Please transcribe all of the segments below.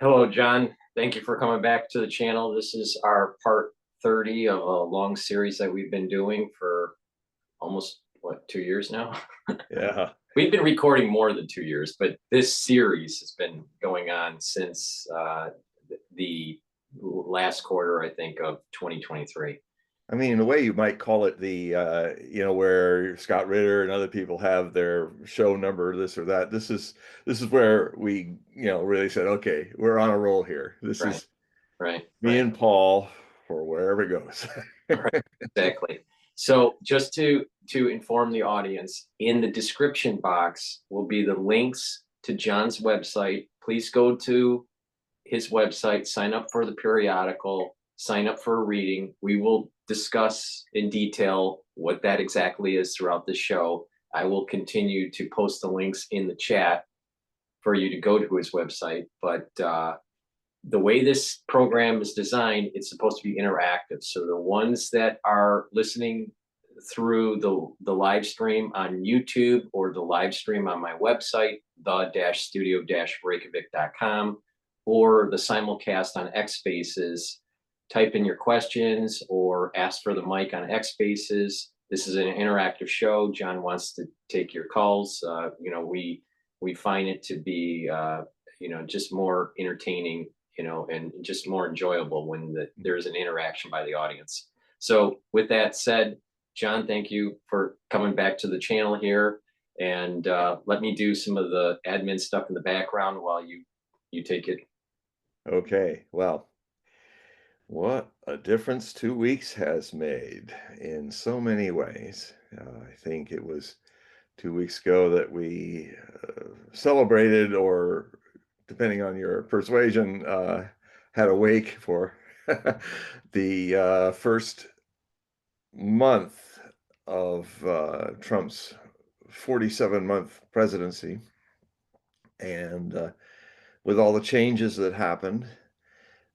Hello, John. Thank you for coming back to the channel. This is our part 30 of a long series that we've been doing for almost, what, 2 years now? Yeah. We've been recording more than 2 years, but this series has been going on since the last quarter, I think, of 2023. I mean, in a way, you might call it where Scott Ritter and other people have their show number, this or that. This is where we, really said, okay, we're on a roll here. This Right, is right, me right, and Paul for wherever it goes. right. Exactly. So just to inform the audience, in the description box will be the links to John's website. Please go to his website, sign up for the periodical, sign up for a reading. We will discuss in detail what that exactly is throughout the show. I will continue to post the links in the chat for you to go to his website. But the way this program is designed, it's supposed to be interactive. So the ones that are listening through the live stream on YouTube or the live stream on my website, the-studio-reykjavik.com, or the simulcast on X Spaces, type in your questions or ask for the mic on X Spaces. This is an interactive show. John wants to take your calls. We find it to be just more entertaining, and just more enjoyable when there's an interaction by the audience. So with that said, John, thank you for coming back to the channel here, and let me do some of the admin stuff in the background while you take it. Okay, well, what a difference 2 weeks has made in so many ways. I think it was 2 weeks ago that we celebrated, or depending on your persuasion, had a wake for the first month of Trump's 47-month presidency. And with all the changes that happened,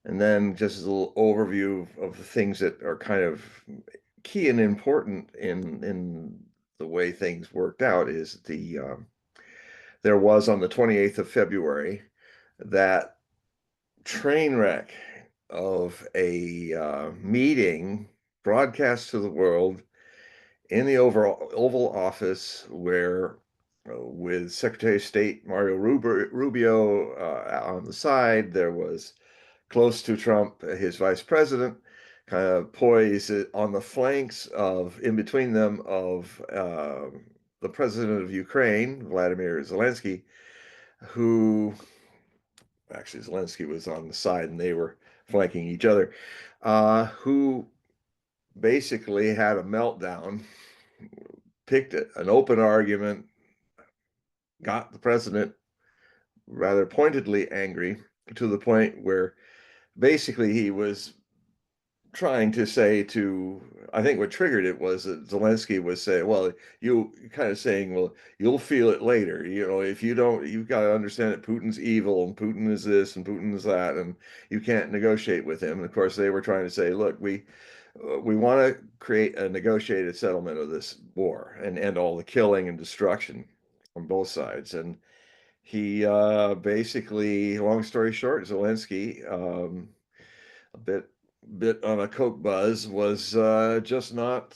and then just a little overview of the things that are kind of key and important in the way things worked out is there was on the 28th of February that train wreck of a meeting broadcast to the world in the Oval Office where with Secretary of State Mario Rubio on the side, there was close to Trump, his vice president, kind of poised on the flanks of, in between them, of the president of Ukraine, Vladimir Zelensky, who actually Zelensky was on the side and they were flanking each other, who basically had a meltdown, picked an open argument, got the president rather pointedly angry to the point where basically he was trying to say to, I think what triggered it was that Zelensky was saying, well, you kind of saying, well, you'll feel it later. If you don't, you've got to understand that Putin's evil and Putin is this and Putin is that, and you can't negotiate with him. And of course, they were trying to say, look, we want to create a negotiated settlement of this war and end all the killing and destruction on both sides. And he basically, long story short, Zelensky, a bit on a coke buzz, was just not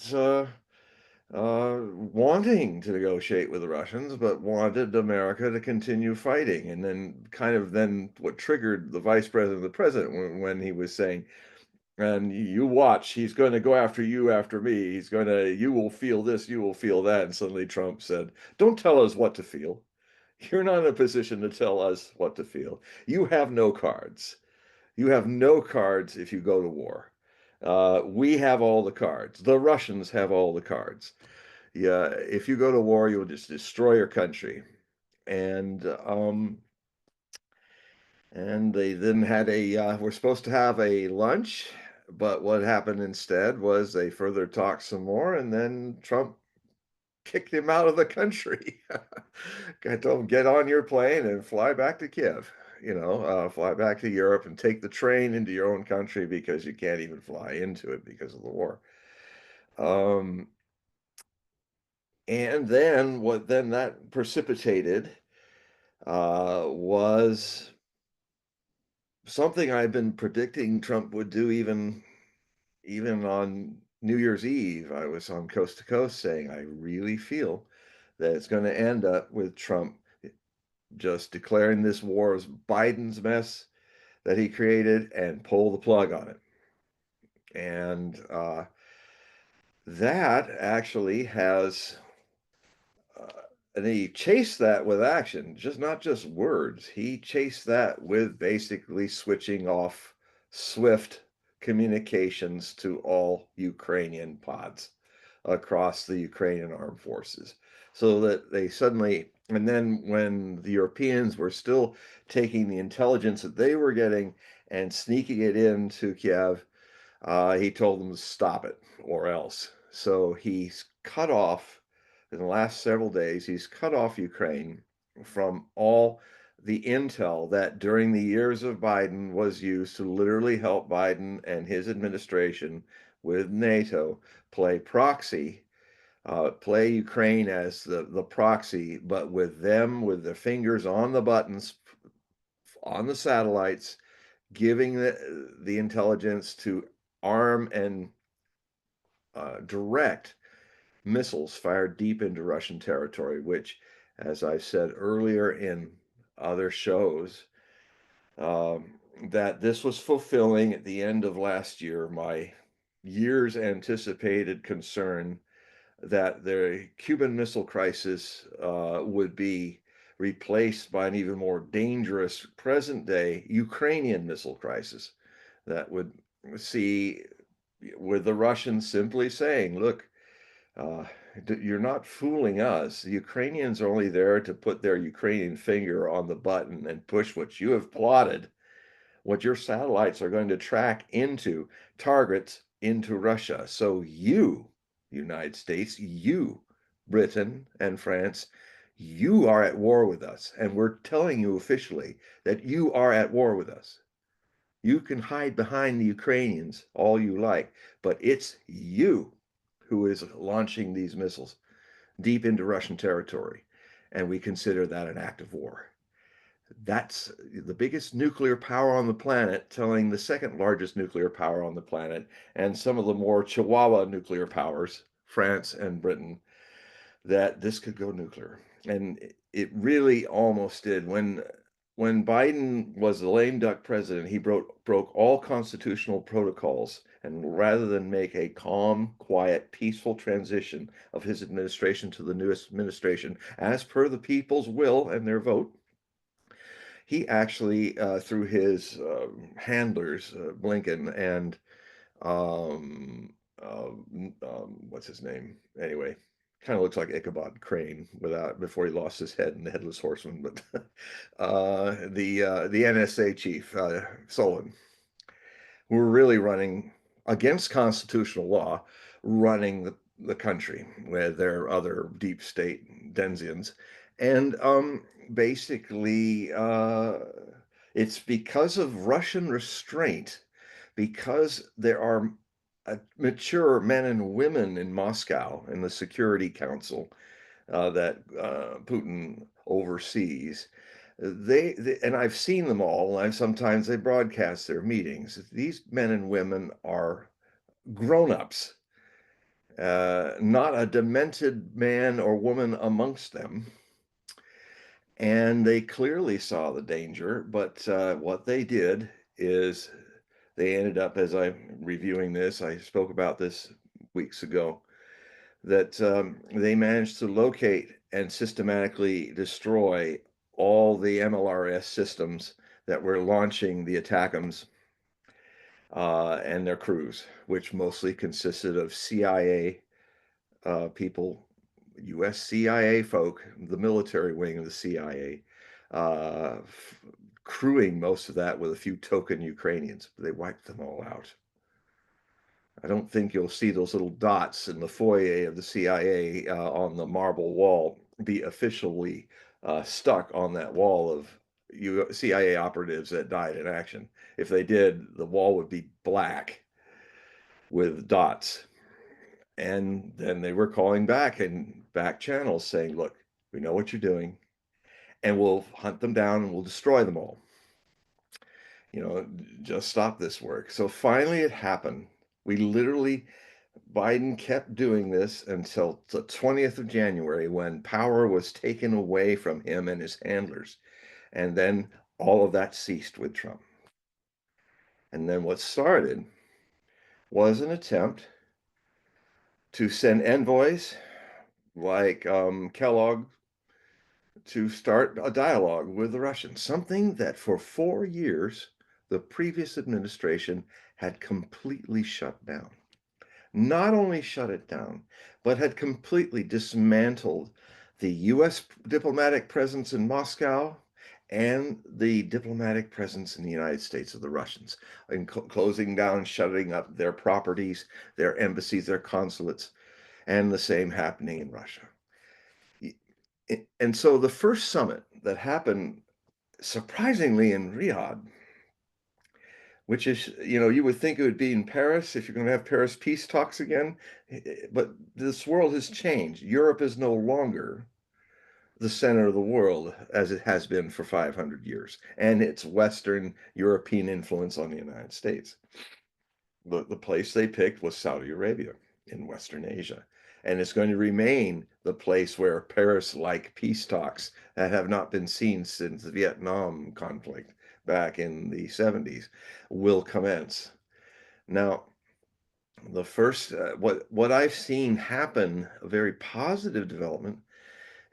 wanting to negotiate with the Russians, but wanted America to continue fighting. And then what triggered the vice president of the president when he was saying, and you watch, he's going to go after you after me. You will feel this, you will feel that. And suddenly Trump said, don't tell us what to feel. You're not in a position to tell us what to feel. You have no cards. You have no cards if you go to war. We have all the cards. The Russians have all the cards. Yeah, if you go to war, you'll just destroy your country. And they then had we're supposed to have a lunch, but what happened instead was they further talked some more, and then Trump kicked him out of the country. I told him, get on your plane and fly back to Kiev, fly back to Europe and take the train into your own country because you can't even fly into it because of the war. Um, and then what then that precipitated was something I've been predicting Trump would do even on New Year's Eve. I was on Coast to Coast saying I really feel that it's going to end up with Trump just declaring this war as Biden's mess that he created and pull the plug on it. And that actually has, and he chased that with action, just not just words. He chased that with basically switching off swift communications to all Ukrainian pods across the Ukrainian armed forces. So that they suddenly, and then when the Europeans were still taking the intelligence that they were getting and sneaking it into Kiev, he told them to stop it or else. So he's cut off, in the last several days, he's cut off Ukraine from all the intel that during the years of Biden was used to literally help Biden and his administration with NATO play proxy, play Ukraine as the proxy, but with them with their fingers on the buttons, on the satellites, giving the intelligence to arm and direct missiles fired deep into Russian territory, which, as I said earlier in other shows, that this was fulfilling at the end of last year my years anticipated concern that the Cuban Missile Crisis would be replaced by an even more dangerous present day Ukrainian missile crisis that would see, with the Russians simply saying, look, uh, you're not fooling us. The Ukrainians are only there to put their Ukrainian finger on the button and push what you have plotted, what your satellites are going to track into targets into Russia. So you, United States, you, Britain and France, you are at war with us. And we're telling you officially that you are at war with us. You can hide behind the Ukrainians all you like, but it's you who is launching these missiles deep into Russian territory. And we consider that an act of war. That's the biggest nuclear power on the planet telling the second largest nuclear power on the planet and some of the more chihuahua nuclear powers, France and Britain, that this could go nuclear. And it really almost did. When Biden was the lame duck president, he broke all constitutional protocols. And rather than make a calm, quiet, peaceful transition of his administration to the newest administration, as per the people's will and their vote, he actually, through his handlers, Blinken and what's his name? Anyway, kind of looks like Ichabod Crane without before he lost his head in the Headless Horseman. But the NSA chief Sullivan, who were really running against constitutional law, running the country with their other deep state denzians, and basically it's because of Russian restraint, because there are mature men and women in Moscow in the Security Council that Putin oversees. They and I've seen them all. And sometimes they broadcast their meetings. These men and women are grown-ups, not a demented man or woman amongst them. And they clearly saw the danger, but what they did is they ended up, as I'm reviewing this, I spoke about this weeks ago, that they managed to locate and systematically destroy all the MLRS systems that were launching the ATACMS and their crews, which mostly consisted of CIA people, US CIA folk, the military wing of the CIA, uh, crewing most of that with a few token Ukrainians. They wiped them all out. I don't think you'll see those little dots in the foyer of the CIA on the marble wall be officially stuck on that wall of CIA operatives that died in action. If they did, the wall would be black with dots. And then they were calling back and back channels saying, look, we know what you're doing, and we'll hunt them down and we'll destroy them all. just stop this work. So finally it happened. We literally, Biden kept doing this until the 20th of January when power was taken away from him and his handlers. And then all of that ceased with Trump. And then what started was an attempt to send envoys like Kellogg to start a dialogue with the Russians, something that for 4 years the previous administration had completely shut down. Not only shut it down, but had completely dismantled the US diplomatic presence in Moscow and the diplomatic presence in the United States of the Russians, and closing down, shutting up their properties, their embassies, their consulates, and the same happening in Russia. And so the first summit that happened surprisingly in Riyadh, which is, you would think it would be in Paris if you're going to have Paris peace talks again. But this world has changed. Europe is no longer the center of the world as it has been for 500 years, and it's Western European influence on the United States. The place they picked was Saudi Arabia in Western Asia. And it's going to remain the place where Paris-like peace talks that have not been seen since the Vietnam conflict back in the 70s will commence. Now, the first, what I've seen happen, a very positive development,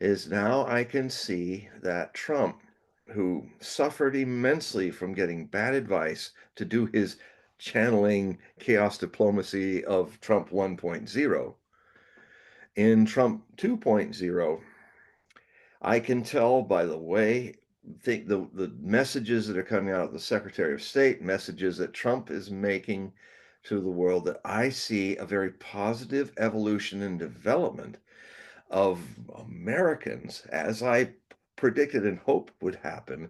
is now I can see that Trump, who suffered immensely from getting bad advice to do his channeling chaos diplomacy of Trump 1.0, in Trump 2.0, I can tell by the way, the messages that are coming out of the Secretary of State, messages that Trump is making to the world, that I see a very positive evolution and development of Americans, as I predicted and hoped would happen,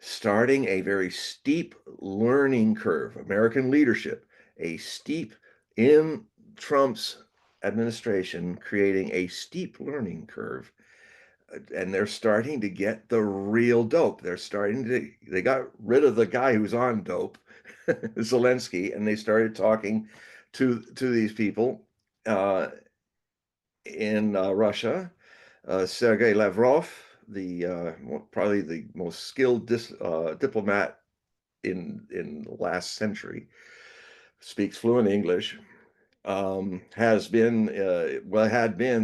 starting a very steep learning curve. American leadership, a steep in Trump's administration, creating a steep learning curve. And they're starting to get the real dope. They got rid of the guy who's on dope, Zelensky, and they started talking to these people in Russia. Sergei Lavrov, probably the most skilled diplomat in the last century, speaks fluent English, had been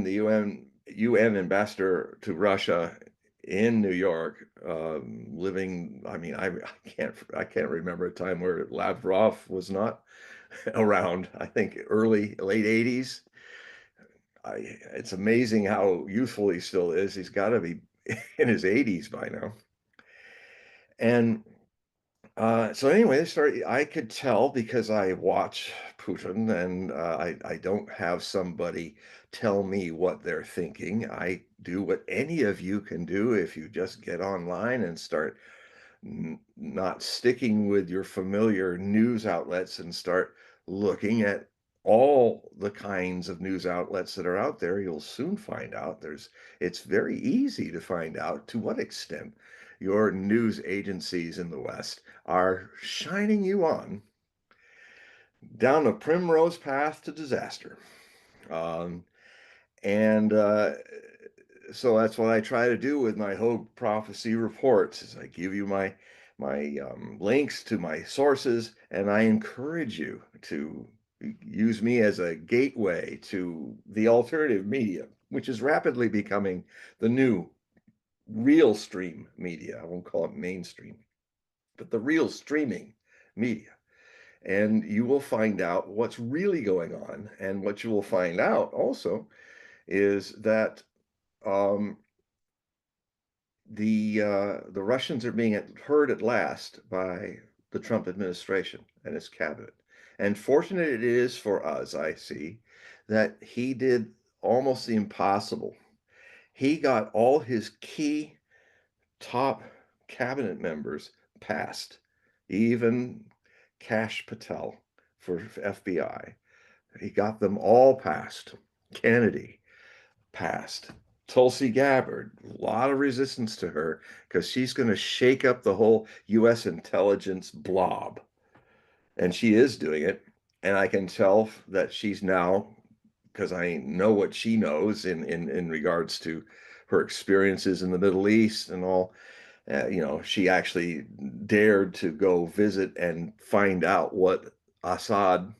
the UN ambassador to Russia in New York, living. I mean, I can't remember a time where Lavrov was not around. I think late 80s. It's amazing how youthful he still is. He's got to be in his 80s by now. And so anyway, I could tell because I watch Putin, and I don't have somebody tell me what they're thinking. I do what any of you can do if you just get online and start not sticking with your familiar news outlets and start looking at all the kinds of news outlets that are out there. You'll soon find out it's very easy to find out to what extent your news agencies in the West are shining you on down a primrose path to disaster. Um, and so that's what I try to do with my Hogue prophecy reports, is I give you my links to my sources, and I encourage you to use me as a gateway to the alternative media, which is rapidly becoming the new real stream media. I won't call it mainstream, but the real streaming media. And you will find out what's really going on. And what you will find out also is that um, the Russians are being heard at last by the Trump administration and its cabinet. And fortunate it is for us, I see, that he did almost the impossible. He got all his key top cabinet members passed, even Kash Patel for FBI. He got them all passed. Kennedy passed. Tulsi Gabbard, a lot of resistance to her because she's going to shake up the whole U.S. intelligence blob. And she is doing it. And I can tell that she's now, because I know what she knows in regards to her experiences in the Middle East and all. She actually dared to go visit and find out what Assad,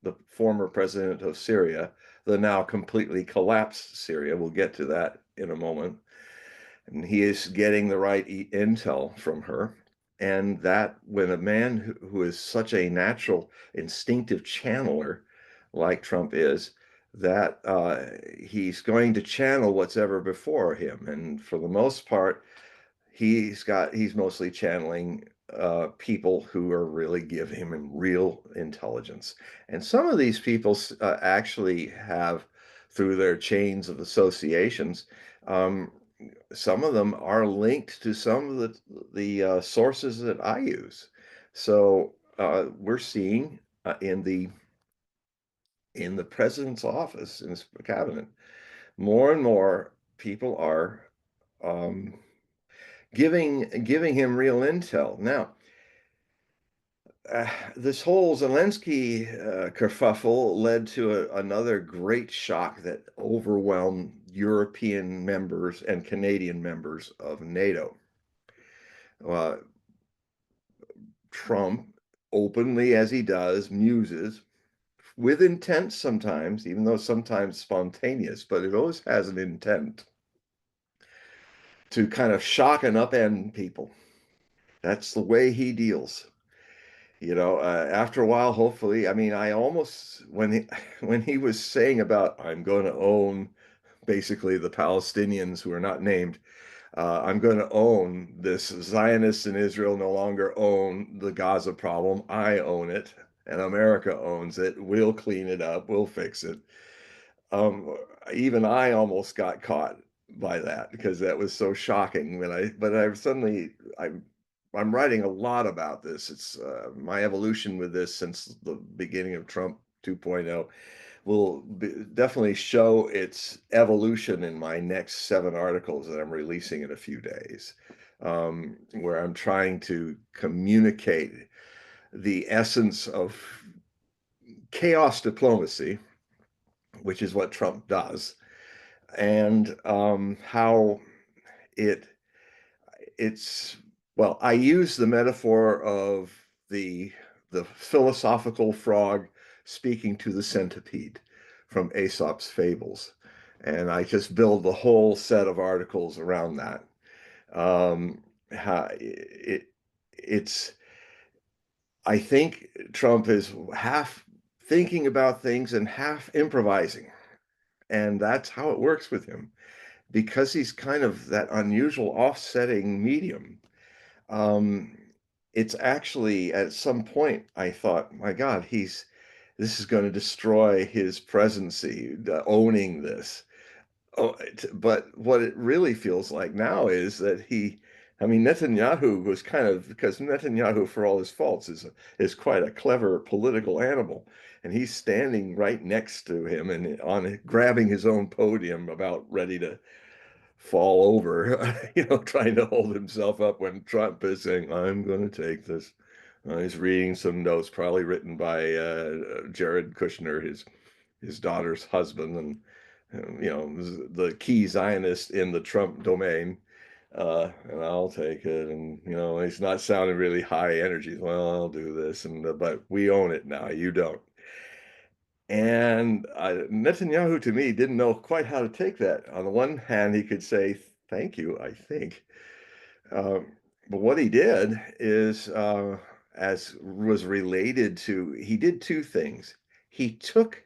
the former president of Syria, the now completely collapsed Syria, we'll get to that in a moment, and he is getting the right intel from her. And that when a man who is such a natural, instinctive channeler like Trump is, that he's going to channel what's ever before him. And for the most part, he's mostly channeling people who are really giving him real intelligence. And some of these people actually have, through their chains of associations, um, some of them are linked to some of the sources that I use. So we're seeing in the president's office, in his cabinet, more and more people are um, giving him real intel. Now, this whole Zelensky kerfuffle led to another great shock that overwhelmed European members and Canadian members of NATO. Uh, Trump, openly as he does, muses with intent sometimes, even though sometimes spontaneous, but it always has an intent to kind of shock and upend people. That's the way he deals. After a while, hopefully, I mean, I almost, when he when he was saying about I'm going to own basically the Palestinians who are not named, I'm going to own this. Zionists in Israel no longer own the Gaza problem. I own it, and America owns it. We'll clean it up. We'll fix it. Um, Even I almost got caught by that because that was so shocking but I've suddenly, I'm writing a lot about this. It's my evolution with this since the beginning of Trump 2.0 will definitely show its evolution in my next 7 articles that I'm releasing in a few days, where I'm trying to communicate the essence of chaos diplomacy, which is what Trump does, and how it it's well, I use the metaphor of the the philosophical frog speaking to the centipede from Aesop's fables, and I just build the whole set of articles around that. How it's I think Trump is half thinking about things and half improvising, and that's how it works with him because he's kind of that unusual offsetting medium. um, it's actually at some point I thought, my God, this is going to destroy his presidency, owning this. Oh, but what it really feels like now is that I mean, Netanyahu was kind of, because Netanyahu, for all his faults, is quite a clever political animal, and he's standing right next to him and on grabbing his own podium, about ready to fall over, trying to hold himself up when Trump is saying, I'm going to take this. He's reading some notes, probably written by Jared Kushner, his daughter's husband, and the key Zionist in the Trump domain. And I'll take it. And he's not sounding really high energy. Well, I'll do this, but we own it now. You don't. And Netanyahu, to me, didn't know quite how to take that. On the one hand, he could say, thank you, I think. Um, but what he did is, as was related to, he did two things. He took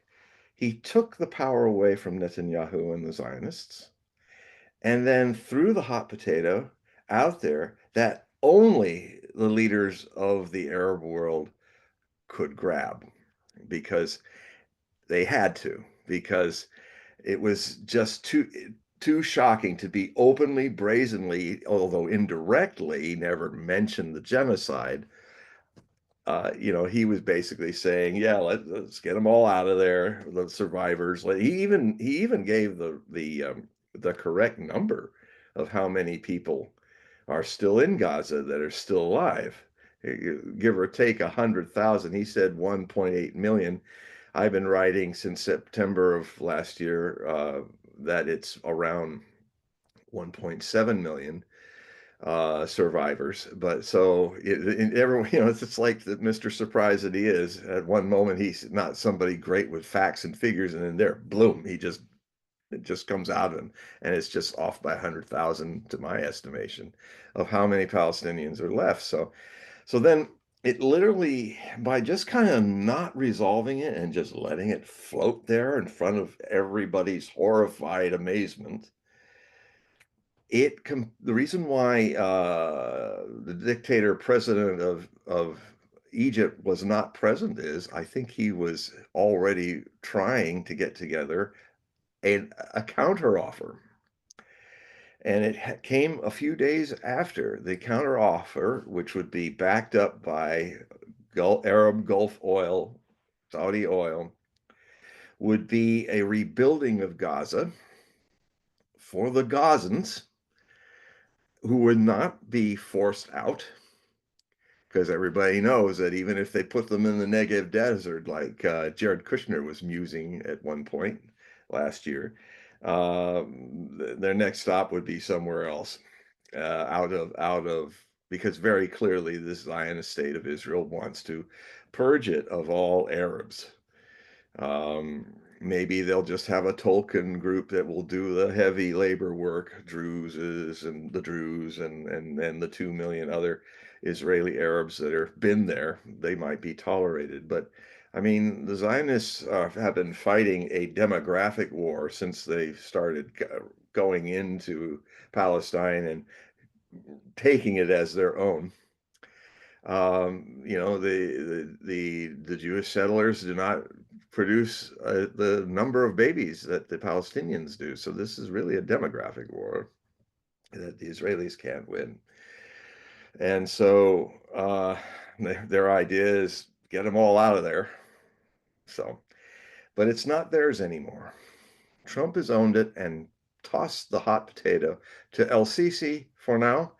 he took the power away from Netanyahu and the Zionists, and then threw the hot potato out there that only the leaders of the Arab world could grab, because they had to, because it was just too shocking to be openly, brazenly, although indirectly, never mentioned the genocide. He was basically saying, "Yeah, let's get them all out of there, the survivors." He even gave the the correct number of how many people are still in Gaza that are still alive. Give or take 100,000. He said 1.8 million. I've been writing since September of last year that it's around 1.7 million survivors. But so everyone, it's like that Mr. Surprise that he is. At one moment, he's not somebody great with facts and figures, and then there, bloom, it just comes out of him, and it's just off by 100,000 to my estimation of how many Palestinians are left. So then it literally, by just kind of not resolving it and just letting it float there in front of everybody's horrified amazement, the reason why the dictator president of Egypt was not present is I think he was already trying to get together a counter offer. And it came a few days after the counter offer, which would be backed up by Arab Gulf oil, Saudi oil, would be a rebuilding of Gaza for the Gazans, who would not be forced out, because everybody knows that even if they put them in the Negev desert, like Jared Kushner was musing at one point last year, their next stop would be somewhere else, out of because very clearly the Zionist state of Israel wants to purge it of all Arabs. Maybe they'll just have a Tolkien group that will do the heavy labor work, Druze and the Druze and the 2 million other Israeli Arabs that have been there. They might be tolerated. But I mean, the Zionists have been fighting a demographic war since they started going into Palestine and taking it as their own. The Jewish settlers do not produce the number of babies that the Palestinians do. So this is really a demographic war that the Israelis can't win. And so their idea is get them all out of there. So, but it's not theirs anymore. Trump has owned it and tossed the hot potato to El-Sisi for now.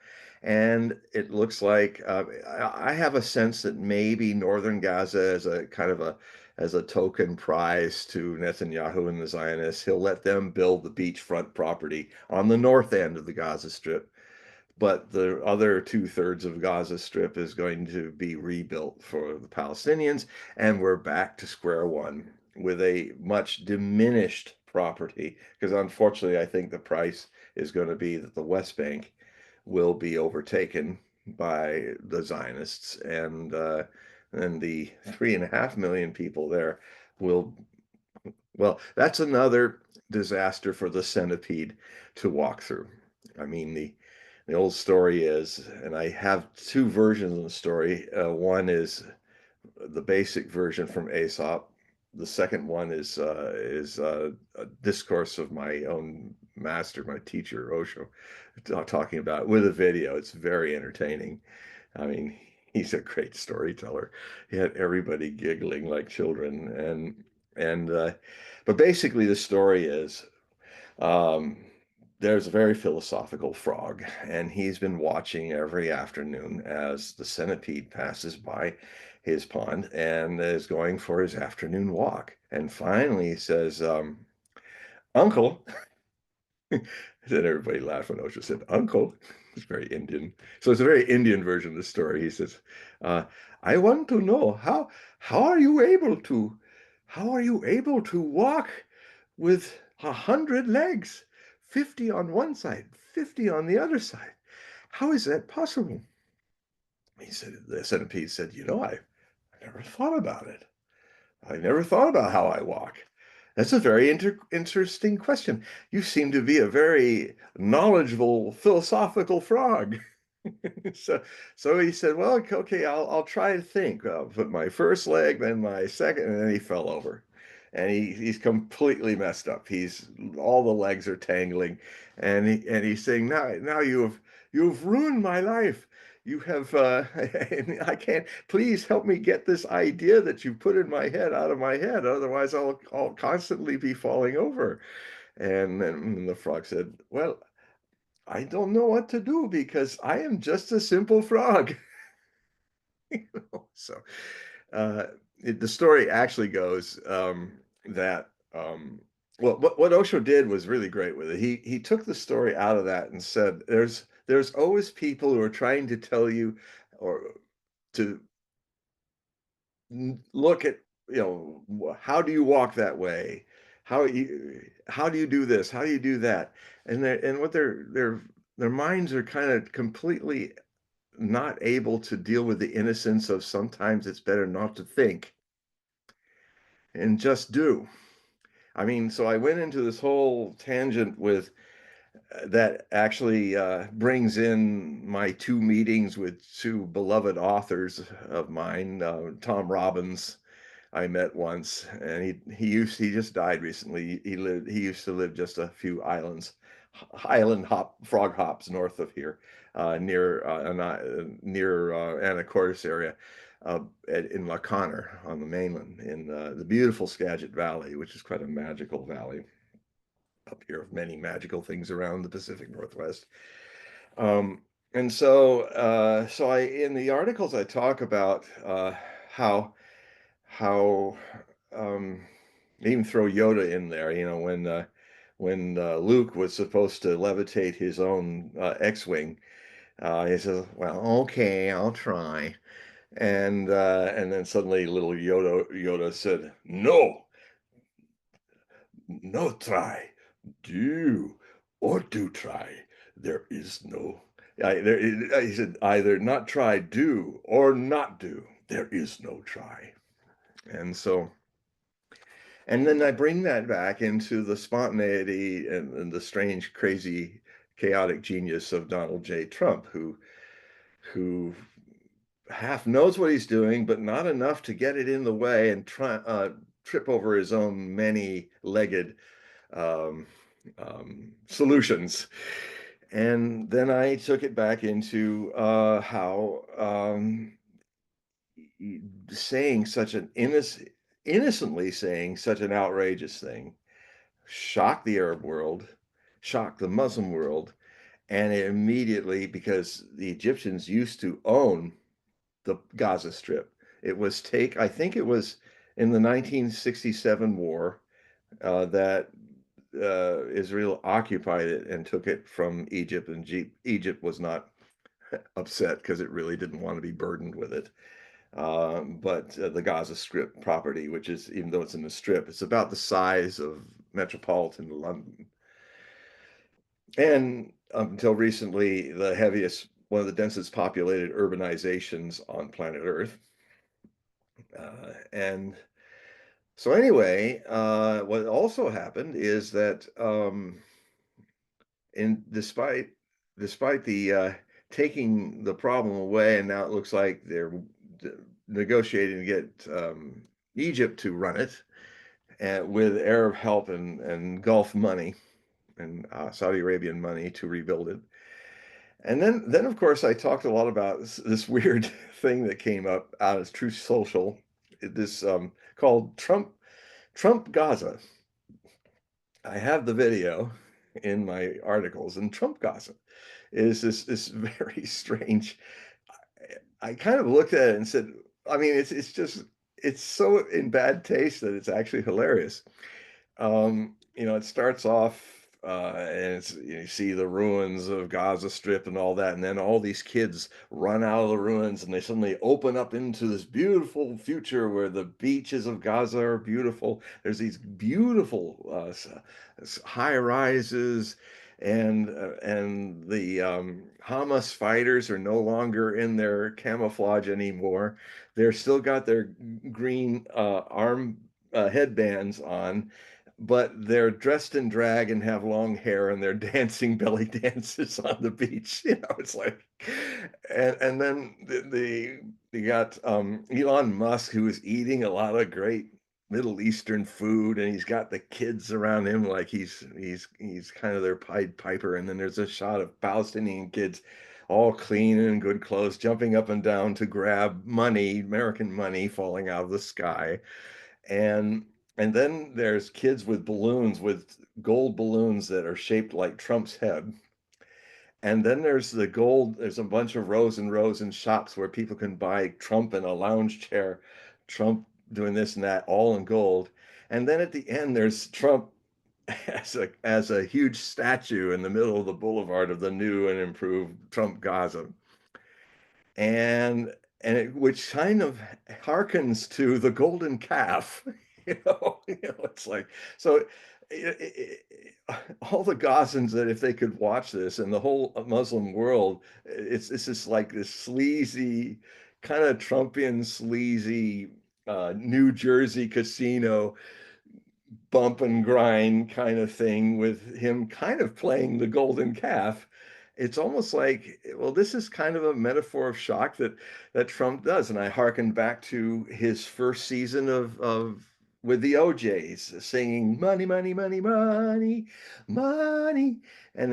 And it looks like I have a sense that maybe northern Gaza as a kind of as a token prize to Netanyahu and the Zionists, he'll let them build the beachfront property on the north end of the Gaza Strip. But the other 2/3 of Gaza Strip is going to be rebuilt for the Palestinians, and we're back to square one with a much diminished property, because unfortunately, I think the price is going to be that the West Bank will be overtaken by the Zionists, and the 3.5 million people there will, well, that's another disaster for the centipede to walk through. I mean, the old story is, and I have two versions of the story. One is the basic version from Aesop. The second one is a discourse of my own master, my teacher, Osho, talking about it with a video. It's very entertaining. I mean, he's a great storyteller. He had everybody giggling like children, but basically the story is, there's a very philosophical frog, and he's been watching every afternoon as the centipede passes by his pond and is going for his afternoon walk. And finally he says, Uncle, then everybody laughed when Osho said, Uncle. It's very Indian. So it's a very Indian version of the story. He says, I want to know how are you able to walk with 100 legs, 50 on one side, 50 on the other side? How is that possible? He said, the centipede said, I never thought about it. I never thought about how I walk. That's a very interesting question. You seem to be a very knowledgeable philosophical frog. so he said, well, okay, I'll try to think. I'll put my first leg, then my second, and then he fell over. And he's completely messed up. All the legs are tangling, and he's saying, now you've ruined my life. You have, I can't, please help me get this idea that you put in my head out of my head. Otherwise I'll constantly be falling over. And then the frog said, "Well, I don't know what to do because I am just a simple frog." So, uh, the story actually goes that well, what Osho did was really great with it. He took the story out of that and said, "There's always people who are trying to tell you or to look at how do you walk that way, how do you do this, how do you do that, and what their minds are kind of completely not able to deal with the innocence of sometimes it's better not to think and just do. I mean, so I went into this whole tangent with that actually brings in my two meetings with two beloved authors of mine, Tom Robbins. I met once, and he just died recently. He used to live just a few frog hops north of here, near Anacortes area, in La Conner on the mainland in the beautiful Skagit Valley, which is quite a magical valley up here of many magical things around the Pacific Northwest. And so I in the articles I talk about how how um, even throw Yoda in there. When Luke was supposed to levitate his own X-wing, he says, "Well, okay, I'll try," and then suddenly little Yoda said, "No, no try, do or do try. There is no." He said, "Either not try, do, or not do. There is no try." And so and then I bring that back into the spontaneity and the strange, crazy, chaotic genius of Donald J. Trump, who half knows what he's doing, but not enough to get it in the way and trip over his own many-legged um, solutions. And then I took it back into how saying such an innocently saying such an outrageous thing shocked the Arab world, shocked the Muslim world, and it immediately, because the Egyptians used to own the Gaza Strip. I think it was in the 1967 war that Israel occupied it and took it from Egypt, and Egypt was not upset because it really didn't want to be burdened with it. But the Gaza Strip property, which is, even though it's in the Strip, it's about the size of metropolitan London. And until recently, one of the densest populated urbanizations on planet Earth. And so anyway, what also happened is that in despite the taking the problem away, and now it looks like they're negotiating to get Egypt to run it, with Arab help and Gulf money and Saudi Arabian money to rebuild it. And then of course I talked a lot about this weird thing that came up out of Truth Social, this called Trump Gaza. I have the video in my articles, and Trump Gaza is this very strange. I kind of looked at it and said, I mean, it's so in bad taste that it's actually hilarious. It starts off, and you see the ruins of Gaza Strip and all that, and then all these kids run out of the ruins, and they suddenly open up into this beautiful future where the beaches of Gaza are beautiful. There's these beautiful high rises, and the Hamas fighters are no longer in their camouflage anymore. They're still got their green arm headbands on, but they're dressed in drag and have long hair, and they're dancing belly dances on the beach. It's like, and then you got Elon Musk, who is eating a lot of great Middle Eastern food, and he's got the kids around him like he's kind of their Pied Piper. And then there's a shot of Palestinian kids, all clean and in good clothes, jumping up and down to grab money, American money, falling out of the sky. And And then there's kids with balloons, with gold balloons that are shaped like Trump's head. And then there's a bunch of rows and rows in shops where people can buy Trump in a lounge chair, Trump doing this and that, all in gold. And then at the end, there's Trump as a huge statue in the middle of the boulevard of the new and improved Trump Gaza. And which kind of harkens to the golden calf, it's like, so all the Gazans, that if they could watch this, and the whole Muslim world, it's just like this sleazy, kind of Trumpian, sleazy New Jersey casino bump and grind kind of thing, with him kind of playing the golden calf. It's almost like, well, this is kind of a metaphor of shock that Trump does. And I hearkened back to his first season of with the OJs singing money, money, money, money, money. And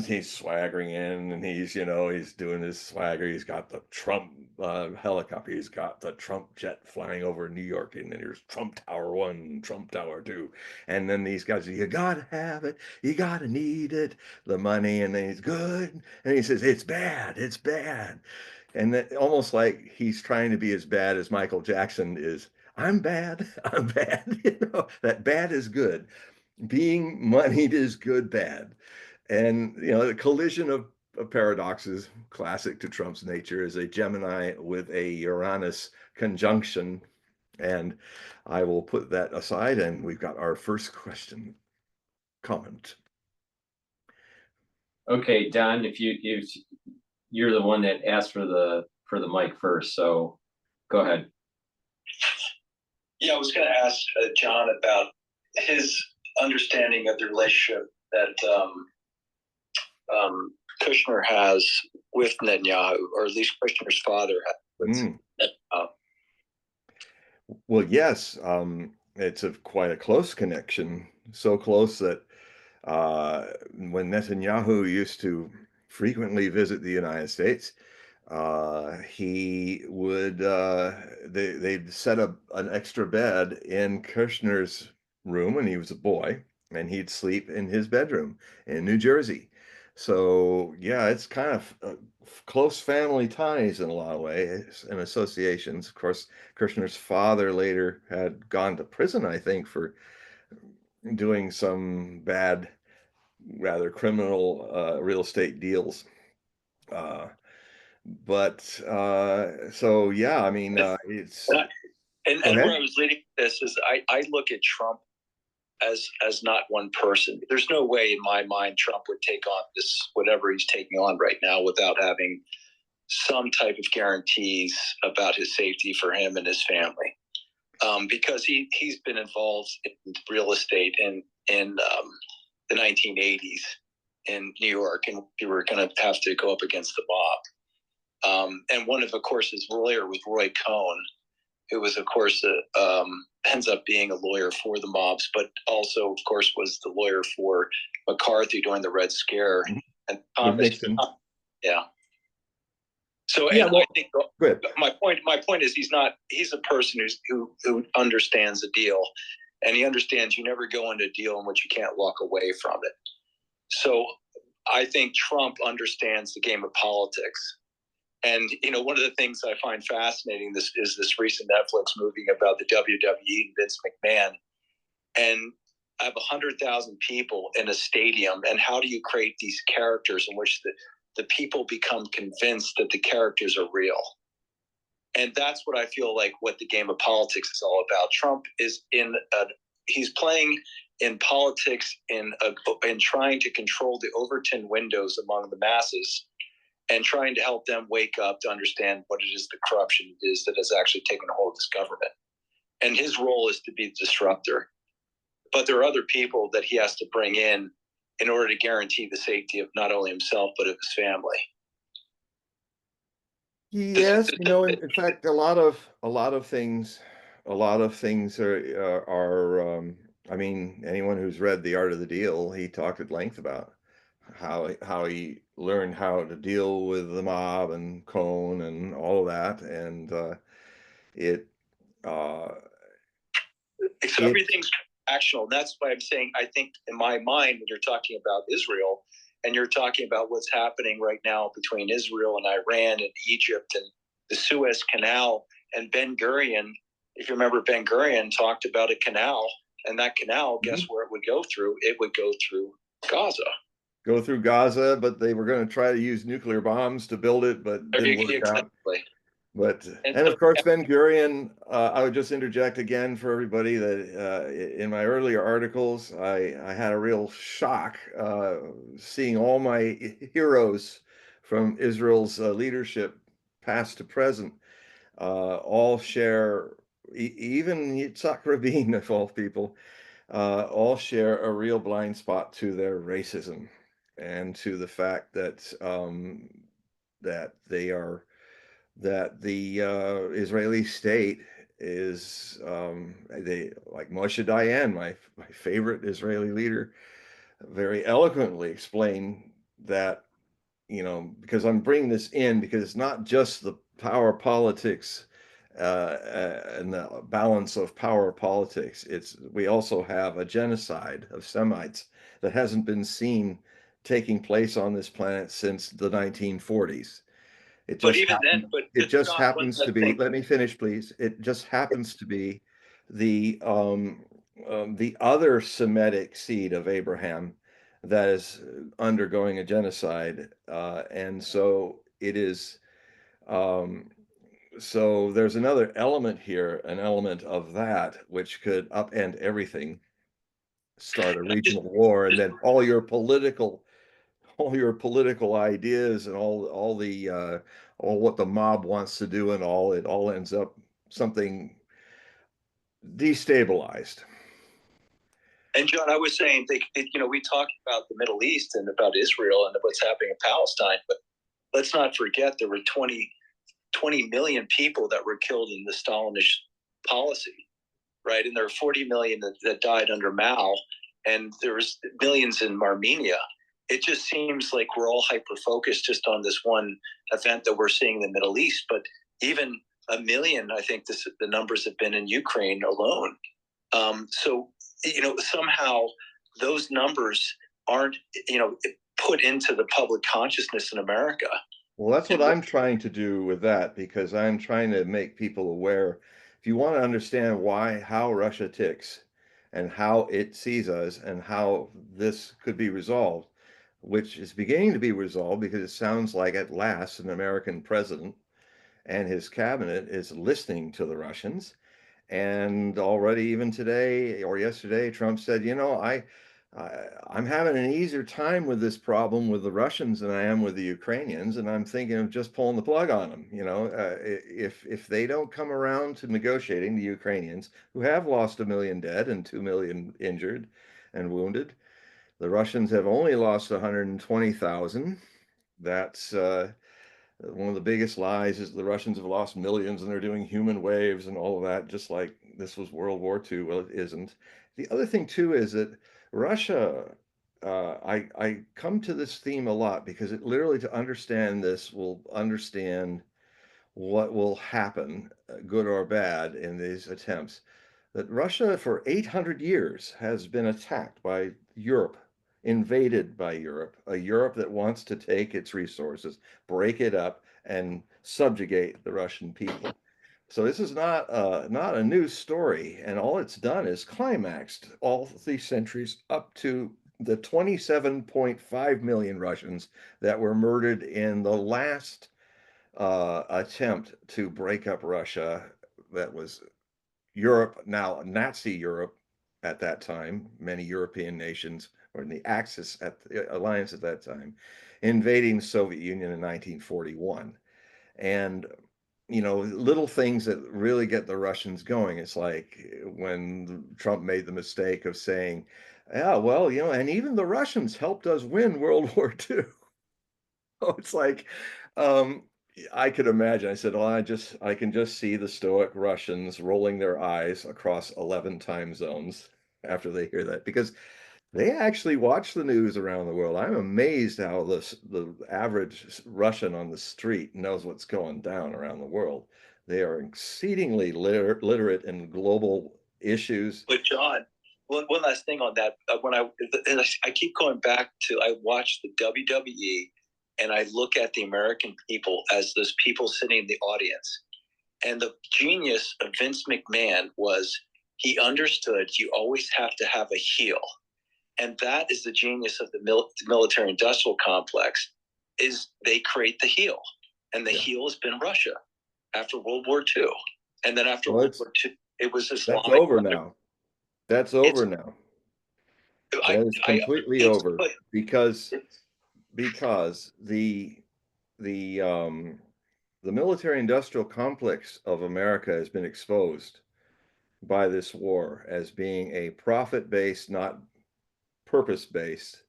he's swaggering in, and he's doing his swagger. He's got the Trump helicopter. He's got the Trump jet flying over New York, and then there's Trump Tower 1, Trump Tower 2. And then these guys, you gotta have it, you gotta need it, the money. And then he's good. And he says, it's bad, it's bad. And then almost like he's trying to be as bad as Michael Jackson is. I'm bad, I'm bad. That bad is good. Being moneyed is good, bad. And the collision of paradoxes, classic to Trump's nature, is a Gemini with a Uranus conjunction. And I will put that aside, and we've got our first question. Comment. Okay, Don, if you're the one that asked for the mic first, so go ahead. Yeah, I was going to ask John about his understanding of the relationship that Kushner has with Netanyahu, or at least Kushner's father has with Netanyahu. Well, yes, it's quite a close connection, so close that when Netanyahu used to frequently visit the United States, he would they'd set up an extra bed in Kushner's room when he was a boy, and he'd sleep in his bedroom in New Jersey. So yeah, it's kind of close family ties in a lot of ways and associations. Of course, Kushner's father later had gone to prison, I think, for doing some bad, rather criminal real estate deals. So yeah, I mean, it's and where I was leading this is I look at Trump as not one person. There's no way in my mind Trump would take on this, whatever he's taking on right now, without having some type of guarantees about his safety for him and his family. Because he's been involved in real estate in the 1980s in New York, and we were going to have to go up against the mob. And one of course, his lawyer was Roy Cohn, who was, of course, ends up being a lawyer for the mobs, but also, of course, was the lawyer for McCarthy during the Red Scare. And yeah. So yeah, well, I think my point is he's a person who understands the deal, and he understands you never go into a deal in which you can't walk away from it. So I think Trump understands the game of politics. And, one of the things I find fascinating is this recent Netflix movie about the WWE and Vince McMahon. And I have 100,000 people in a stadium, and how do you create these characters in which the people become convinced that the characters are real? And that's what I feel like what the game of politics is all about. Trump is he's playing in politics in trying to control the Overton windows among the masses, and trying to help them wake up to understand what it is, the corruption is that has actually taken hold of this government. And his role is to be the disruptor. But there are other people that he has to bring in order to guarantee the safety of not only himself, but of his family. Yes, in fact, a lot of things are I mean, anyone who's read The Art of the Deal, he talked at length about how he learned how to deal with the mob and Cohn and all of that, and So everything's transactional. That's why I'm saying, I think in my mind, when you're talking about Israel and you're talking about what's happening right now between Israel and Iran and Egypt and the Suez Canal and Ben Gurion, if you remember, Ben Gurion talked about a canal, and that canal, guess where it would go through? It would go through Gaza. Go through Gaza, but they were going to try to use nuclear bombs to build it, but didn't work out. But and of course, Ben Gurion, I would just interject again for everybody that in my earlier articles, I had a real shock seeing all my heroes from Israel's leadership, past to present, all share, even Yitzhak Rabin of all people, all share a real blind spot to their racism and to the fact that that the Israeli state is they, like Moshe Dayan, my favorite Israeli leader, very eloquently explained that, you know, because I'm bringing this in because it's not just the power politics and the balance of power politics. It's, we also have a genocide of Semites that hasn't been seen taking place on this planet since the 1940s. It just it just happens to be, let me finish, please. It just happens to be the other Semitic seed of Abraham that is undergoing a genocide. And so it is, so there's another element here, an element of that, which could upend everything, start a regional war, and then all your political ideas and all what the mob wants to do, and all, it all ends up something destabilized. And John, I was saying, you know, we talked about the Middle East and about Israel and what's happening in Palestine, but let's not forget there were 20 million people that were killed in the Stalinist policy, right? And there are 40 million that died under Mao, and there was millions in Armenia. It just seems like we're all hyper-focused just on this one event that we're seeing in the Middle East, but even a million, I think the numbers have been in Ukraine alone. So, you know, somehow those numbers aren't, you know, put into the public consciousness in America. Well, that's what I'm trying to do with that, because I'm trying to make people aware. If you want to understand how Russia ticks and how it sees us and how this could be resolved, which is beginning to be resolved because it sounds like at last an American president and his cabinet is listening to the Russians. And already, even today or yesterday, Trump said, you know, I'm having an easier time with this problem with the Russians than I am with the Ukrainians, and I'm thinking of just pulling the plug on them. You know, if they don't come around to negotiating, the Ukrainians, who have lost 1 million dead and 2 million injured and wounded, the Russians have only lost 120,000. That's one of the biggest lies is the Russians have lost millions and they're doing human waves and all of that, just like this was World War II. Well, it isn't. The other thing too is that Russia, I come to this theme a lot because it literally, to understand this, will understand what will happen, good or bad, in these attempts. That Russia for 800 years has been attacked by Europe, invaded by Europe, a Europe that wants to take its resources, break it up, and subjugate the Russian people. So this is not a new story, and all it's done is climaxed all these centuries up to the 27.5 million Russians that were murdered in the last attempt to break up Russia. That was Europe, now Nazi Europe at that time. Many European nations were in the Axis at the alliance at that time, invading the Soviet Union in 1941. And, you know, little things that really get the Russians going. It's like when Trump made the mistake of saying, yeah, well, you know, and even the Russians helped us win World War II. Oh, it's like, I could imagine. I said, well, I can just see the stoic Russians rolling their eyes across 11 time zones after they hear that, because they actually watch the news around the world. I'm amazed how the average Russian on the street knows what's going down around the world. They are exceedingly literate in global issues. But John, one last thing on that. I keep going back to, I watch the WWE and I look at the American people as those people sitting in the audience. And the genius of Vince McMahon was he understood you always have to have a heel. And that is the genius of the military industrial complex, is they create the heel. And the heel has been Russia after World War II. And then after World War II, it was Islamic. That's over now. That's over now. That is completely over, because the military industrial complex of America has been exposed by this war as being a profit-based, not purpose-based,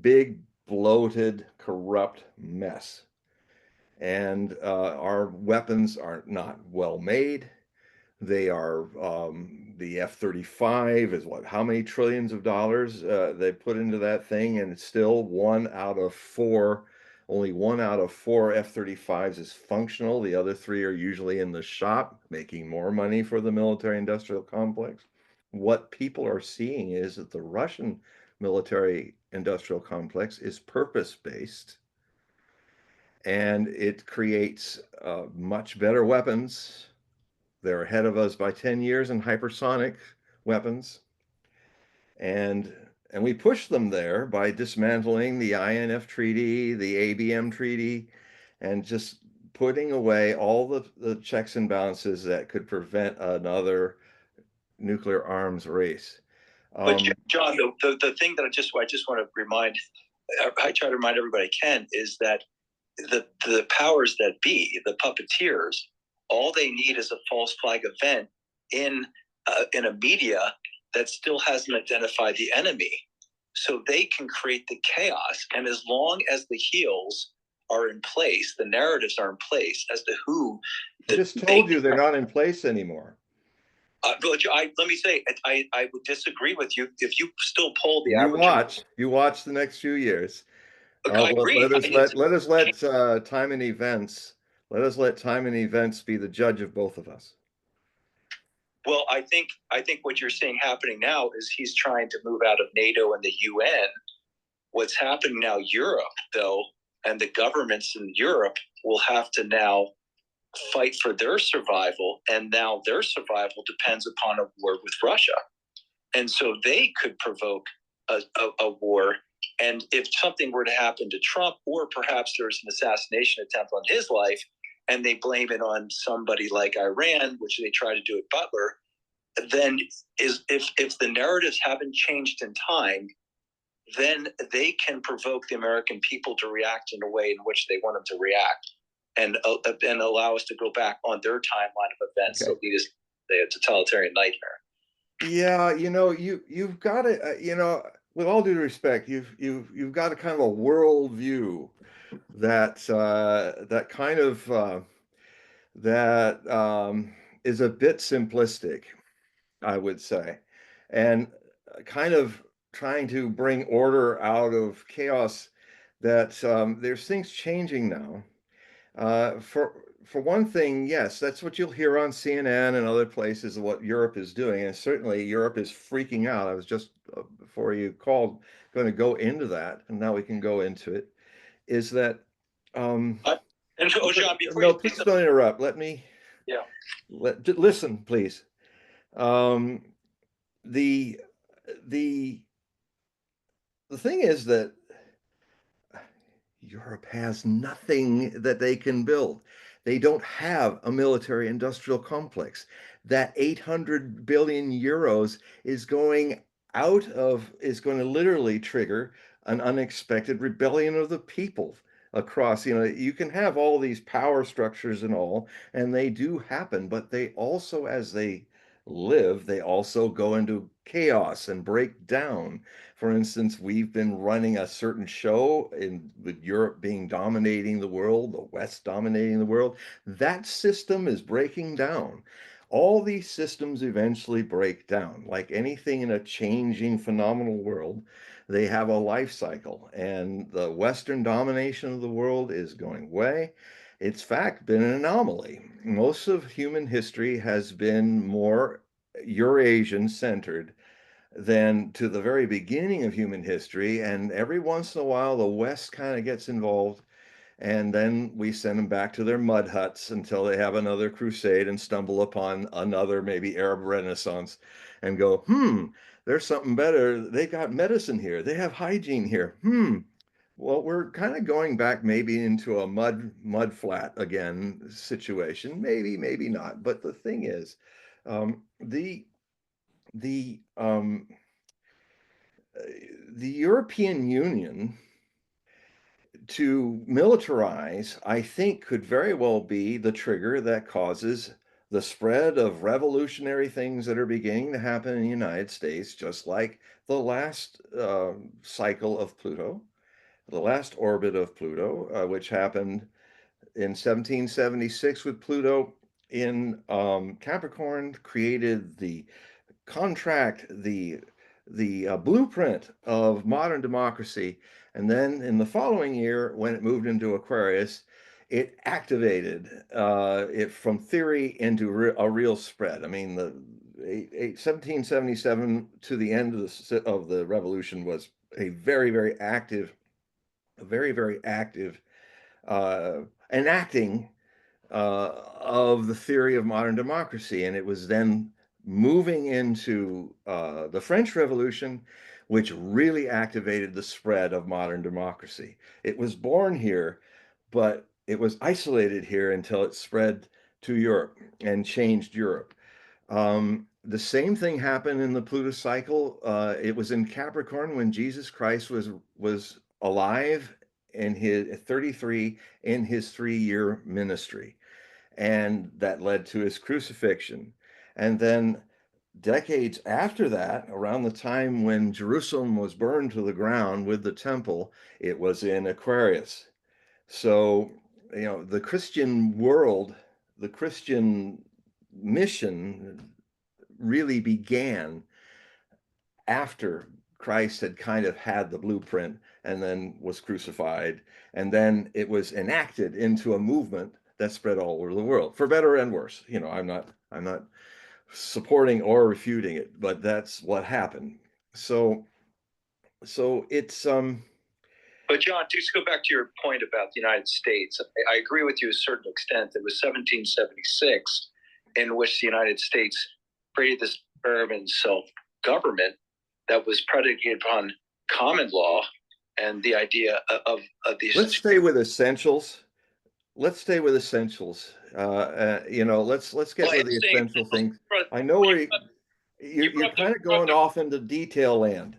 big, bloated, corrupt mess. And our weapons are not well made. They are, the F-35 is what, how many trillions of dollars they put into that thing, and it's still only one out of four F-35s is functional. The other three are usually in the shop, making more money for the military industrial complex. What people are seeing is that the Russian military industrial complex is purpose-based, and it creates much better weapons. They're ahead of us by 10 years in hypersonic weapons. And we push them there by dismantling the INF Treaty, the ABM Treaty, and just putting away all the checks and balances that could prevent another nuclear arms race. But John, the thing that I just want to remind, I try to remind everybody I can, is that the powers that be, the puppeteers, all they need is a false flag event in a media that still hasn't identified the enemy, so they can create the chaos. And as long as the heels are in place, the narratives are in place as to who. I just told you they're not in place anymore. But let me say, I would disagree with you if you still poll the average. You watch the next few years. I agree. Let us let time and events. Let us let time and events be the judge of both of us. Well, I think what you're seeing happening now is he's trying to move out of NATO and the UN. What's happening now, Europe, though, and the governments in Europe will have to now fight for their survival, and now their survival depends upon a war with Russia. And so they could provoke a war. And if something were to happen to Trump, or perhaps there's an assassination attempt on his life, and they blame it on somebody like Iran, which they try to do at Butler, then if the narratives haven't changed in time, then they can provoke the American people to react in a way in which they want them to react, and allow us to go back on their timeline of events that lead us to a totalitarian nightmare. Yeah, you've got to, with all due respect, you've got a kind of a world view that kind of is a bit simplistic, I would say, and kind of trying to bring order out of chaos. That there's things changing now. For one thing, yes, that's what you'll hear on CNN and other places, what Europe is doing, and certainly Europe is freaking out. I was just before you called going to go into that, and now we can go into it. Is that John, no, please don't interrupt. Let me. Yeah. Listen, please. The thing is that Europe has nothing that they can build. They don't have a military industrial complex. That 800 billion euros is going to literally trigger an unexpected rebellion of the people across. You can have all these power structures and all, and they do happen, but they also, as they live, they also go into chaos and break down. For instance, we've been running a certain show with Europe dominating the world, the West dominating the world. That system is breaking down. All these systems eventually break down. Like anything in a changing, phenomenal world, they have a life cycle, and the Western domination of the world is going away. It's, in fact, been an anomaly. Most of human history has been more Eurasian centered than to the very beginning of human history. And every once in a while, the West kind of gets involved. And then we send them back to their mud huts until they have another crusade and stumble upon another maybe Arab Renaissance and go, there's something better. They got medicine here. They have hygiene here. Well, we're kind of going back maybe into a mud flat again situation. Maybe not. But the thing is, the the um, the European Union to militarize, I think, could very well be the trigger that causes the spread of revolutionary things that are beginning to happen in the United States, just like the last cycle of Pluto, the last orbit of Pluto, which happened in 1776 with Pluto in Capricorn, created the contract, the blueprint of modern democracy. And then in the following year, when it moved into Aquarius, it activated it from theory into a real spread. I mean, the 1777 to the end of the revolution was a very active, enacting of the theory of modern democracy. And it was then moving into the French Revolution, which really activated the spread of modern democracy. It was born here, but it was isolated here until it spread to Europe and changed Europe. The same thing happened in the Pluto cycle. It was in Capricorn when Jesus Christ was alive in his 33 in his 3-year ministry, and that led to his crucifixion. And then decades after that, around the time when Jerusalem was burned to the ground with the temple, it was in Aquarius. So, the Christian world, the Christian mission really began after Christ had kind of had the blueprint and then was crucified. And then it was enacted into a movement that spread all over the world, for better and worse. I'm not supporting or refuting it, but that's what happened. So it's But John, just go back to your point about the United States. I agree with you to a certain extent. It was 1776 in which the United States created this urban self-government that was predicated upon common law and the idea of these. Let's stay with essentials. Let's get with the essential things. I know where you're kind of going off into detail land.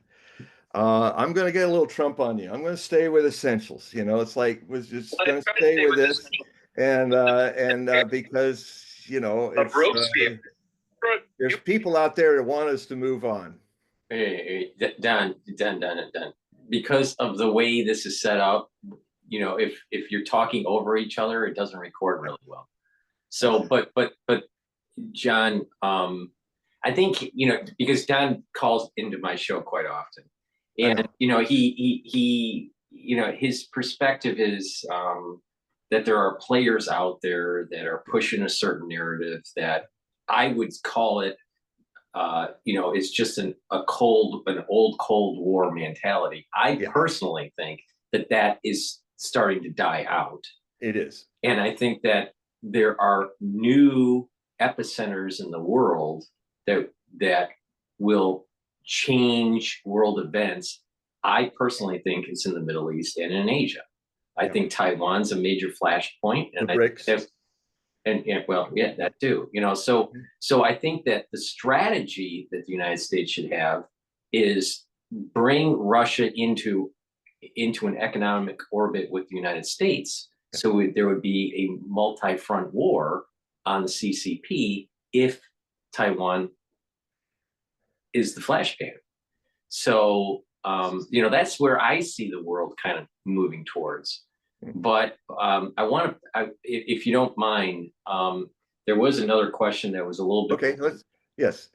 I'm going to get a little Trump on you. I'm going to stay with essentials. It's like we're just going to stay with this, and because it's there's people out there that want us to move on. Hey, done. Because of the way this is set up, if you're talking over each other, it doesn't record really well. So, but John, I think, because John calls into my show quite often, and he his perspective is that there are players out there that are pushing a certain narrative that I would call it, it's just an old Cold War mentality. I personally think that is starting to die out. It is. And I think that there are new epicenters in the world that will change world events. I personally think it's in the Middle East and in Asia. I think Taiwan's a major flashpoint, and the BRICS. That too. So I think that the strategy that the United States should have is bring Russia into an economic orbit with the United States. So there would be a multi-front war on the CCP if Taiwan is the flashpoint. So that's where I see the world kind of moving towards. But I want to, if you don't mind, there was another question that was a little bit. Okay, yes.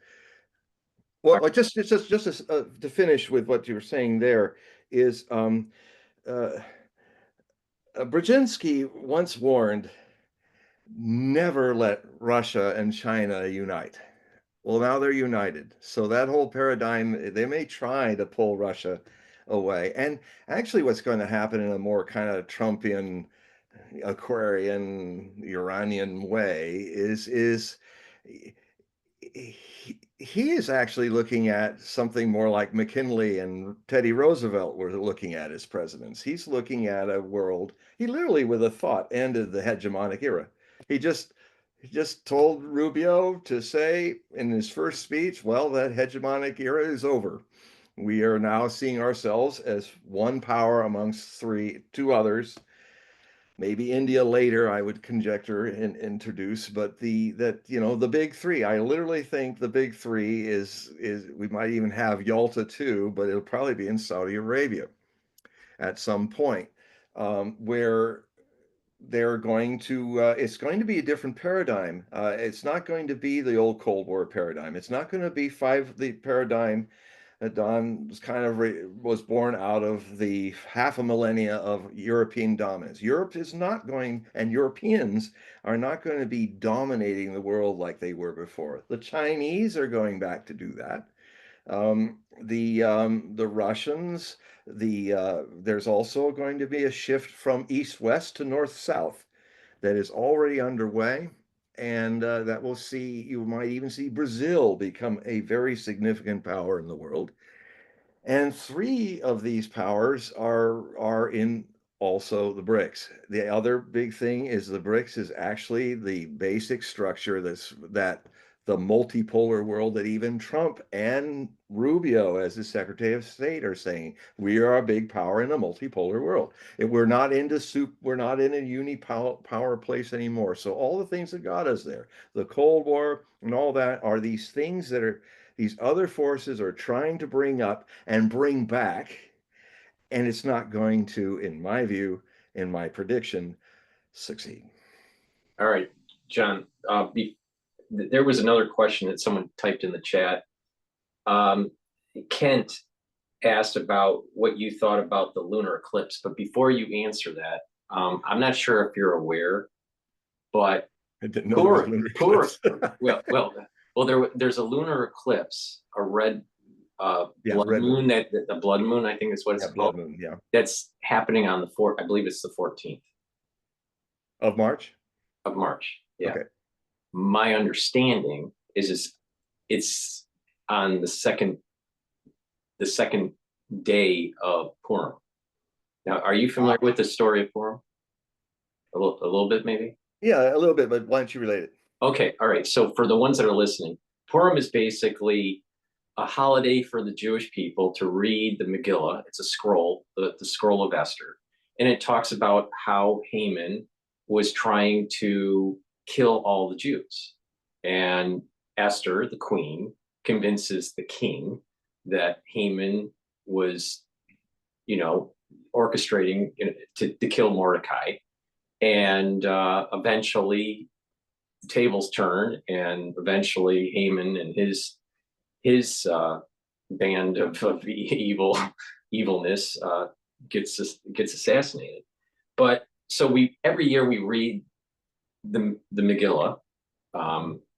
Well, just to finish with what you were saying there is, Brzezinski once warned, never let Russia and China unite. Well, now they're united. So that whole paradigm, they may try to pull Russia away. And actually, what's going to happen in a more kind of Trumpian, Aquarian, Uranian way is he is actually looking at something more like McKinley and Teddy Roosevelt were looking at as presidents. He's looking at a world, he literally with a thought ended the hegemonic era. He just told Rubio to say in his first speech, well, that hegemonic era is over. We are now seeing ourselves as one power amongst two others, maybe India later, I would conjecture and introduce, but the big three. I literally think the big three is we might even have Yalta too, but it'll probably be in Saudi Arabia at some point, where they're going to it's going to be a different paradigm. It's not going to be the old Cold War paradigm. It's not going to be the paradigm that Don was born out of the half a millennia of European dominance. Europe is not going, and Europeans are not going to be dominating the world like they were before. The Chinese are going back to do that. The Russians, there's also going to be a shift from east-west to north-south that is already underway. And that will see, you might even see Brazil become a very significant power in the world. And three of these powers are in also the BRICS. The other big thing is the BRICS is actually the basic structure that the multipolar world that even Trump and Rubio as the Secretary of State are saying we are a big power in a multipolar world. We're not in a unipower place anymore. So all the things that got us there, the Cold War and all that, are these things that are these other forces are trying to bring up and bring back, and it's not going to, in my view, in my prediction, succeed. All right, John, there was another question that someone typed in the chat. Kent asked about what you thought about the lunar eclipse, but before you answer that, I'm not sure if you're aware, but I didn't know there was lunar eclipse. there's a lunar eclipse, a red blood red moon, the blood moon, I think is what it's called. Blood moon, yeah. That's happening on I believe it's the 14th of March. Of March, yeah. Okay. My understanding is it's on the second day of Purim. Now, are you familiar with the story of Purim? A little bit, maybe? Yeah, a little bit, but why don't you relate it? Okay, all right. So for the ones that are listening, Purim is basically a holiday for the Jewish people to read the Megillah. It's a scroll, the scroll of Esther. And it talks about how Haman was trying to kill all the Jews. And Esther, the queen, convinces the king that Haman was, orchestrating to kill Mordecai. And eventually the tables turn, and eventually Haman and his band of evilness gets assassinated. But so every year we read the Megillah,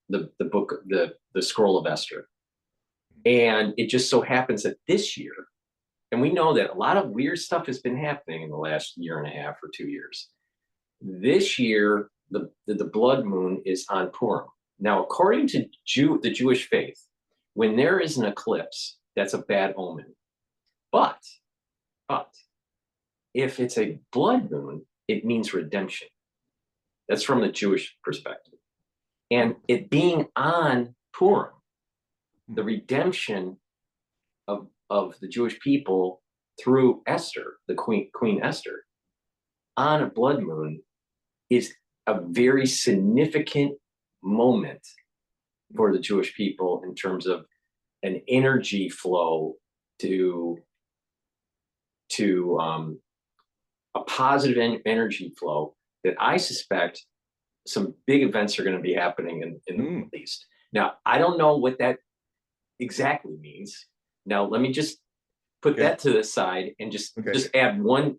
the book, the scroll of Esther, and it just so happens that this year, and we know that a lot of weird stuff has been happening in the last year and a half or 2 years. This year, the blood moon is on Purim. Now, according to the Jewish faith, when there is an eclipse, that's a bad omen. But if it's a blood moon, it means redemption. That's from the Jewish perspective. And it being on Purim, the redemption of the Jewish people through Esther, the Queen Esther, on a blood moon is a very significant moment for the Jewish people in terms of an energy flow to a positive energy flow that I suspect some big events are going to be happening in the Middle East. Now, I don't know what that exactly means. Now, let me just put that to the side and just add one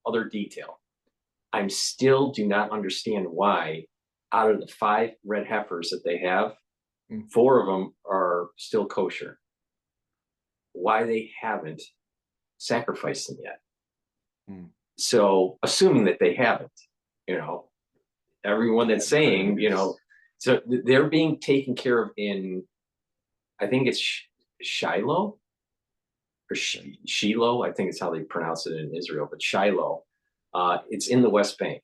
other detail. I still do not understand why, out of the 5 red heifers that they have, 4 of them are still kosher. Why they haven't sacrificed them yet? Hmm. So assuming that they haven't, you know, everyone that's saying, you know, so they're being taken care of in, I think it's Shiloh or Shiloh, I think it's how they pronounce it in Israel, but Shiloh, it's in the West Bank.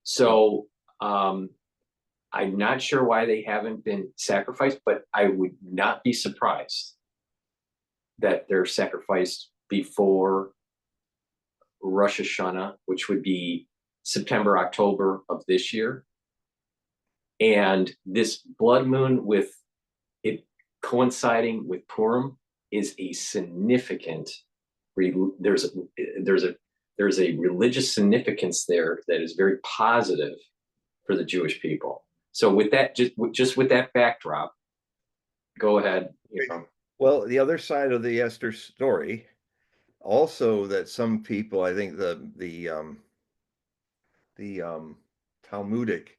So I'm not sure why they haven't been sacrificed, but I would not be surprised that they're sacrificed before Rosh Hashanah, which would be September, October of this year. And this blood moon with it coinciding with Purim is a significant, there's a religious significance there that is very positive for the Jewish people. So with that, just with that backdrop, go ahead. You know. Well, the other side of the Esther story, also that some people, I think the Talmudic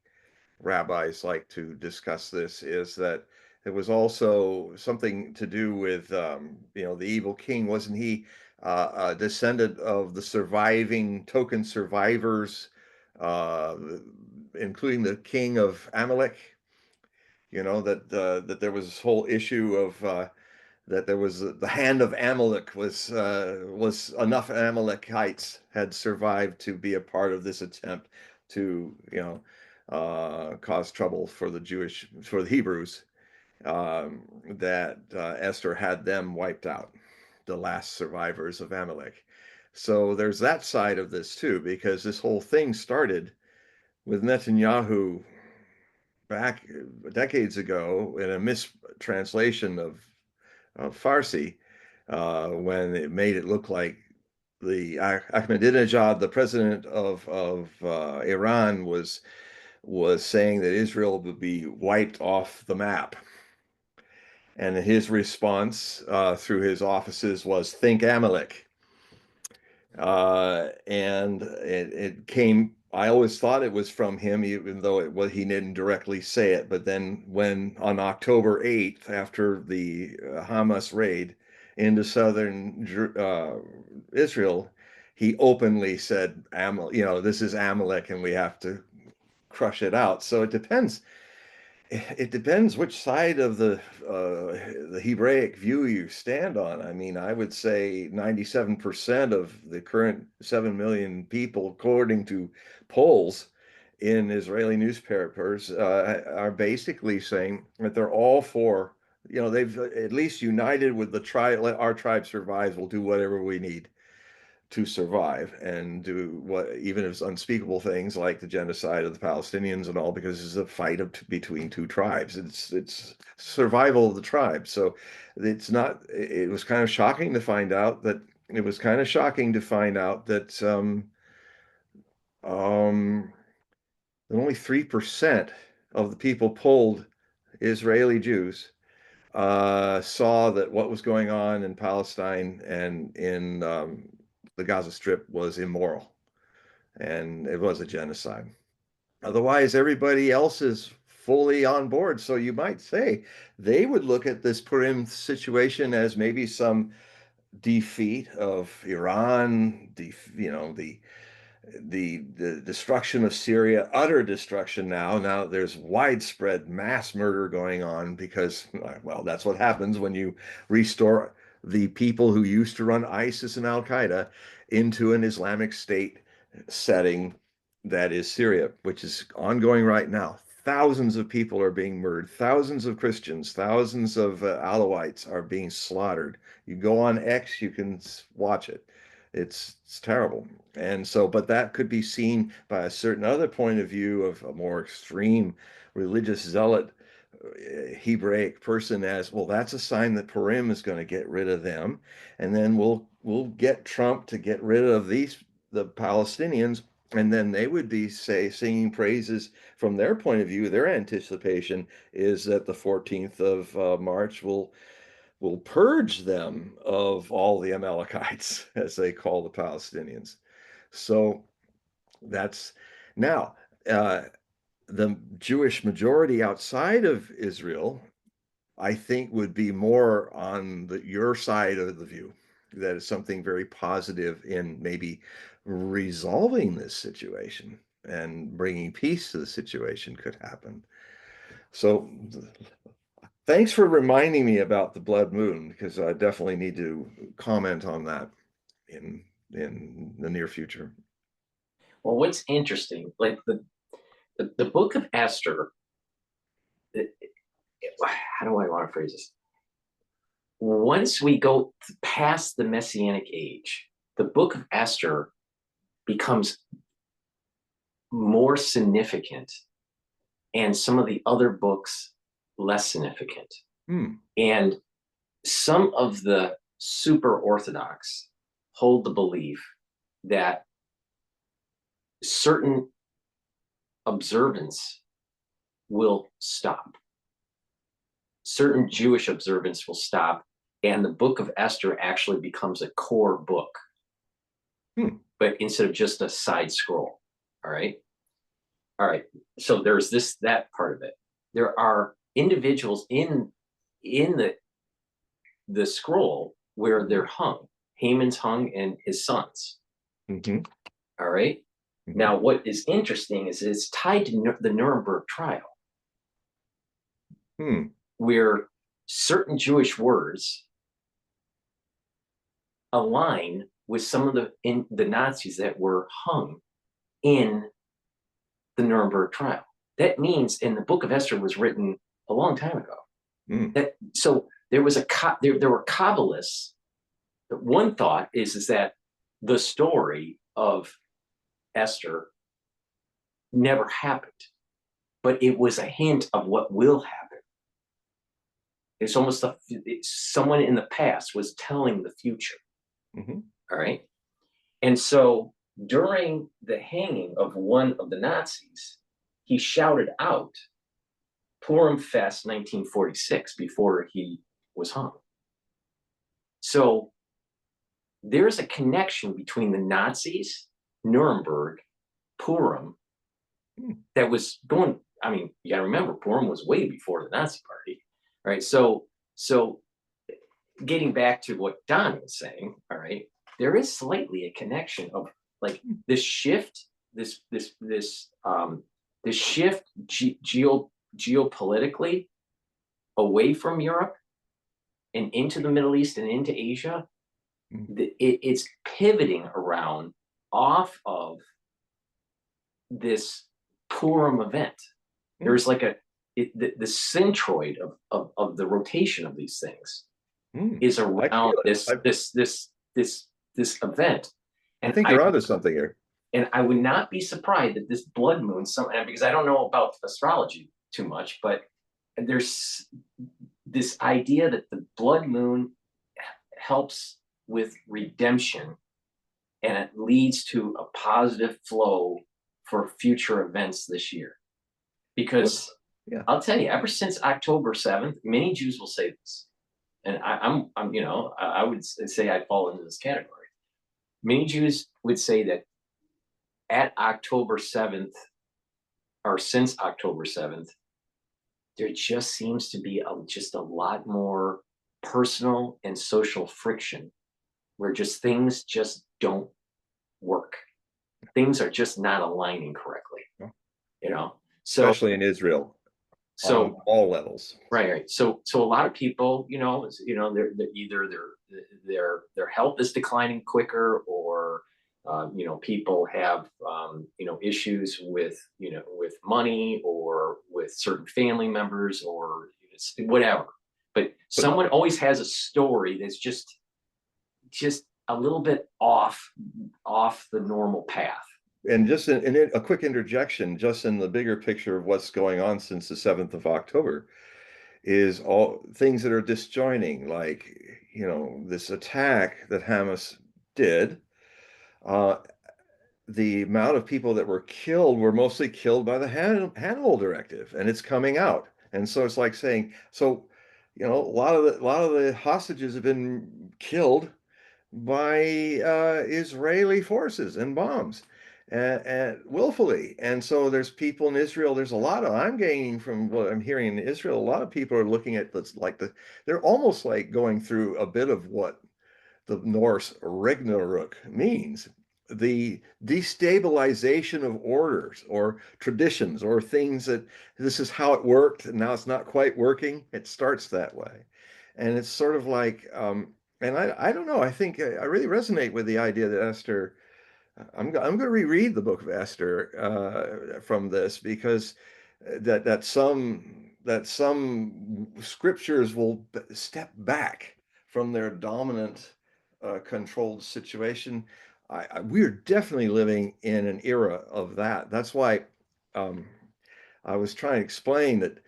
rabbis like to discuss this, is that it was also something to do with you know, the evil king. Wasn't he a descendant of the surviving token survivors, including the king of Amalek? You know, that there was this whole issue of that there was the hand of Amalek was enough Amalekites had survived to be a part of this attempt to, you know, cause trouble for the Hebrews, that Esther had them wiped out, the last survivors of Amalek. So there's that side of this too, because this whole thing started with Netanyahu back decades ago in a mistranslation of Farsi, when it made it look like the Ahmadinejad, the president of Iran, was saying that Israel would be wiped off the map. And his response through his offices was, "Think Amalek." And it came, I always thought it was from him, even though he didn't directly say it. But then when on October 8th, after the Hamas raid into southern Israel, he openly said, you know, this is Amalek and we have to crush it out. So it depends. It depends which side of the Hebraic view you stand on. I mean, I would say 97% of the current 7 million people, according to polls in Israeli newspapers, are basically saying that they're all for, you know, they've at least united with the tribe. Let our tribe survive. We'll do whatever we need to survive, and do what, even if it's unspeakable things like the genocide of the Palestinians and all, because it's a fight between two tribes. It's survival of the tribe. So it's not. It was kind of shocking to find out that only 3% of the people polled, Israeli Jews, saw that what was going on in Palestine and in the Gaza Strip was immoral, and it was a genocide. Otherwise, everybody else is fully on board. So you might say they would look at this Purim situation as maybe some defeat of Iran, you know, the destruction of Syria, utter destruction now. Now there's widespread mass murder going on because, well, that's what happens when you restore the people who used to run ISIS and Al Qaeda into an Islamic State setting that is Syria, which is ongoing right now. Thousands of people are being murdered. Thousands of Christians, thousands of Alawites are being slaughtered. You go on X, you can watch it. It's terrible. And so, but that could be seen by a certain other point of view of a more extreme religious zealot Hebraic person as, well, that's a sign that Purim is going to get rid of them, and then we'll get Trump to get rid of the Palestinians, and then they would be singing praises from their point of view. Their anticipation is that the 14th of March will purge them of all the Amalekites, as they call the Palestinians. So that's now, the Jewish majority outside of Israel, I think, would be more on your side of the view. That is something very positive in maybe resolving this situation and bringing peace to the situation could happen. So thanks for reminding me about the blood moon, because I definitely need to comment on that in the near future. Well, what's interesting, like the book of Esther, how do I want to phrase this? Once we go past the Messianic age, the book of Esther becomes more significant, and some of the other books less significant. And some of the super Orthodox hold the belief that certain observance will stop. Certain Jewish observance will stop, and the book of Esther actually becomes a core book, but instead of just a side scroll. All right. So there's that part of it. There are individuals in the scroll where they're hung. Haman's hung and his sons. All right. Now, what is interesting is it's tied to the Nuremberg trial, where certain Jewish words align with some of the Nazis that were hung in the Nuremberg trial. That means, and the book of Esther was written a long time ago. So there was there were Kabbalists. One thought is that the story of Esther never happened, but it was a hint of what will happen. It's almost someone in the past was telling the future. All right. And so during the hanging of one of the Nazis, he shouted out Purim Fest 1946 before he was hung. So there's a connection between the Nazis, Nuremberg, Purim, that was going. I mean, you got to remember, Purim was way before the Nazi Party, right? So getting back to what Don was saying, all right, there is slightly a connection of like this shift, this shift geopolitically away from Europe and into the Middle East and into Asia. It's pivoting around off of this Purim event. There's like the centroid of the rotation of these things is around this event. And I think you're onto something here. And I would not be surprised that this blood moon, because I don't know about astrology too much, but there's this idea that the blood moon helps with redemption, and it leads to a positive flow for future events this year. Because I'll tell you, ever since October 7th, many Jews will say this, and I'm I would say I fall into this category. Many Jews would say that at October 7th, or since October 7th, there just seems to be just a lot more personal and social friction, where just things just don't work. Things are just not aligning correctly, So, especially in Israel, so on all levels. Right. So a lot of people, they're either their health is declining quicker, or people have issues with money, or with certain family members, or whatever. But someone always has a story that's just a little bit off the normal path. And just in a quick interjection, just in the bigger picture of what's going on since the 7th of October, is all things that are disjoining, like, this attack that Hamas did. The amount of people that were killed were mostly killed by the Hannibal Directive, and it's coming out. And so it's like saying, a lot of the hostages have been killed by Israeli forces and bombs. and willfully. And so there's people in Israel, there's a lot of, I'm gaining from what I'm hearing in Israel, a lot of people are looking at this like they're almost like going through a bit of what the Norse Ragnarok means, the destabilization of orders or traditions or things that this is how it worked and now it's not quite working. It starts that way. And it's sort of like, and I don't know, I think I really resonate with the idea that Esther, I'm going to reread the book of Esther from this, because that some scriptures will step back from their dominant controlled situation. We're definitely living in an era of that. That's why um, I was trying to explain that,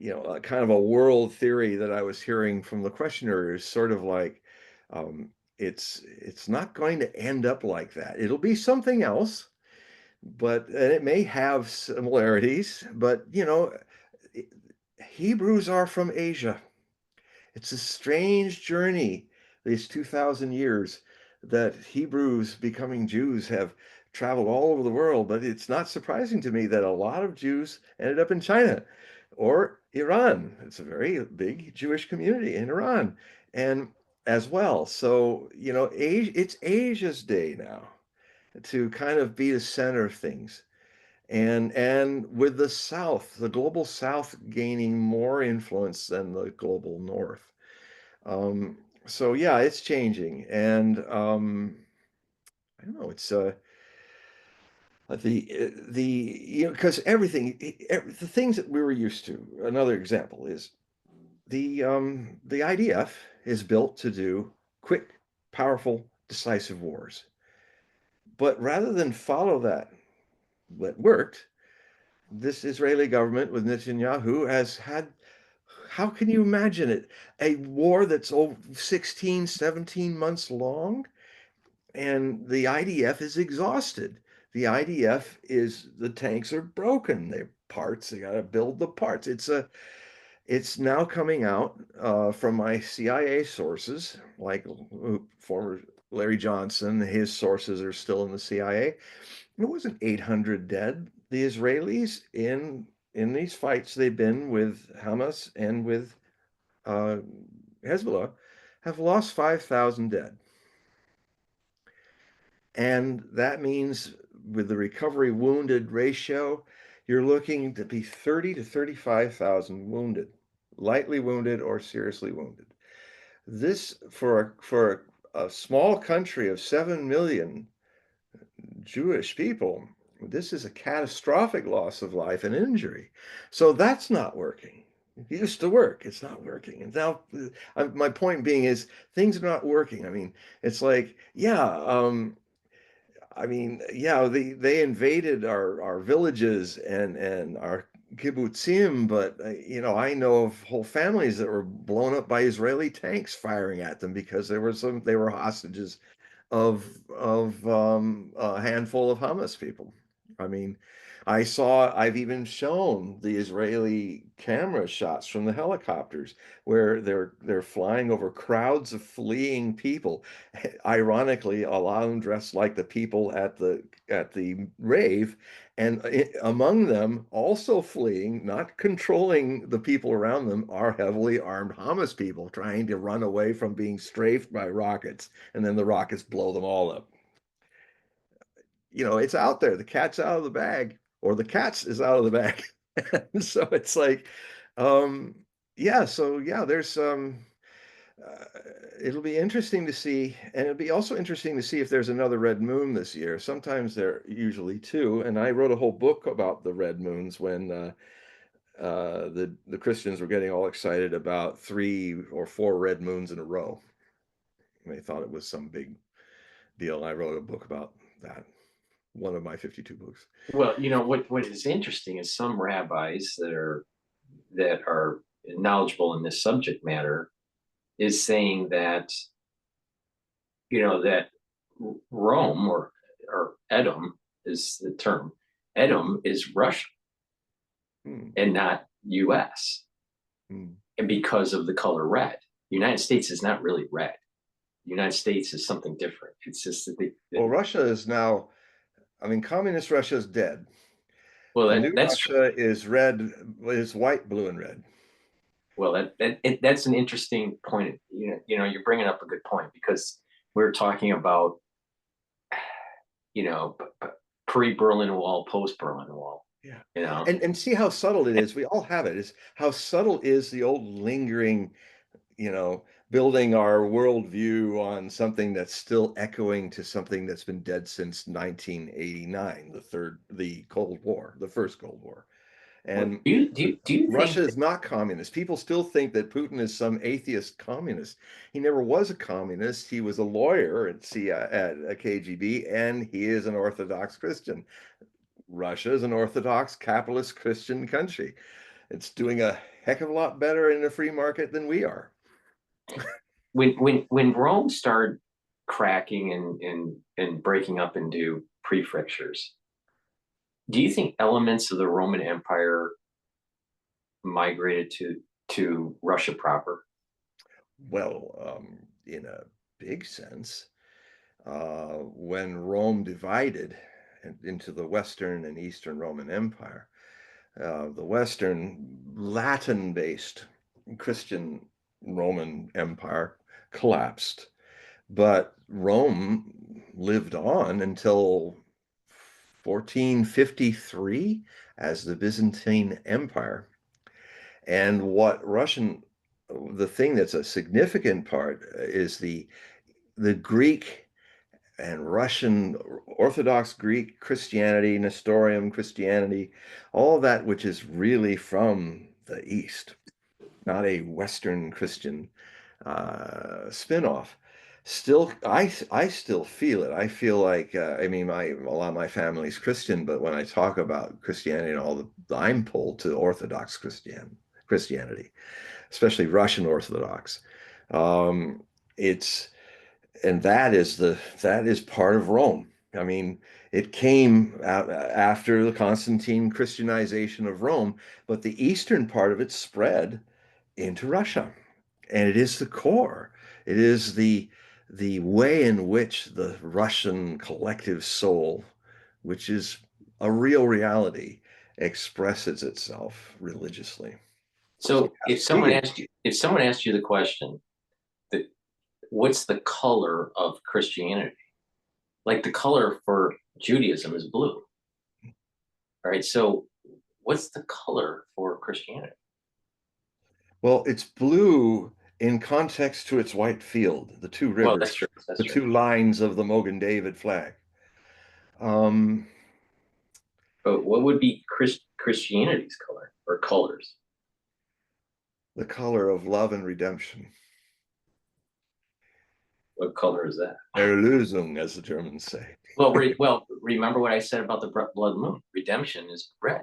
a kind of a world theory that I was hearing from the questioner is sort of like, um, it's not going to end up like that. It'll be something else, and it may have similarities, but Hebrews are from Asia. It's a strange journey, these 2,000 years that Hebrews becoming Jews have traveled all over the world. But it's not surprising to me that a lot of Jews ended up in China or Iran. It's a very big Jewish community in Iran and as well. So, it's Asia's day now to kind of be the center of things. And with the South, the global South gaining more influence than the global North. So yeah, it's changing, and I don't know. It's because everything, the things that we were used to. Another example is the IDF is built to do quick, powerful, decisive wars. But rather than follow that worked, this Israeli government with Netanyahu has had, how can you imagine it? A war that's over 16, 17 months long, and the IDF is exhausted. The IDF the tanks are broken. They're parts, they got to build the parts. It's now coming out from my CIA sources, like former Larry Johnson, his sources are still in the CIA. It wasn't 800 dead. The Israelis in these fights they've been with Hamas and with Hezbollah have lost 5,000 dead. And that means with the recovery wounded ratio, you're looking to be 30 to 35,000 wounded, lightly wounded or seriously wounded. This for a small country of 7 million Jewish people, this is a catastrophic loss of life and injury. So that's not working. It used to work. It's not working. And now, my point being is things are not working. I mean, it's like, they invaded our villages and our kibbutzim, but I know of whole families that were blown up by Israeli tanks firing at them because they were hostages of a handful of Hamas people. I mean, I've even shown the Israeli camera shots from the helicopters where they're flying over crowds of fleeing people. Ironically, a lot of them dressed like the people at the rave, and among them, also fleeing, not controlling the people around them, are heavily armed Hamas people trying to run away from being strafed by rockets, and then the rockets blow them all up. It's out there. The cat's out of the bag, or the cat's is out of the bag. So it's like, there's it'll be interesting to see, and it'll be also interesting to see if there's another red moon this year. Sometimes there are usually two, and I wrote a whole book about the red moons when the Christians were getting all excited about 3 or 4 red moons in a row. And they thought it was some big deal. I wrote a book about that. One of my 52 books. Well, what is interesting is some rabbis that are knowledgeable in this subject matter is saying that that Rome or Edom is the term. Edom is Russia and not US. And because of the color red, the United States is not really red. The United States is something different. It's just that well, Russia is now I mean, communist Russia is dead. Well, The new that's true. Russia is red, is white, blue, and red. Well, that's an interesting point. You're bringing up a good point, because we're talking about, pre-Berlin Wall, post-Berlin Wall. Yeah. You know, And see how subtle it is. We all have it. Is how subtle is the old lingering, building our worldview on something that's still echoing to something that's been dead since 1989, the Cold War, the first Cold War. And do you Russia think is not communist. People still think that Putin is some atheist communist. He never was a communist. He was a lawyer at a KGB, and he is an Orthodox Christian. Russia is an Orthodox capitalist Christian country. It's doing a heck of a lot better in a free market than we are. when Rome started cracking and breaking up into prefectures, do you think elements of the Roman Empire migrated to Russia proper? Well, in a big sense, when Rome divided into the Western and Eastern Roman Empire, the Western Latin-based Christian Roman Empire collapsed, but Rome lived on until 1453 as the Byzantine Empire. And the thing that's a significant part is the Greek and Russian Orthodox Greek Christianity, Nestorian Christianity, all that which is really from the East, not a Western Christian spin-off. Still, I still feel it. I feel like I mean, a lot of my family's Christian, but when I talk about Christianity and I'm pulled to Orthodox Christianity, especially Russian Orthodox. It's and that is part of Rome. I mean, it came out after the Constantine Christianization of Rome, but the eastern part of it spread into Russia, and it is the core. It is the way in which the Russian collective soul, which is a real reality, expresses itself religiously. So if someone asked you the question, that what's the color of Christianity? Like, the color for Judaism is blue. All right. So what's the color for Christianity? Well, it's blue in context to its white field, the two Well, rivers, that's true. That's the true. two lines of the Mogen David flag. Um, But what would be Christianity's color or colors? the color of love and redemption. What color is that? Erlösung, as the Germans say. Well, remember what I said about the blood moon. Redemption is red.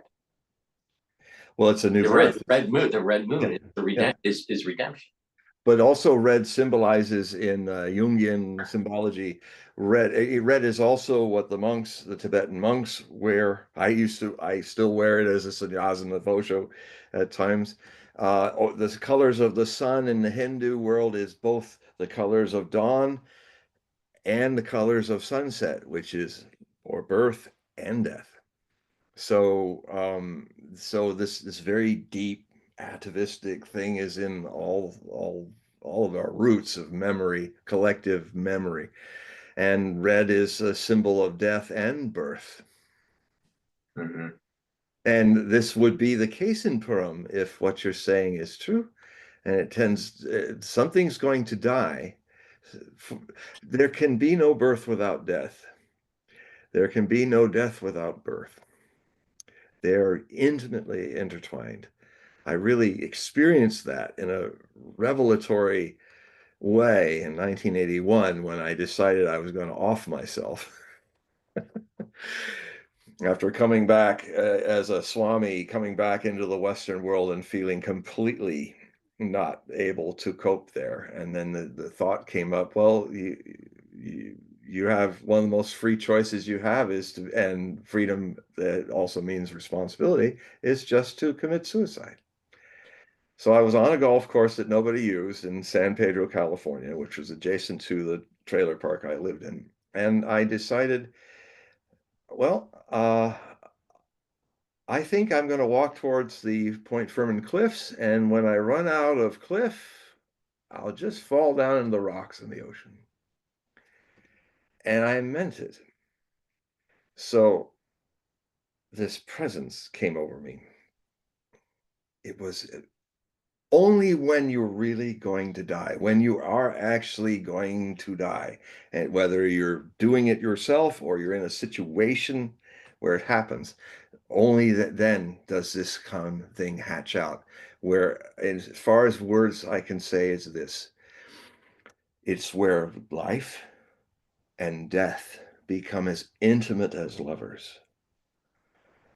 Well, it's a new The birth. red moon. The red moon Yeah. is redemption. But also red symbolizes in Jungian symbology. Red is also what the Tibetan monks wear. I still wear it as a sannyasana vosho at times. The colors of the sun in the Hindu world is both the colors of dawn and the colors of sunset, which is for birth and death. So, so this very deep atavistic thing is in all of our roots of memory, collective memory. And red is a symbol of death and birth. Mm-hmm. And this would be the case in Purim if what you're saying is true. And something's going to die. There can be no birth without death. There can be no death without birth. They are intimately intertwined. I really experienced that in a revelatory way in 1981 when I decided I was going to off myself. After coming back as a Swami, coming back into the Western world and feeling completely not able to cope there. And then the thought came up, well, you have one of the most free choices you have and freedom that also means responsibility, is just to commit suicide. So I was on a golf course that nobody used in San Pedro, California, which was adjacent to the trailer park I lived in. And I decided Well, I think I'm going to walk towards the Point Fermin cliffs, and when I run out of cliff, I'll just fall down in the rocks in the ocean. And I meant it. So this presence came over me. It was only when you're really going to die, when you are actually going to die, and whether you're doing it yourself or you're in a situation where it happens, only then does this kind of thing hatch out. Where, as far as words I can say, is this: it's where life and death become as intimate as lovers,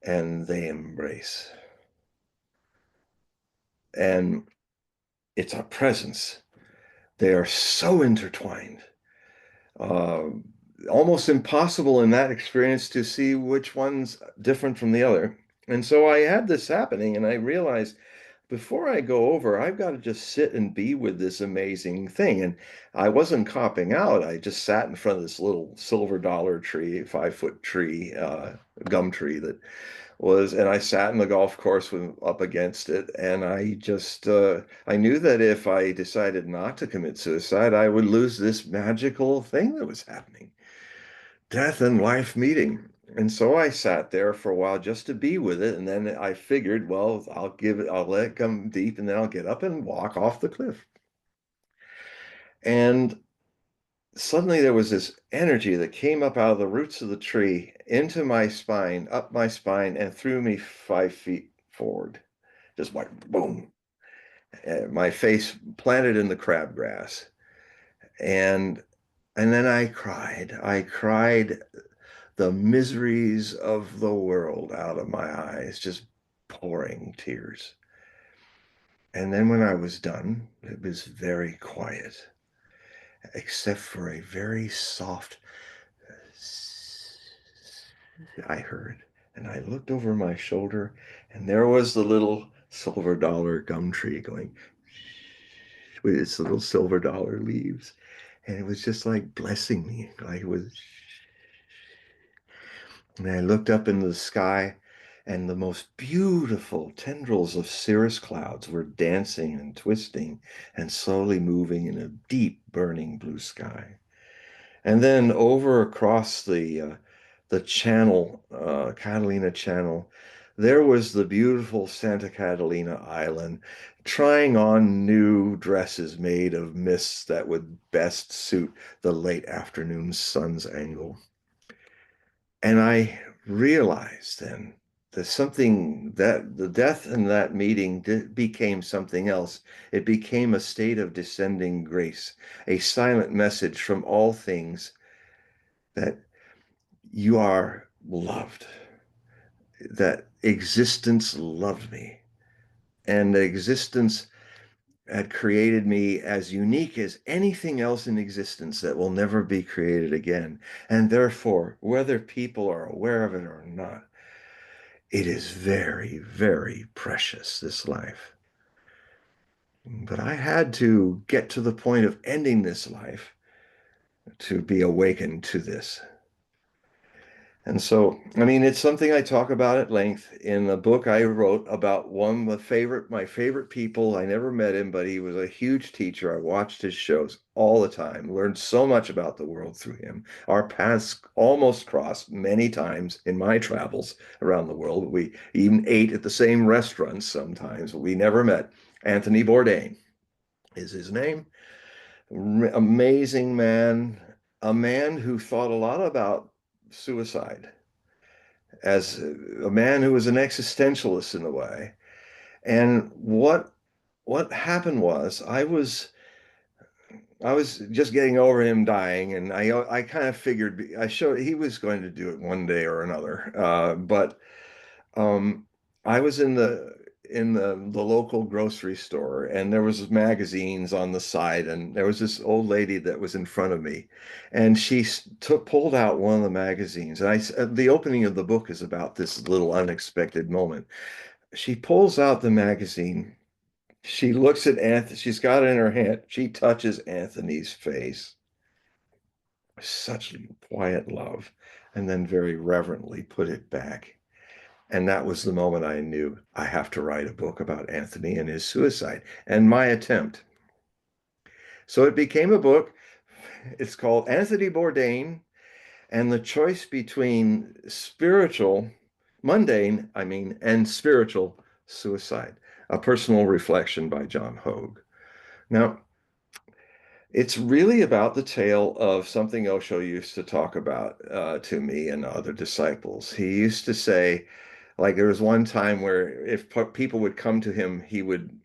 and they embrace. And it's a presence. They are so intertwined. Uh, Almost impossible in that experience to see which one's different from the other. And so I had this happening, and I realized before I go over, I've got to just sit and be with this amazing thing. And I wasn't copping out. I just sat in front of this little silver dollar tree, 5-foot tree, gum tree that was, and I sat in the golf course with up against it, and I just I knew that if I decided not to commit suicide, I would lose this magical thing that was happening, death and life meeting. And so I sat there for a while just to be with it, and then I figured, well, I'll let it come deep, and then I'll get up and walk off the cliff. And suddenly there was this energy that came up out of the roots of the tree into my spine, up my spine, and threw me 5 feet forward. Just like boom. My face planted in the crabgrass. And then I cried. I cried the miseries of the world out of my eyes, just pouring tears. And then when I was done, it was very quiet, except for a very soft I heard. And I looked over my shoulder, and there was the little silver dollar gum tree going with its little silver dollar leaves. And it was just like blessing me. Like it was. And I looked up into the sky, and the most beautiful tendrils of cirrus clouds were dancing and twisting and slowly moving in a deep, burning blue sky. And then over across the channel, Catalina Channel, there was the beautiful Santa Catalina Island, trying on new dresses made of mists that would best suit the late afternoon sun's angle. And I realized then that something, that the death in that meeting became something else. It became a state of descending grace, a silent message from all things that you are loved, that existence loved me, and that existence had created me as unique as anything else in existence that will never be created again. And therefore, whether people are aware of it or not, it is very, very precious, this life. But I had to get to the point of ending this life to be awakened to this. And so, I mean, it's something I talk about at length in a book I wrote about one of my favorite people. I never met him, but he was a huge teacher. I watched his shows all the time, learned so much about the world through him. Our paths almost crossed many times in my travels around the world. We even ate at the same restaurants sometimes, but we never met. Anthony Bourdain is his name. Amazing man, a man who thought a lot about suicide, as a man who was an existentialist in a way. And what happened was I was just getting over him dying, and I kind of figured I showed he was going to do it one day or another. But I was in the local grocery store, and there was magazines on the side, and there was this old lady that was in front of me, and she pulled out one of the magazines, and the opening of the book is about this little unexpected moment. She pulls out the magazine. She looks at Anthony. She's got it in her hand. She touches Anthony's face. Such quiet love. and then very reverently put it back. And that was the moment I knew I have to write a book about Anthony and his suicide and my attempt. So it became a book. It's called Anthony Bourdain and the Choice Between Mundane, and Spiritual Suicide, a personal reflection by John Hogue. Now, it's really about the tale of something Osho used to talk about to me and other disciples. He used to say, like, there was one time where if people would come to him, he would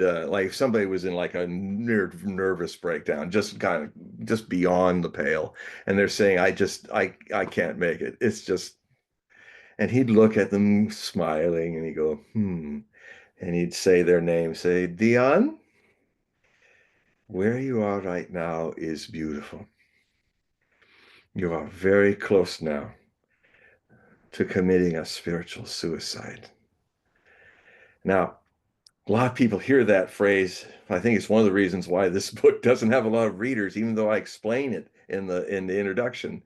like, if somebody was in like a nervous breakdown, just beyond the pale, and they're saying, I can't make it. It's just, and he'd look at them smiling and he'd go, and he'd say their name, say, Dion, where you are right now is beautiful. You are very close now to committing a spiritual suicide. Now, a lot of people hear that phrase. I think it's one of the reasons why this book doesn't have a lot of readers, even though I explain it in the introduction,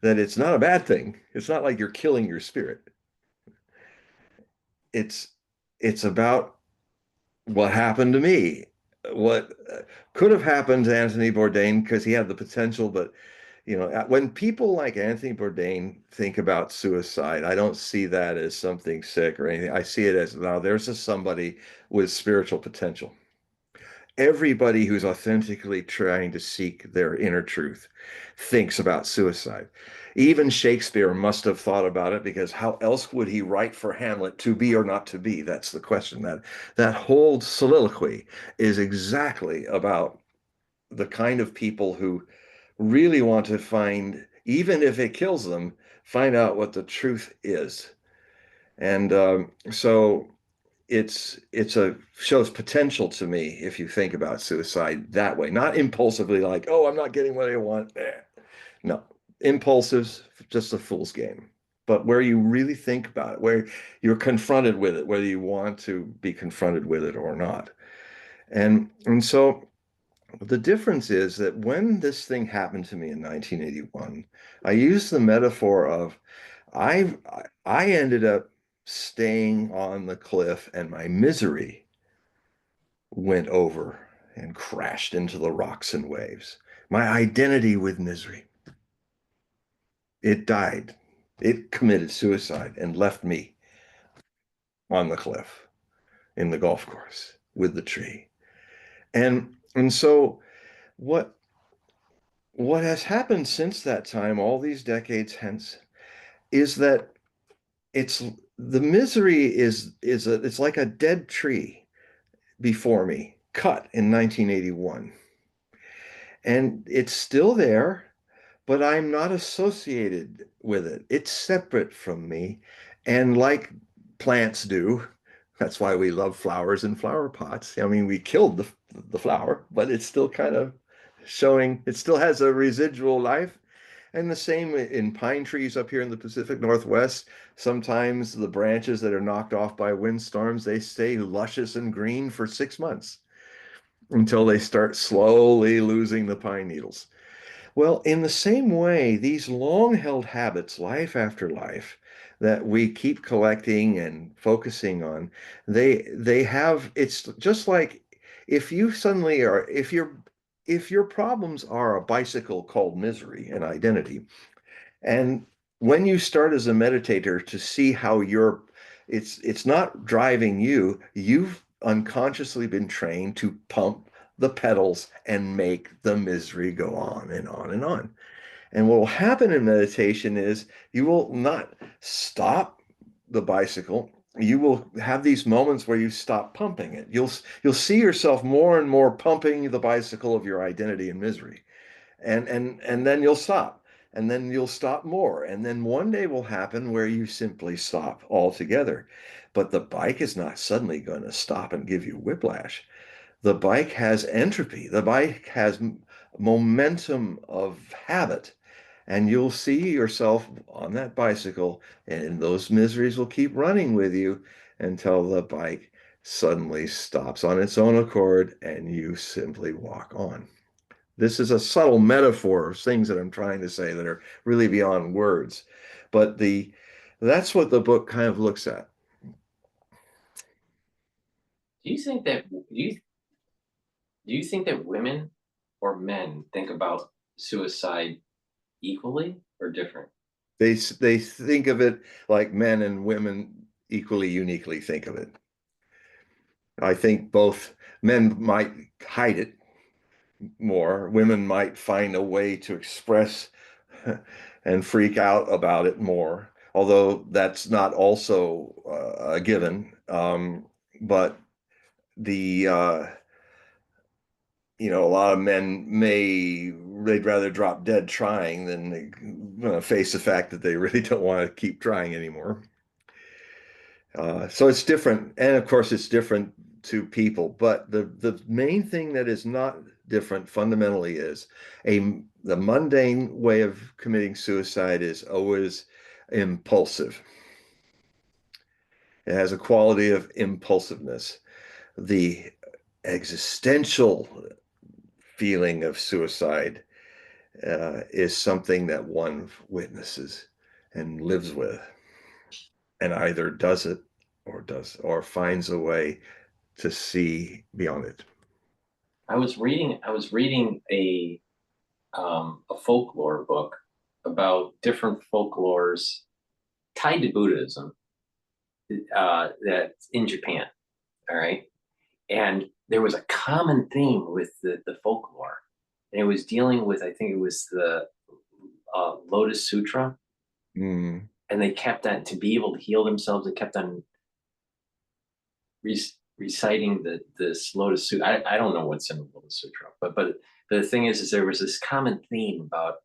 that it's not a bad thing. It's not like you're killing your spirit. It's about what happened to me, what could have happened to Anthony Bourdain, because he had the potential. But when people like Anthony Bourdain think about suicide, I don't see that as something sick or anything. I see it as, now there's somebody with spiritual potential. Everybody who's authentically trying to seek their inner truth thinks about suicide. Even Shakespeare must have thought about it, because how else would he write for Hamlet, to be or not to be? That's the question. That whole soliloquy is exactly about the kind of people who really want to find, even if it kills them, find out what the truth is. And so shows potential to me if you think about suicide that way, not impulsively, like, oh, I'm not getting what I want. No, impulsives, just a fool's game. But where you really think about it, where you're confronted with it, whether you want to be confronted with it or not. And so the difference is that when this thing happened to me in 1981, I used the metaphor of I ended up staying on the cliff, and my misery went over and crashed into the rocks and waves. My identity with misery. It died. It committed suicide and left me on the cliff in the golf course with the tree. And so what has happened since that time, all these decades hence, is that the misery it's like a dead tree before me, cut in 1981. And it's still there, but I'm not associated with it. It's separate from me. And like plants do, that's why we love flowers and flower pots. I mean, we killed the flower, but it's still kind of showing, it still has a residual life. And the same in pine trees up here in the Pacific Northwest. Sometimes the branches that are knocked off by windstorms, they stay luscious and green for 6 months until they start slowly losing the pine needles. Well, in the same way, these long-held habits, life after life, that we keep collecting and focusing on, they have, it's just like if you suddenly are, if your problems are a bicycle called misery and identity, and when you start as a meditator to see how it's not driving you, you've unconsciously been trained to pump the pedals and make the misery go on and on and on. And what will happen in meditation is you will not stop the bicycle. You will have these moments where you stop pumping it. You'll see yourself more and more pumping the bicycle of your identity and misery. And then you'll stop. And then you'll stop more. And then one day will happen where you simply stop altogether. But the bike is not suddenly going to stop and give you whiplash. The bike has entropy. The bike has momentum of habit. And you'll see yourself on that bicycle, and those miseries will keep running with you until the bike suddenly stops on its own accord and you simply walk on. This is a subtle metaphor of things that I'm trying to say that are really beyond words. But that's what the book kind of looks at. Do you think that women or men think about suicide equally or different? They think of it like men and women equally uniquely think of it. I think both men might hide it more. Women might find a way to express and freak out about it more, although that's not also a given. But the a lot of men they'd rather drop dead trying than face the fact that they really don't want to keep trying anymore. So it's different, and of course it's different to people. But the main thing that is not different fundamentally is the mundane way of committing suicide is always impulsive. It has a quality of impulsiveness. The existential feeling of suicide is something that one witnesses and lives with, and either does it or finds a way to see beyond it. I was reading a folklore book about different folklores tied to Buddhism that's in Japan. All right. And there was a common theme with the folklore. And it was dealing with, I think it was the Lotus Sutra. Mm. And they kept on, to be able to heal themselves, they kept on reciting this Lotus Sutra. I don't know what's in the Lotus Sutra, but the thing is there was this common theme about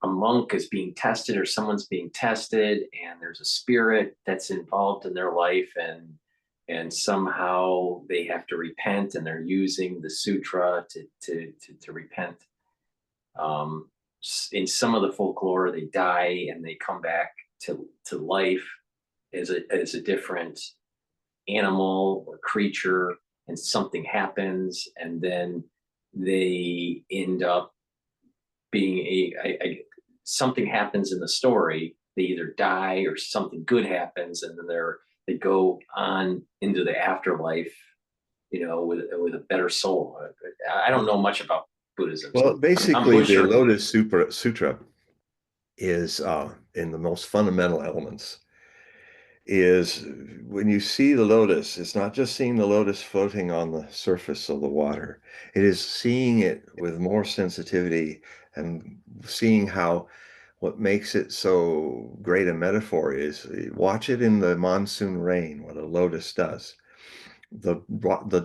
a monk is being tested or someone's being tested, and there's a spirit that's involved in their life, and somehow they have to repent, and they're using the sutra to repent. In some of the folklore, they die and they come back to life as a different animal or creature, and something happens, and then they end up being something happens in the story. They either die or something good happens, and then they go on into the afterlife, with a better soul. I don't know much about Buddhism. Well, So basically, the Lotus Sutra is in the most fundamental elements. Is when you see the lotus, it's not just seeing the lotus floating on the surface of the water. It is seeing it with more sensitivity and seeing how what makes it so great a metaphor is watch it in the monsoon rain, what a lotus does. The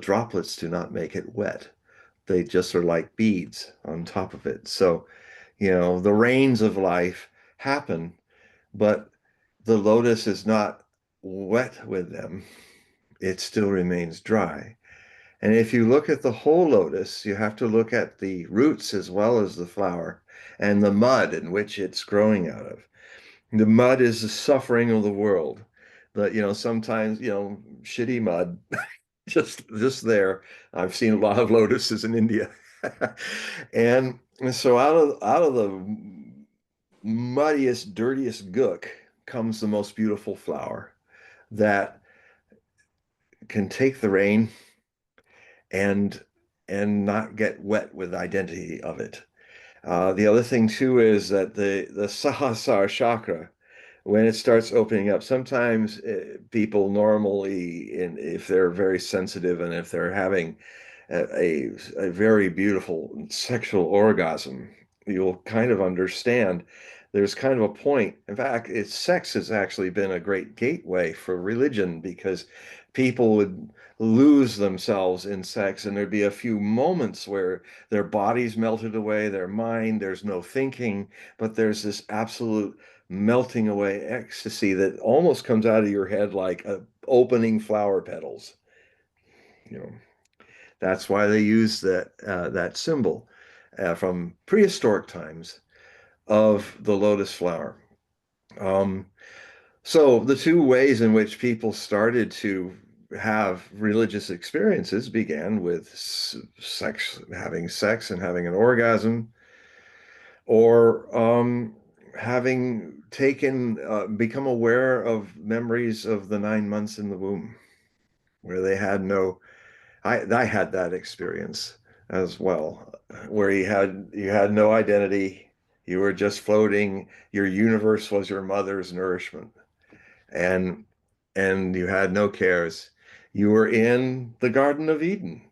droplets do not make it wet. They just are like beads on top of it. So, the rains of life happen, but the lotus is not wet with them. It still remains dry. And if you look at the whole lotus, you have to look at the roots as well as the flower and the mud in which it's growing out of. The mud is the suffering of the world. But, sometimes, shitty mud, just there. I've seen a lot of lotuses in India. And so out of the muddiest, dirtiest gook comes the most beautiful flower that can take the rain and not get wet with the identity of it. The other thing too is that the Sahasrara chakra, when it starts opening up, sometimes people normally, if they're very sensitive and if they're having a very beautiful sexual orgasm, you'll kind of understand there's kind of a point. In fact, sex has actually been a great gateway for religion because people would lose themselves in sex, and there'd be a few moments where their bodies melted away, their mind, there's no thinking, but there's this absolute melting away ecstasy that almost comes out of your head like opening flower petals. That's why they use that symbol from prehistoric times of the lotus flower. So the two ways in which people started to have religious experiences began with having sex and having an orgasm, or having become aware of memories of the 9 months in the womb, where they had no. I had that experience as well, where you had no identity. You were just floating. Your universe was your mother's nourishment, and you had no cares. You were in the Garden of Eden.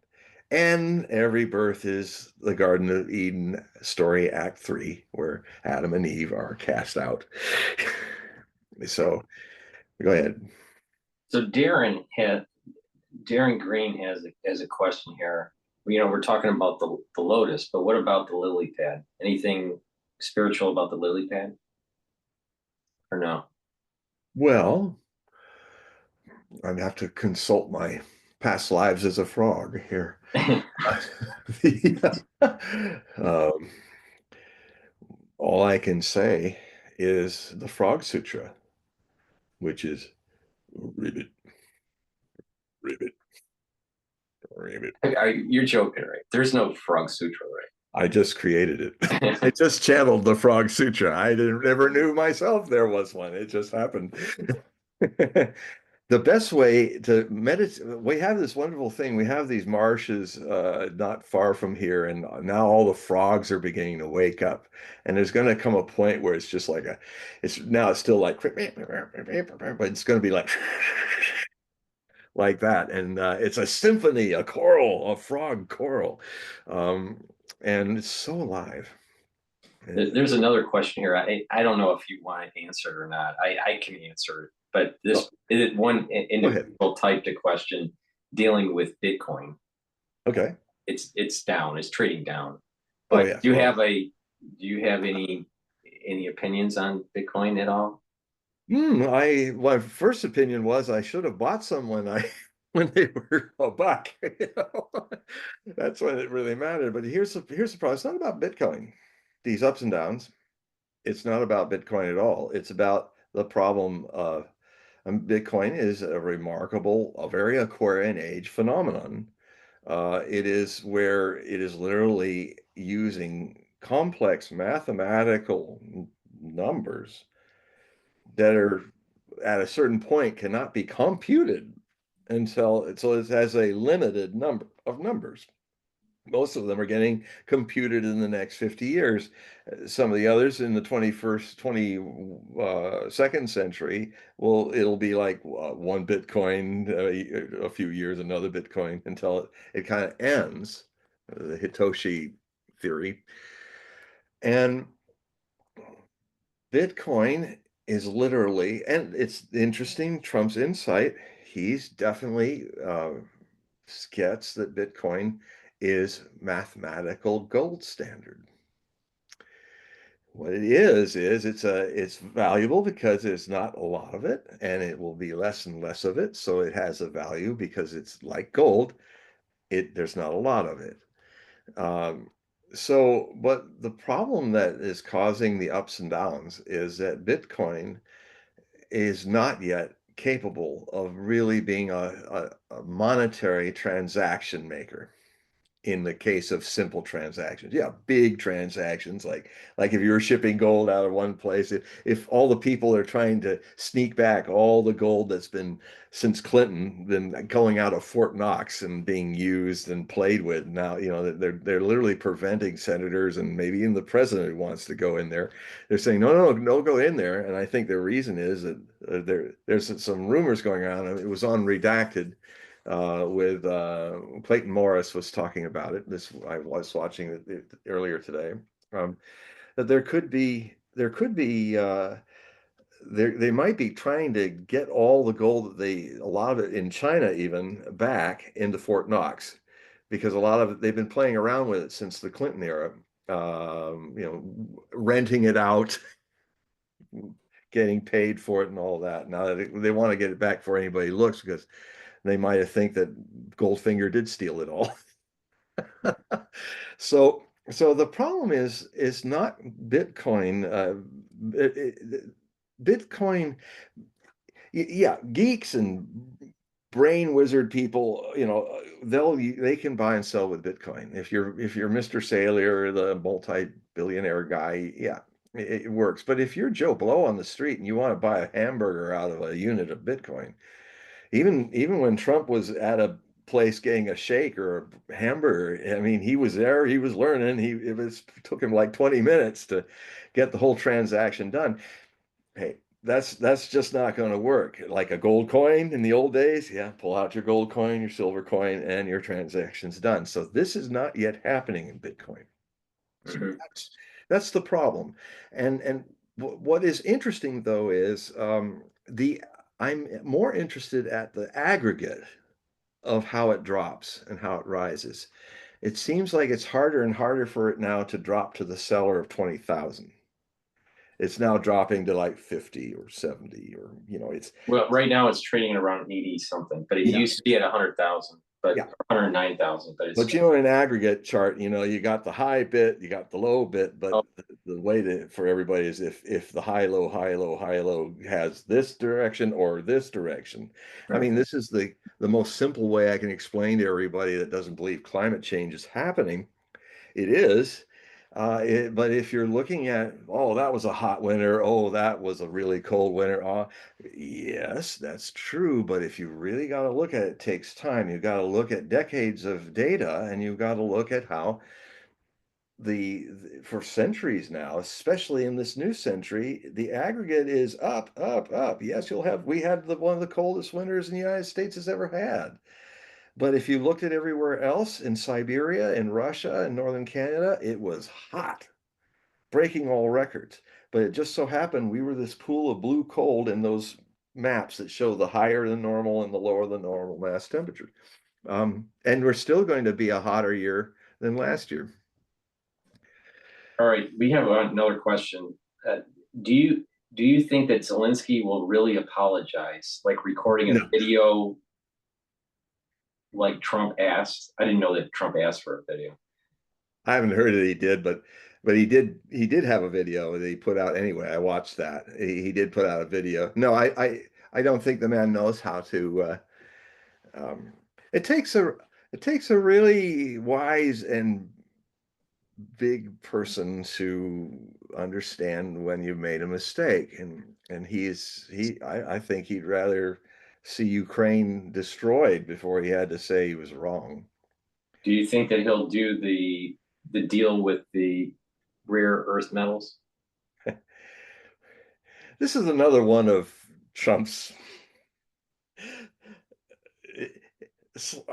And every birth is the Garden of Eden story, Act 3, where Adam and Eve are cast out. So go ahead. So Darren Green has a question here. You know, we're talking about the lotus, but what about the lily pad? Anything spiritual about the lily pad? Or no? Well, I'd have to consult my past lives as a frog here. Um, all I can say is the Frog Sutra, which is ribbit, ribbit, ribbit. You're joking, right? There's no Frog Sutra, right? I just created it. I just channeled the Frog Sutra. I never knew myself there was one. It just happened. The best way to meditate, we have this wonderful thing. We have these marshes not far from here, and now all the frogs are beginning to wake up. And there's going to come a point where it's just like it's still like, but it's going to be like that. And it's a symphony, a choral, a frog choral. And it's so alive. There's another question here. I don't know if you want to answer it or not. I can answer it, but this is one individual typed a question dealing with Bitcoin. Okay. It's down. It's trading down. But do you have any opinions on Bitcoin at all? My first opinion was I should have bought some when they were a buck. You know? That's when it really mattered. But here's the problem. It's not about Bitcoin. These ups and downs. It's not about Bitcoin at all. It's about the problem of Bitcoin is a very Aquarian age phenomenon. It is where it is literally using complex mathematical numbers that are at a certain point cannot be computed so it has a limited number of numbers. Most of them are getting computed in the next 50 years. Some of the others in the 22nd century, it'll be like one Bitcoin, a few years, another Bitcoin, until it kind of ends, the Hitoshi theory. And Bitcoin is literally, and it's interesting, Trump's insight, he's definitely gets that Bitcoin is mathematical gold standard. What it is it's valuable because there's not a lot of it, and it will be less and less of it. So it has a value because it's like gold. There's not a lot of it. But the problem that is causing the ups and downs is that Bitcoin is not yet capable of really being a monetary transaction maker. In the case of simple transactions, big transactions like if you were shipping gold out of one place, if all the people are trying to sneak back all the gold that's been since Clinton been going out of Fort Knox and being used and played with, now they're literally preventing senators and maybe even the president who wants to go in there. They're saying no go in there, and I think the reason is that there's some rumors going on. It was on Redacted. With Clayton Morris was talking about it. I was watching it earlier today. That they might be trying to get all the gold a lot of it in China even back into Fort Knox, because a lot of it they've been playing around with it since the Clinton era. Renting it out, getting paid for it, and all that. Now they want to get it back before anybody looks, because they might have think that Goldfinger did steal it all. So the problem is not Bitcoin. Bitcoin, geeks and brain wizard people, they can buy and sell with Bitcoin. If you're Mr. Saylor, the multi-billionaire guy, yeah, it works. But if you're Joe Blow on the street and you want to buy a hamburger out of a unit of Bitcoin, even when Trump was at a place getting a shake or a hamburger, I mean, he was there, he was learning. Took him like 20 minutes to get the whole transaction done. Hey, that's just not going to work. Like a gold coin in the old days, yeah, pull out your gold coin, your silver coin, and your transaction's done. So this is not yet happening in Bitcoin. So that's the problem. And what is interesting though is I'm more interested at the aggregate of how it drops and how it rises. It seems like it's harder and harder for it now to drop to the seller of 20,000. It's now dropping to like 50 or 70 or, it's. Well, right now it's trading at around 80 something, but it used to be at 100,000, but 109,000, but it's. But in an aggregate chart, you got the high bit, you got the low bit, but the way for everybody is if the high, low, high, low, high, low has this direction or this direction. I mean, this is the most simple way I can explain to everybody that doesn't believe climate change is happening. It is. But if you're looking at, oh, that was a hot winter, oh, that was a really cold winter, yes, that's true. But if you really got to look at it, it takes time. You've got to look at decades of data, and you've got to look at how for centuries now, especially in this new century, the aggregate is up, up, up. Yes, we had one of the coldest winters in the United States has ever had. But if you looked at everywhere else in Siberia, in Russia, in northern Canada, it was hot, breaking all records. But it just so happened we were this pool of blue cold in those maps that show the higher than normal and the lower than normal mass temperature. And we're still going to be a hotter year than last year. All right, we have another question. Do you think that Zelensky will really apologize, like recording a video like Trump asked? I didn't know that Trump asked for a video. I haven't heard that he did, but he did have a video that he put out anyway. I watched that. He did put out a video. No, I don't think the man knows how to. It takes a really wise and big person to understand when you've made a mistake, and I think he'd rather see Ukraine destroyed before he had to say he was wrong. Do you think that he'll do the deal with the rare earth metals? This is another one of Trump's.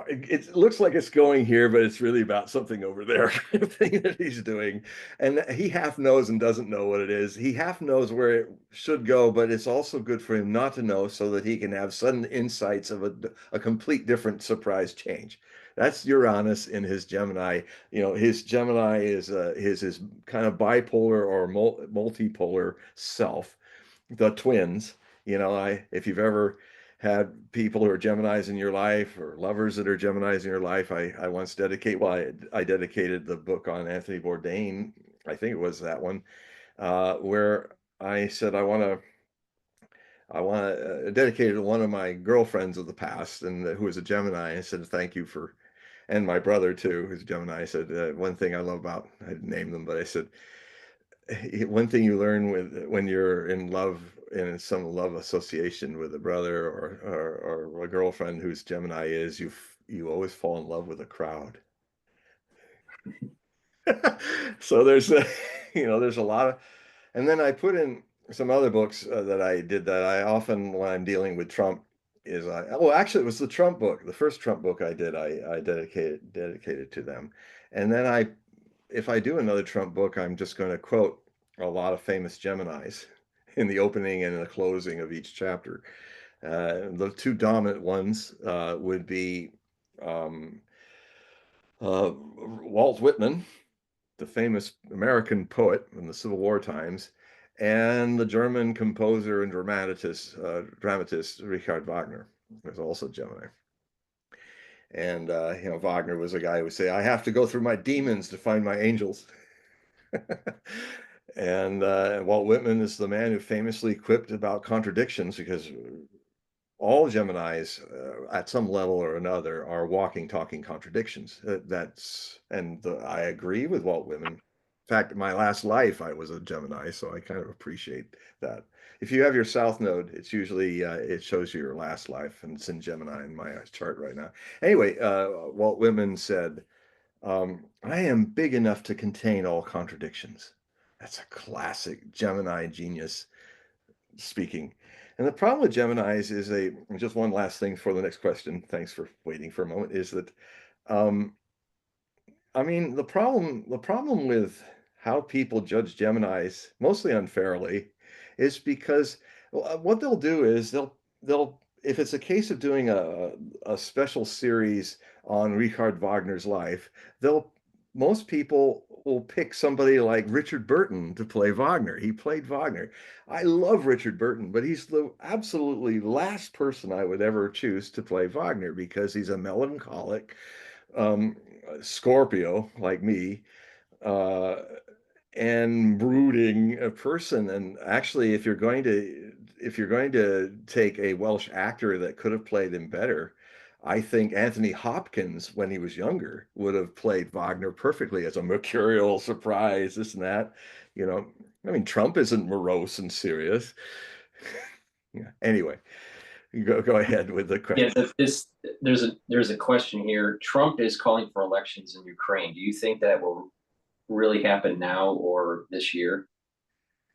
It looks like it's going here, but it's really about something over there thing that he's doing. And he half knows and doesn't know what it is. He half knows where it should go, but it's also good for him not to know so that he can have sudden insights of a complete different surprise change. That's Uranus in his Gemini. His Gemini is his kind of bipolar or multipolar self, the twins. If you've ever had people who are Geminis in your life or lovers that are Geminis in your life, I once I dedicated the book on Anthony Bourdain, I think it was that one, where I said I want to dedicate it to one of my girlfriends of the past, and who was a Gemini. I said thank you for, and my brother too, who's a Gemini. I said one thing I love about, I didn't name them, but I said one thing you learn when you're in love, in some love association with a brother or a girlfriend who's Gemini, is you always fall in love with a crowd. So there's there's a lot of, and then I put in some other books that I did that I often, when I'm dealing with Trump, actually it was the Trump book, the first Trump book I did, I dedicated to them. And then if I do another Trump book, I'm just going to quote a lot of famous Geminis in the opening and in the closing of each chapter. The two dominant ones would be Walt Whitman, the famous American poet in the Civil War times, and the German composer and dramatist Richard Wagner, who was also Gemini. And Wagner was a guy who would say, "I have to go through my demons to find my angels." And Walt Whitman is the man who famously quipped about contradictions, because all Geminis at some level or another are walking, talking contradictions. I agree with Walt Whitman. In fact, in my last life, I was a Gemini, so I kind of appreciate that. If you have your South Node, it's usually it shows you your last life, and it's in Gemini in my chart right now. Anyway, Walt Whitman said, "I am big enough to contain all contradictions." That's a classic Gemini genius speaking. And the problem with Geminis is just one last thing for the next question. Thanks for waiting for a moment. Is that um, I mean the problem with how people judge Geminis, mostly unfairly, is because what they'll do is they'll if it's a case of doing a special series on Richard Wagner's life, they'll most people will pick somebody like Richard Burton to play Wagner. He played Wagner. I love Richard Burton, but he's the absolutely last person I would ever choose to play Wagner because he's a melancholic um, Scorpio like me, uh, and brooding person. And actually, if you're going to take a Welsh actor that could have played him better, I think Anthony Hopkins, when he was younger, would have played Wagner perfectly as a mercurial surprise, this and that. You know, I mean, Trump isn't morose and serious. Yeah. Anyway, go ahead with the question. Yeah, there's a question here. Trump is calling for elections in Ukraine. Do you think that will really happen now or this year?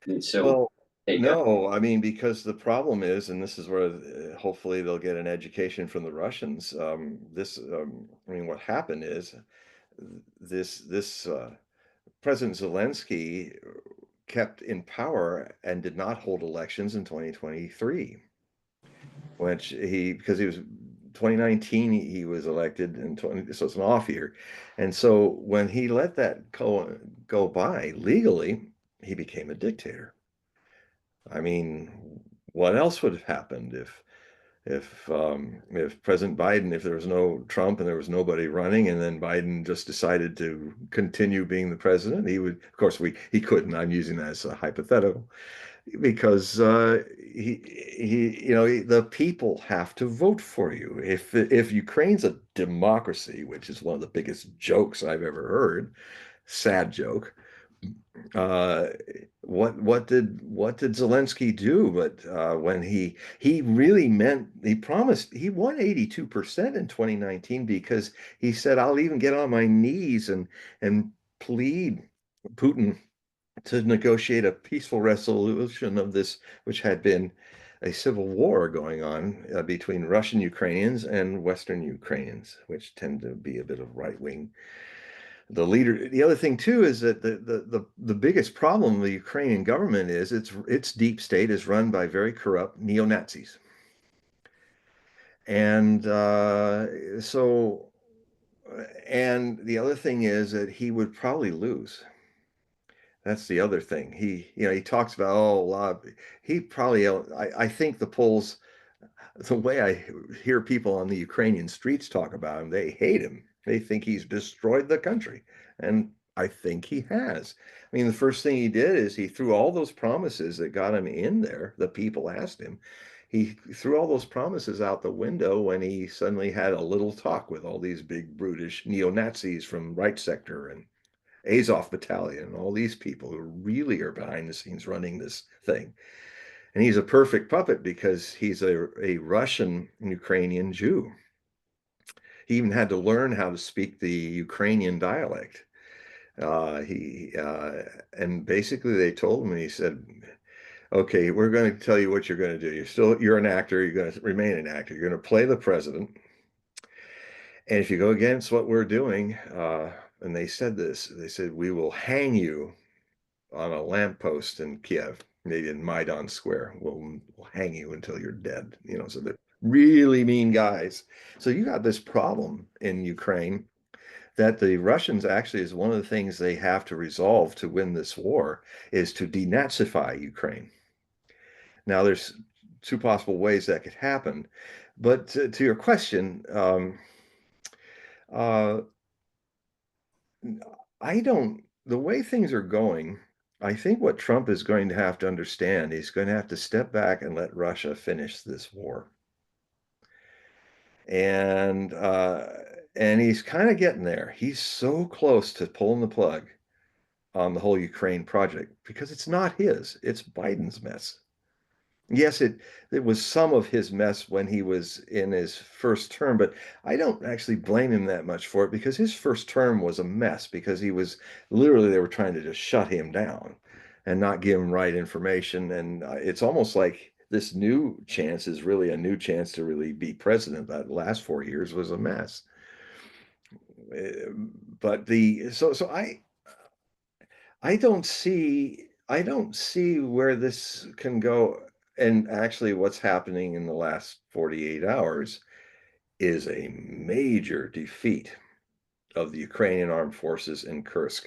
And so Well, take a no, I mean, because the problem is, and this is where hopefully they'll get an education from the Russians. I mean, what happened is this President Zelensky kept in power and did not hold elections in 2023, because he was 2019 he was elected in 20, so it's an off year. And so when he let that go by legally, he became a dictator. I mean, what else would have happened if President Biden, if there was no Trump and there was nobody running, and then Biden just decided to continue being the president? He would, of course, he couldn't. I'm using that as a hypothetical because the people have to vote for you. If Ukraine's a democracy, which is one of the biggest jokes I've ever heard, sad joke, uh, what did Zelensky do? But when he really meant, he promised, he won 82% in 2019 because he said, "I'll even get on my knees and plead Putin to negotiate a peaceful resolution of this, which had been a civil war going on between Russian Ukrainians and Western Ukrainians, which tend to be a bit of right wing." The other thing too is that the biggest problem of the Ukrainian government is its deep state is run by very corrupt neo-Nazis. And and the other thing is that he would probably lose. That's the other thing. He talks about, oh, a lot. He probably, I think the polls, the way I hear people on the Ukrainian streets talk about him, they hate him. They think he's destroyed the country. And I think he has. I mean, the first thing he did is he threw all those promises that got him in there. The people asked him. He threw all those promises out the window when he suddenly had a little talk with all these big, brutish neo-Nazis from Right Sector and Azov Battalion and all these people who really are behind the scenes running this thing. And he's a perfect puppet because he's a Russian Ukrainian Jew. He even had to learn how to speak the Ukrainian dialect. He and basically they told him, and he said, "Okay, we're going to tell you what you're going to do. You're an actor. You're going to remain an actor. You're going to play the president. And if you go against what we're doing," and they said this, they said, "we will hang you on a lamppost in Kiev, maybe in Maidan Square. We'll hang you until you're dead." So they're really mean guys. So you got this problem in Ukraine that the Russians actually is one of the things they have to resolve to win this war is to denazify Ukraine. Now, there's two possible ways that could happen, but to your question, uh, the way things are going, I think what Trump is going to have to understand, he's going to have to step back and let Russia finish this war. And he's kind of getting there. He's so close to pulling the plug on the whole Ukraine project because it's not his, it's Biden's mess. Yes, it was some of his mess when he was in his first term, but I don't actually blame him that much for it because his first term was a mess because he was literally, they were trying to just shut him down and not give him right information. And it's almost like this new chance is really a new chance to really be president. That last 4 years was a mess. But I don't see where this can go. And actually what's happening in the last 48 hours is a major defeat of the Ukrainian armed forces in Kursk.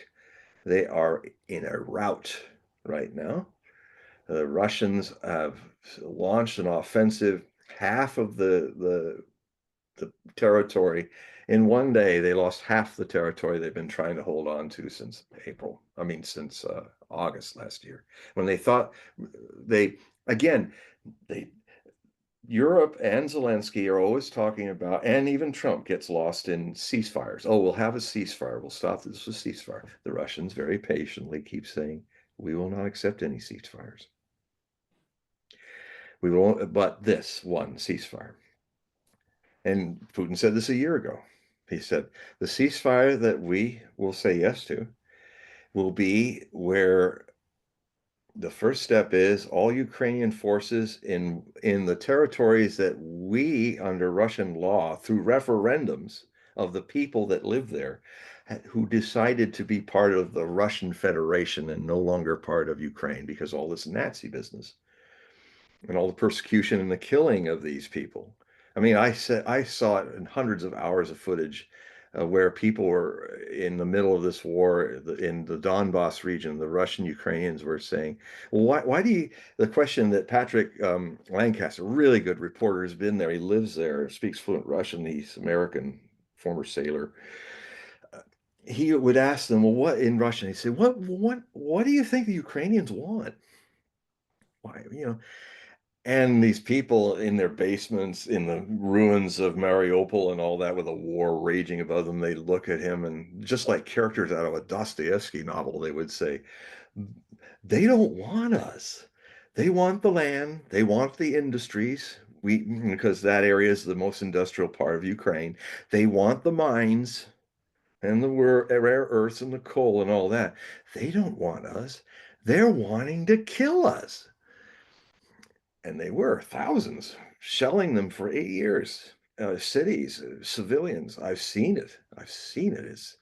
They are in a rout right now. The Russians have launched an offensive. Half of the territory in one day. They lost half the territory they've been trying to hold on to since since August last year, when they thought they they Europe and Zelensky are always talking about, and even Trump gets lost in ceasefires. Oh, we'll have a ceasefire, we'll stop this with ceasefire. The Russians very patiently keep saying, we will not accept any ceasefires. We won't, but this one ceasefire. And Putin said this a year ago. He said, the ceasefire that we will say yes to will be where the first step is all Ukrainian forces in the territories that we, under Russian law, through referendums of the people that live there, who decided to be part of the Russian Federation and no longer part of Ukraine because all this Nazi business and all the persecution and the killing of these people. I mean, I saw it in hundreds of hours of footage where people were in the middle of this war in the Donbass region. The Russian Ukrainians were saying, well, why do you, the question that Patrick Lancaster, really good reporter, has been there. He lives there, speaks fluent Russian. He's American, former sailor. He would ask them, well, what in Russian? He said, what do you think the Ukrainians want? Why, and these people in their basements, in the ruins of Mariupol and all that, with a war raging above them, they look at him and just like characters out of a Dostoevsky novel, they would say, they don't want us. They want the land. They want the industries. Because that area is the most industrial part of Ukraine. They want the mines and the rare earths and the coal and all that. They don't want us. They're wanting to kill us. And they were thousands shelling them for 8 years. Cities, civilians. I've seen it. It's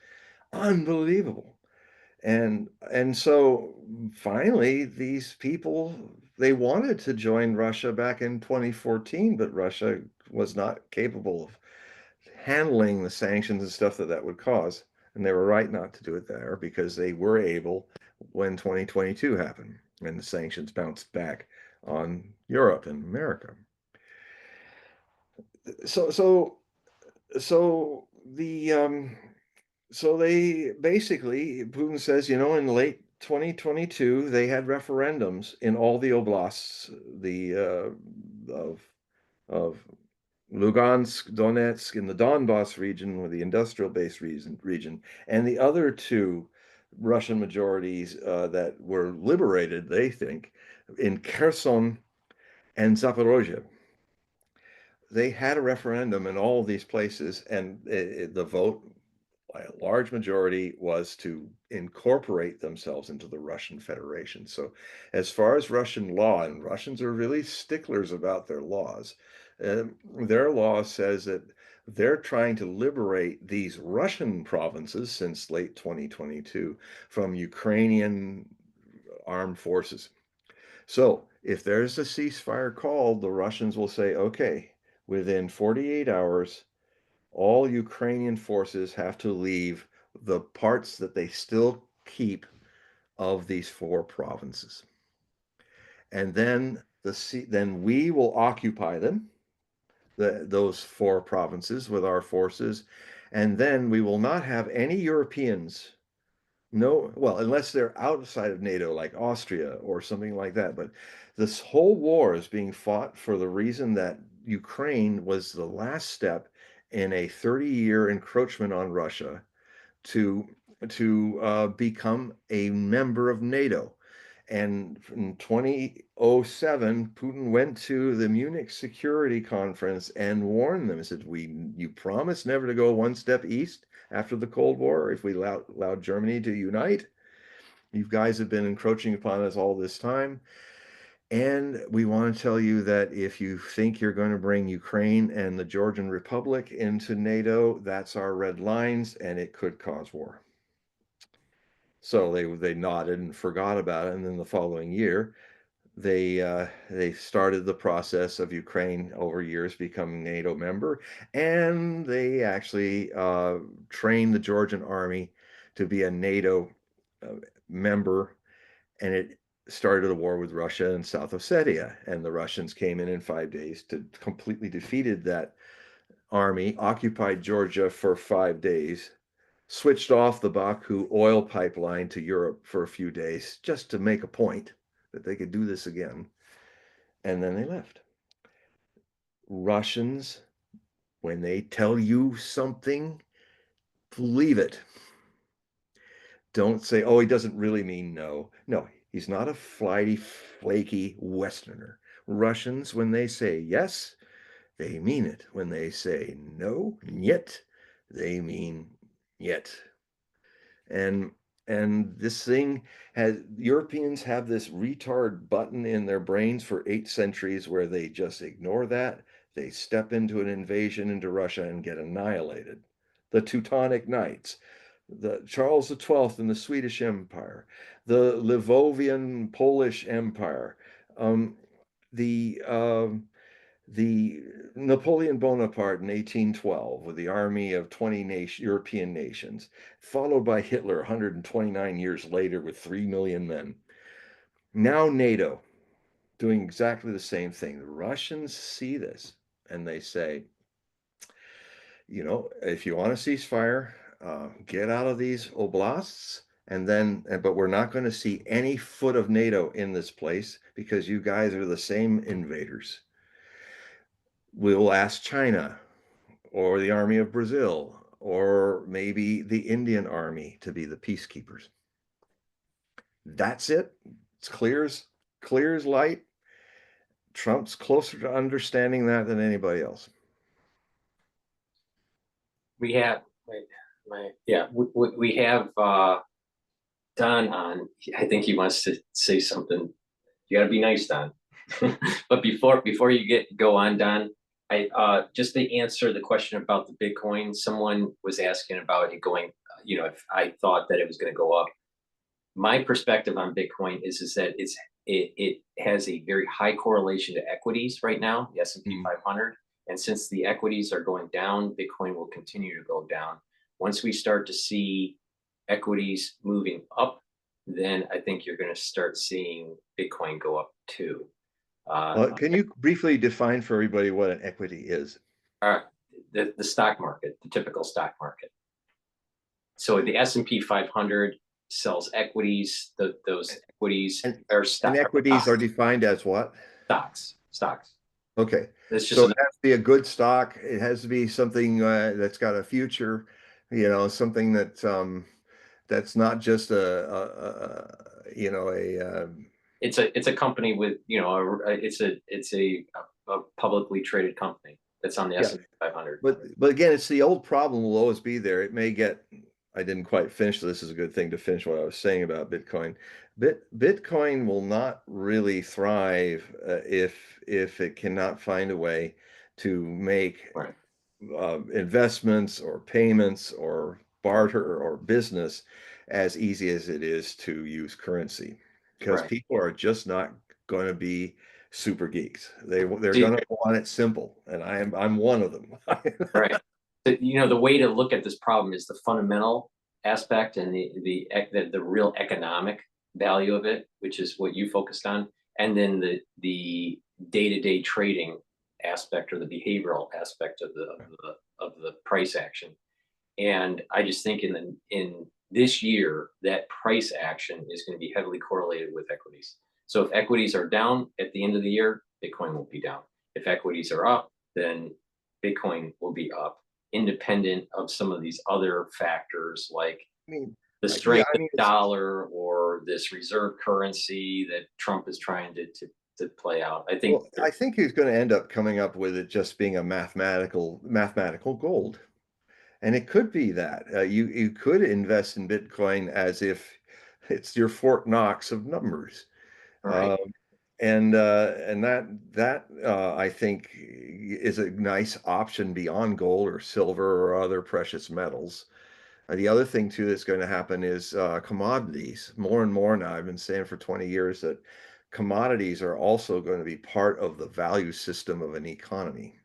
unbelievable. And so finally, these people, they wanted to join Russia back in 2014, but Russia was not capable of handling the sanctions and stuff that would cause. And they were right not to do it there because they were able when 2022 happened and the sanctions bounced back on Europe and America. So they basically, Putin says, in late 2022, they had referendums in all the oblasts, of Lugansk, Donetsk, in the Donbass region, with the industrial-based region, and the other two Russian majorities that were liberated, they think, in Kherson and Zaporozhye. They had a referendum in all of these places, and the vote by a large majority was to incorporate themselves into the Russian Federation. So as far as Russian law, and Russians are really sticklers about their laws, their law says that they're trying to liberate these Russian provinces since late 2022 from Ukrainian armed forces. So if there's a ceasefire called, the Russians will say, okay, within 48 hours, all Ukrainian forces have to leave the parts that they still keep of these 4 provinces. And then then we will occupy them, those 4 provinces, with our forces. And then we will not have any Europeans, no, well, unless they're outside of NATO, like Austria or something like that. But this whole war is being fought for the reason that Ukraine was the last step in a 30-year encroachment on Russia to become a member of NATO. And in 2007, Putin went to the Munich Security Conference and warned them. He said, you promise never to go one step east after the Cold War if we allowed Germany to unite. You guys have been encroaching upon us all this time. And we want to tell you that if you think you're going to bring Ukraine and the Georgian Republic into NATO, that's our red lines, and it could cause war. So they nodded and forgot about it, and then the following year, they started the process of Ukraine over years becoming a NATO member, and they actually trained the Georgian army to be a NATO member, and it started a war with Russia and South Ossetia, and the Russians came in 5 days to completely defeated that army, occupied Georgia for 5 days, switched off the Baku oil pipeline to Europe for a few days just to make a point that they could do this again, and then they left. Russians, when they tell you something, believe it. Don't say, oh, he doesn't really mean no. No, he's not a flighty, flaky Westerner. Russians, when they say yes, they mean it. When they say no, yet, they mean yet. And this thing Europeans have this retard button in their brains for 8 centuries where they just ignore that. They step into an invasion into Russia and get annihilated. The Teutonic Knights, the Charles XII and the Swedish Empire, the Livovian Polish Empire, the Napoleon Bonaparte in 1812 with the army of 20 European nations, followed by Hitler 129 years later with 3 million men. Now NATO doing exactly the same thing. The Russians see this and they say, you know, if you want a ceasefire, get out of these oblasts, but we're not going to see any foot of NATO in this place because you guys are the same invaders. We'll ask China or the army of Brazil or maybe the Indian army to be the peacekeepers. That's it. It's clear as light. Trump's closer to understanding that than anybody else. We have, we have Don on. I think he wants to say something. You got to be nice, Don. But before you go on, Don, I just to answer the question about the Bitcoin, someone was asking about it going, you know, if I thought that it was going to go up. My perspective on Bitcoin is that it has a very high correlation to equities right now, the S&P 500. And since the equities are going down, Bitcoin will continue to go down. Once we start to see equities moving up, then I think you're going to start seeing Bitcoin go up too. Can you briefly define for everybody what an equity is? The stock market, the typical stock market. So the S&P 500 sells equities. Those equities are stocks. And equities are defined as what? Stocks. Okay. So it has to be a good stock. It has to be something that's got a future, you know, something that that's not just it's a company with, you know, it's a publicly traded company that's on the S&P 500. But again, it's the old problem will always be there. It may get, I didn't quite finish. This is a good thing to finish what I was saying about Bitcoin. Bitcoin will not really thrive if it cannot find a way to make investments or payments or barter or business as easy as it is to use currency, because people are just not going to be super geeks. They're going to want it simple, and I'm one of them. Right. You know, the way to look at this problem is the fundamental aspect and the real economic value of it, which is what you focused on, and then the day-to-day trading aspect or the behavioral aspect of the price action. And I just think in this year that price action is going to be heavily correlated with equities. So if equities are down at the end of the year, Bitcoin won't be down. If equities are up, then Bitcoin will be up, independent of some of these other factors like I mean, the yeah, strength I of mean, the dollar or this reserve currency that Trump is trying to play out. I think well, I think he's going to end up coming up with it just being a mathematical gold. And it could be that you could invest in Bitcoin as if it's your Fort Knox of numbers. right. And that I think is a nice option beyond gold or silver or other precious metals. The other thing too that's going to happen is commodities. More and more now, I've been saying for 20 years that commodities are also going to be part of the value system of an economy.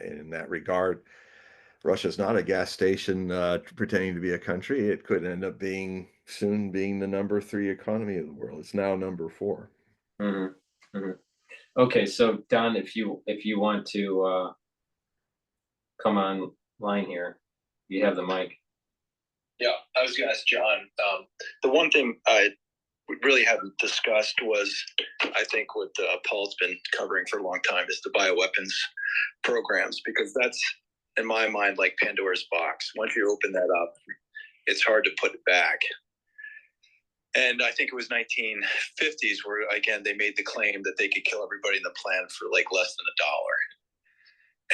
In that regard, Russia's not a gas station pretending to be a country. It could end up soon being the number 3 economy of the world. It's now number 4. Mhm, mhm. Okay, so Don, if you want to come online here, you have the mic. Yeah, I was going to ask John. The one thing we really haven't discussed was, I think, what Paul's been covering for a long time is the bioweapons programs, because that's, in my mind, like Pandora's box. Once you open that up, it's hard to put it back. And I think it was 1950s where, again, they made the claim that they could kill everybody in the planet for like less than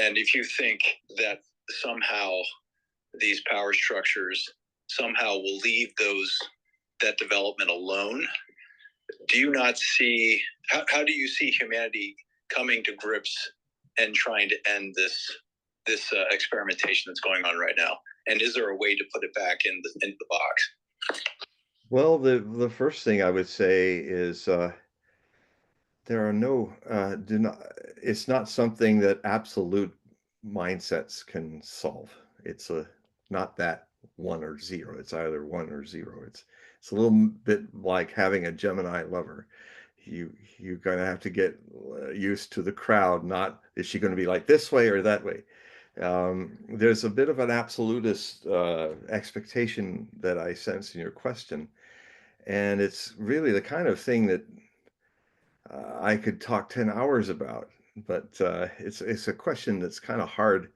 $1. And if you think that somehow these power structures somehow will leave that development alone, do you not see, how do you see humanity coming to grips and trying to end this experimentation that's going on right now? And is there a way to put it back in the box? Well, the first thing I would say is there are no it's not something that absolute mindsets can solve. It's not that 1 or 0. It's either 1 or 0. It's a little bit like having a Gemini lover. You're going to have to get used to the crowd. Not is she going to be like this way or that way. There's a bit of an absolutist expectation that I sense in your question, and it's really the kind of thing that I could talk 10 hours about, but it's a question that's kind of hard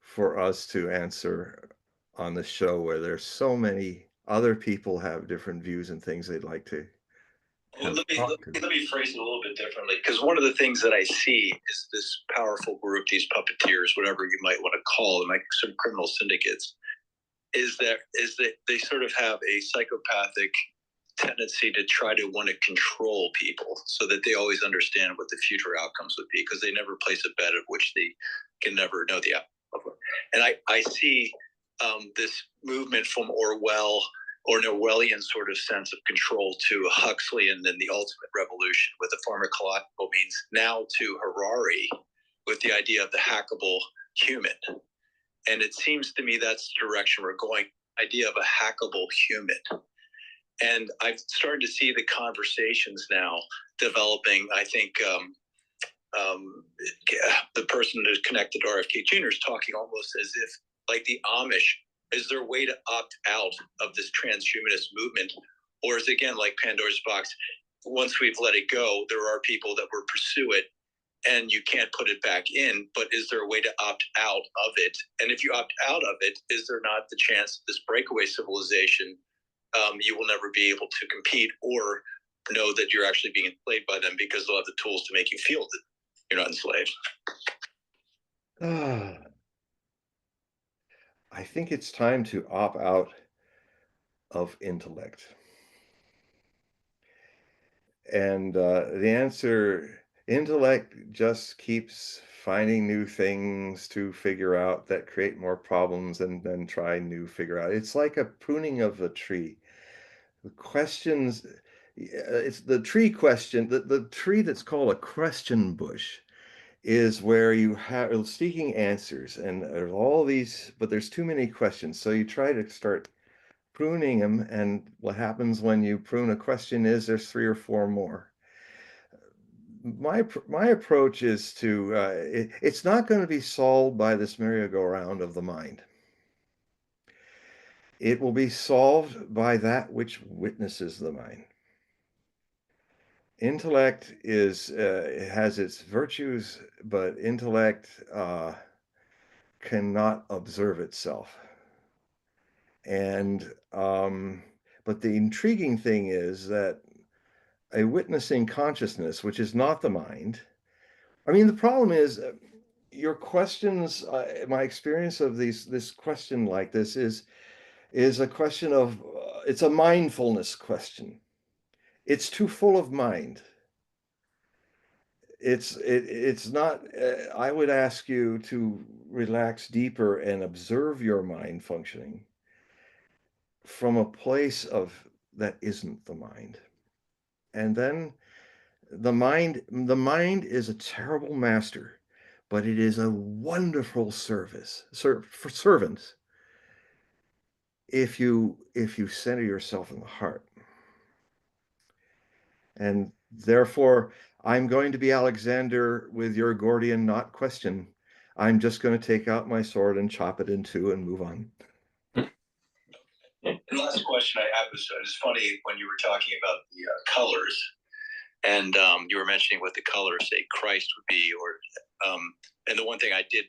for us to answer on the show, where there's so many other people have different views and things they'd like to Well, have talked to. let me phrase it a little bit differently, because one of the things that I see is this powerful group, these puppeteers, whatever you might want to call them, like some criminal syndicates, is that they sort of have a psychopathic tendency to try to want to control people so that they always understand what the future outcomes would be, because they never place a bet of which they can never know the outcome. And I see this movement from Orwell or an Orwellian sort of sense of control to Huxley and then the ultimate revolution with the pharmacological means, now to Harari with the idea of the hackable human. And it seems to me that's the direction we're going, idea of a hackable human. And I've started to see the conversations now developing. I think the person who's connected to RFK Jr. is talking almost as if, like the Amish, is there a way to opt out of this transhumanist movement? Or is it, again, like Pandora's box, once we've let it go, there are people that will pursue it and you can't put it back in, but is there a way to opt out of it? And if you opt out of it, is there not the chance this breakaway civilization, you will never be able to compete or know that you're actually being enslaved by them, because they'll have the tools to make you feel that you're not enslaved? I think it's time to opt out of intellect. And the answer, intellect just keeps finding new things to figure out that create more problems and then figure out. It's like a pruning of a tree. The questions, it's the tree question, the tree that's called a question bush is where you have seeking answers, and there's all these, but there's too many questions. So you try to start pruning them, and what happens when you prune a question is there's 3 or 4 more. My approach is to it's not going to be solved by this merry-go-round of the mind. It will be solved by that which witnesses the mind. intellect is has its virtues, but intellect cannot observe itself. And but the intriguing thing is that a witnessing consciousness, which is not the mind. I mean, the problem is your questions. My experience of this question like this is a question of it's a mindfulness question. It's too full of mind. It's not. I would ask you to relax deeper and observe your mind functioning from a place of that isn't the mind. And then the mind is a terrible master, but it is a wonderful for servants if you center yourself in the heart. And therefore, I'm going to be Alexander with your Gordian knot question. I'm just going to take out my sword and chop it in two and move on. The last question I have was it's funny when you were talking about the colors, and you were mentioning what the colors say Christ would be, or and the one thing I did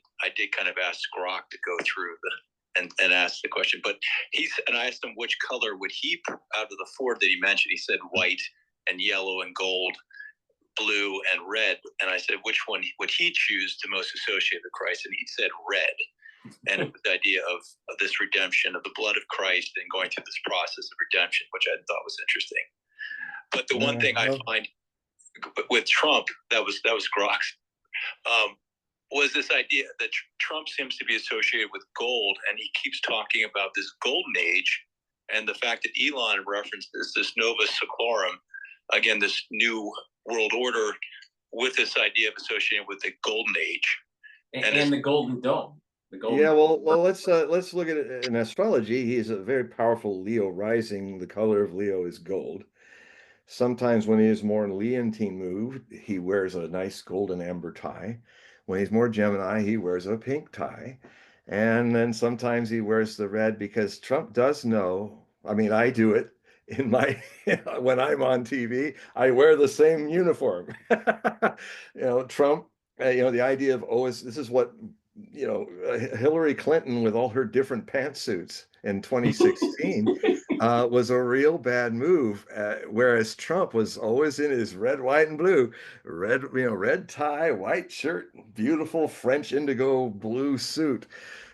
kind of ask Grok to go through and ask the question, but I asked him which color would he, out of the four that he mentioned, he said white and yellow and gold, blue and red, and I said which one would he choose to most associate with Christ, and he said red. And it was the idea of this redemption of the blood of Christ and going through this process of redemption, which I thought was interesting. But the one thing I find with Trump that was Grok's was this idea that Trump seems to be associated with gold, and he keeps talking about this golden age, and the fact that Elon references this Novus Seclorum, again, this new world order, with this idea of associating with the golden age and the golden dome. Yeah, well, let's look at it in astrology. He is a very powerful Leo rising. The color of Leo is gold. Sometimes when he is more in Leontine mood, he wears a nice golden amber tie. When he's more Gemini, he wears a pink tie. And then sometimes he wears the red, because Trump does know. I mean, I do it in my when I'm on TV, I wear the same uniform. Trump, the idea of, this is what, Hillary Clinton with all her different pantsuits in 2016 was a real bad move, whereas Trump was always in his red, white, and blue, red tie, white shirt, beautiful French indigo blue suit.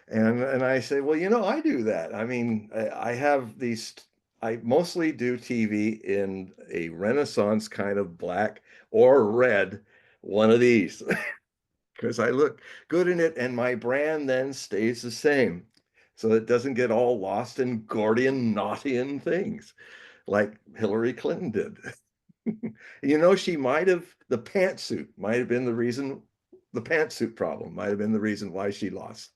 And I say, well, I do that. I mean, I mostly do TV in a Renaissance kind of black or red, one of these. Because I look good in it, and my brand then stays the same. So it doesn't get all lost in Gordian Knottian things like Hillary Clinton did. The pantsuit might have been the reason, the pantsuit problem might have been the reason why she lost.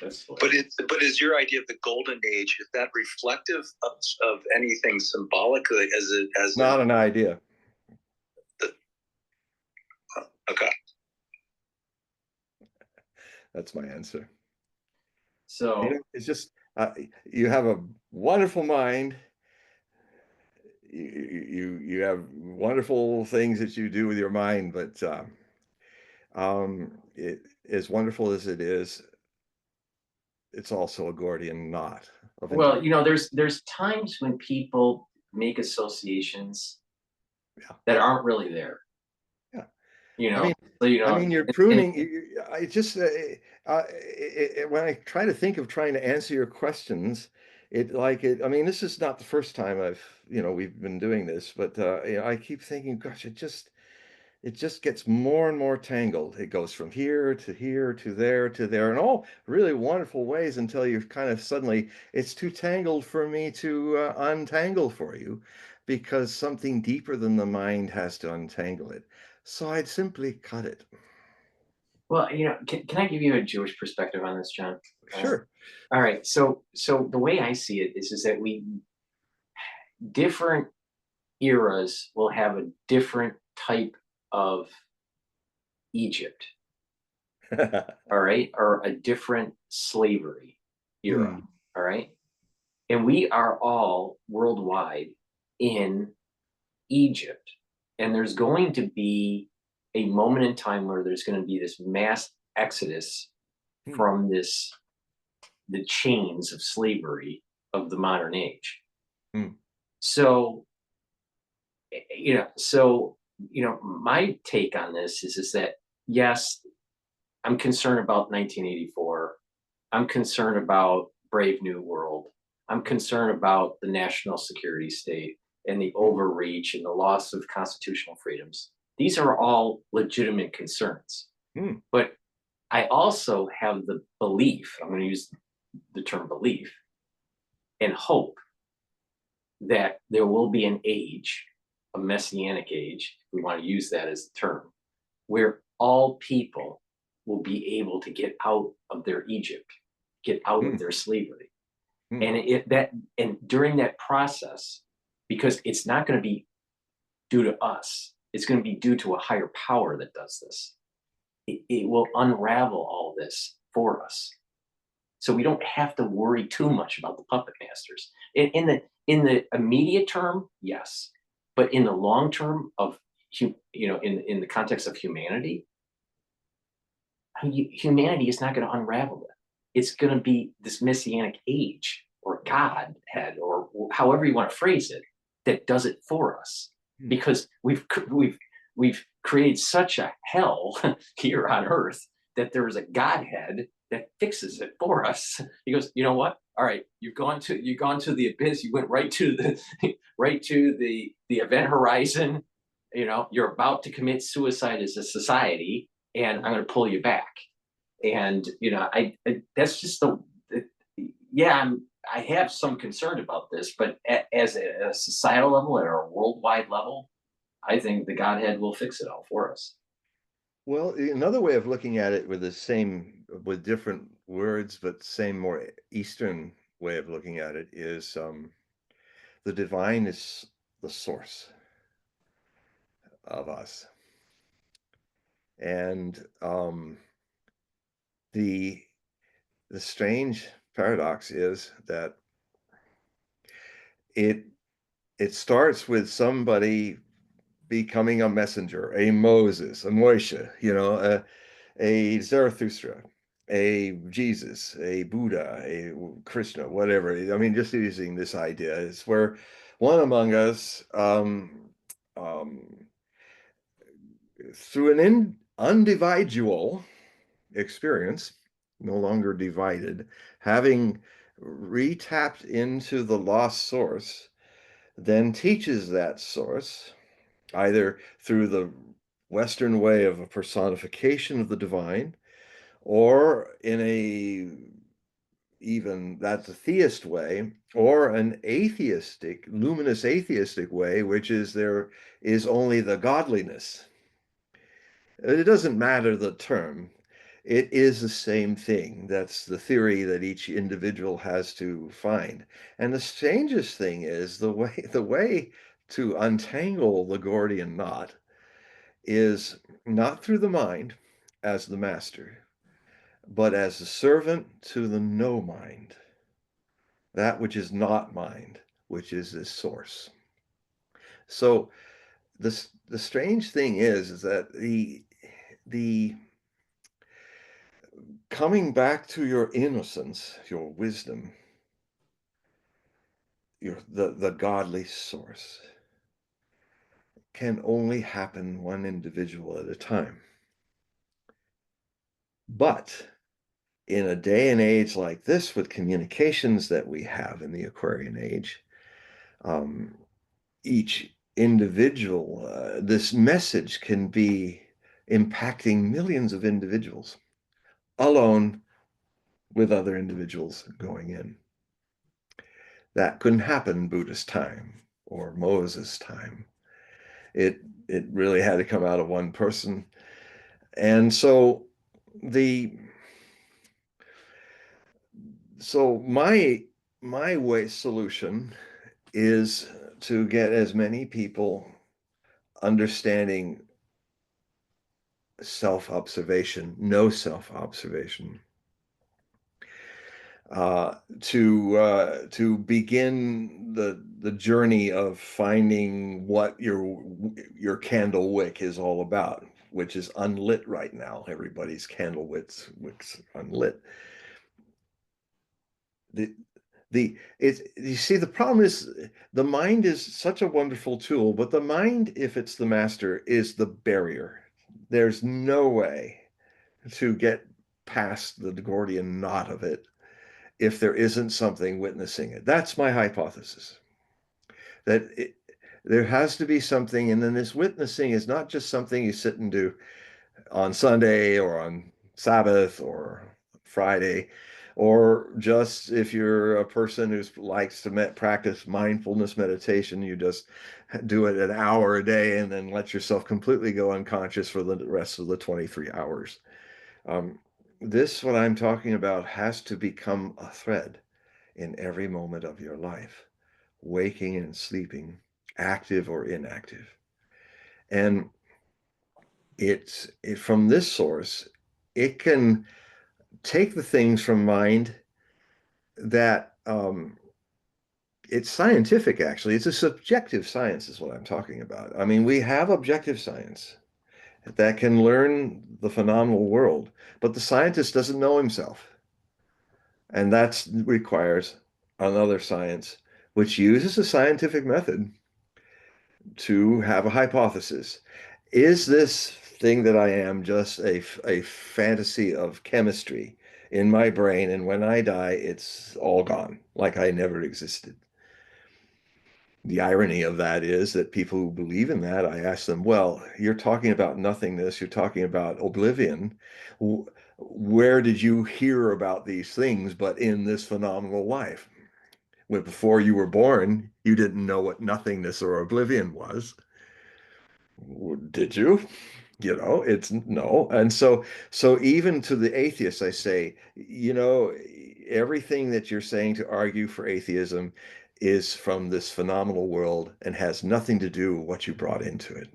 But is your idea of the golden age, is that reflective of anything symbolically as not an idea? Okay. That's my answer. So it's just you have a wonderful mind. You have wonderful things that you do with your mind, but as wonderful as it is, it's also a Gordian knot. Well, there's times when people make associations that aren't really there. Yeah. I mean, you're pruning. I just when I try to think of trying to answer your questions, I mean, this is not the first time we've been doing this, but I keep thinking, gosh, it just gets more and more tangled. It goes from here to here to there in all really wonderful ways, until you're kind of suddenly, it's too tangled for me to untangle for you, because something deeper than the mind has to untangle it. So I'd simply cut it. Well, can I give you a Jewish perspective on this, John? Sure. All right. So the way I see it is that different eras will have a different type of Egypt. All right. Or a different slavery era. All right. And we are all worldwide in Egypt, and there's going to be a moment in time where there's going to be this mass exodus from the chains of slavery of the modern age. So, my take on this is that, yes, I'm concerned about 1984. I'm concerned about Brave New World. I'm concerned about the national security state and the overreach and the loss of constitutional freedoms. These are all legitimate concerns. But I also have the belief, I'm going to use the term belief, and hope that there will be an age, a messianic age, if we want to use that as a term, where all people will be able to get out of their Egypt, get out of their slavery. And during that process, because it's not going to be due to us, it's going to be due to a higher power that does this. It will unravel all this for us. So we don't have to worry too much about the puppet masters. In the immediate term, yes. But in the long term of, in the context of humanity, humanity is not going to unravel it. It's going to be this messianic age or Godhead or however you want to phrase it that does it for us, because we've created such a hell here on earth that there is a Godhead that fixes it for us. He goes, you know what? All right, you've gone to the abyss. You went right to the event horizon. You're about to commit suicide as a society, and I'm going to pull you back. And that's just I have some concern about this, but as a societal level, at a worldwide level, I think the Godhead will fix it all for us. Well, another way of looking at it with different words, but same more Eastern way of looking at it is the divine is the source of us. And the strange paradox is that it starts with somebody becoming a messenger, a Moses, a Moshe, a Zarathustra, a Jesus, a Buddha, a Krishna, whatever. I mean, just using this idea is where one among us, through an undividual experience, no longer divided, having retapped into the lost source, then teaches that source either through the Western way of a personification of the divine, or in that's a theist way, or an atheistic, luminous atheistic way, which is there is only the godliness. It doesn't matter the term. It is the same thing. That's the theory that each individual has to find. And the strangest thing is the way to untangle the Gordian knot is not through the mind as the master, but as the servant to the no mind, that which is not mind, which is this source. So the strange thing is that the coming back to your innocence, your wisdom, the godly source can only happen one individual at a time. But in a day and age like this, with communications that we have in the Aquarian age, each individual, this message can be impacting millions of individuals alone with other individuals going in. That couldn't happen in Buddha's time or Moses' time. It really had to come out of one person. And so my solution is to get as many people understanding self-observation, no self-observation, to begin the journey of finding what your candle wick is all about, which is unlit right now. Everybody's candle wick's unlit. You see, the problem is the mind is such a wonderful tool, but the mind, if it's the master, is the barrier. There's no way to get past the Gordian knot of it if there isn't something witnessing it. That's my hypothesis. There has to be something, and then this witnessing is not just something you sit and do on Sunday or on Sabbath or Friday, or just if you're a person who likes to practice mindfulness meditation, you just do it an hour a day and then let yourself completely go unconscious for the rest of the 23 hours. What I'm talking about has to become a thread in every moment of your life, waking and sleeping, active or inactive. And from this source, it can take the things from mind that it's scientific, actually. It's a subjective science is what I'm talking about. I mean, we have objective science that can learn the phenomenal world, but the scientist doesn't know himself. And that requires another science, which uses a scientific method to have a hypothesis. Is this thing that I am just a fantasy of chemistry in my brain, and when I die, it's all gone, like I never existed? The irony of that is that people who believe in that, I ask them, well, you're talking about nothingness, you're talking about oblivion. Where did you hear about these things but in this phenomenal life? When before you were born, you didn't know what nothingness or oblivion was. Did you? It's no. And so even to the atheists, I say, everything that you're saying to argue for atheism is from this phenomenal world and has nothing to do with what you brought into it.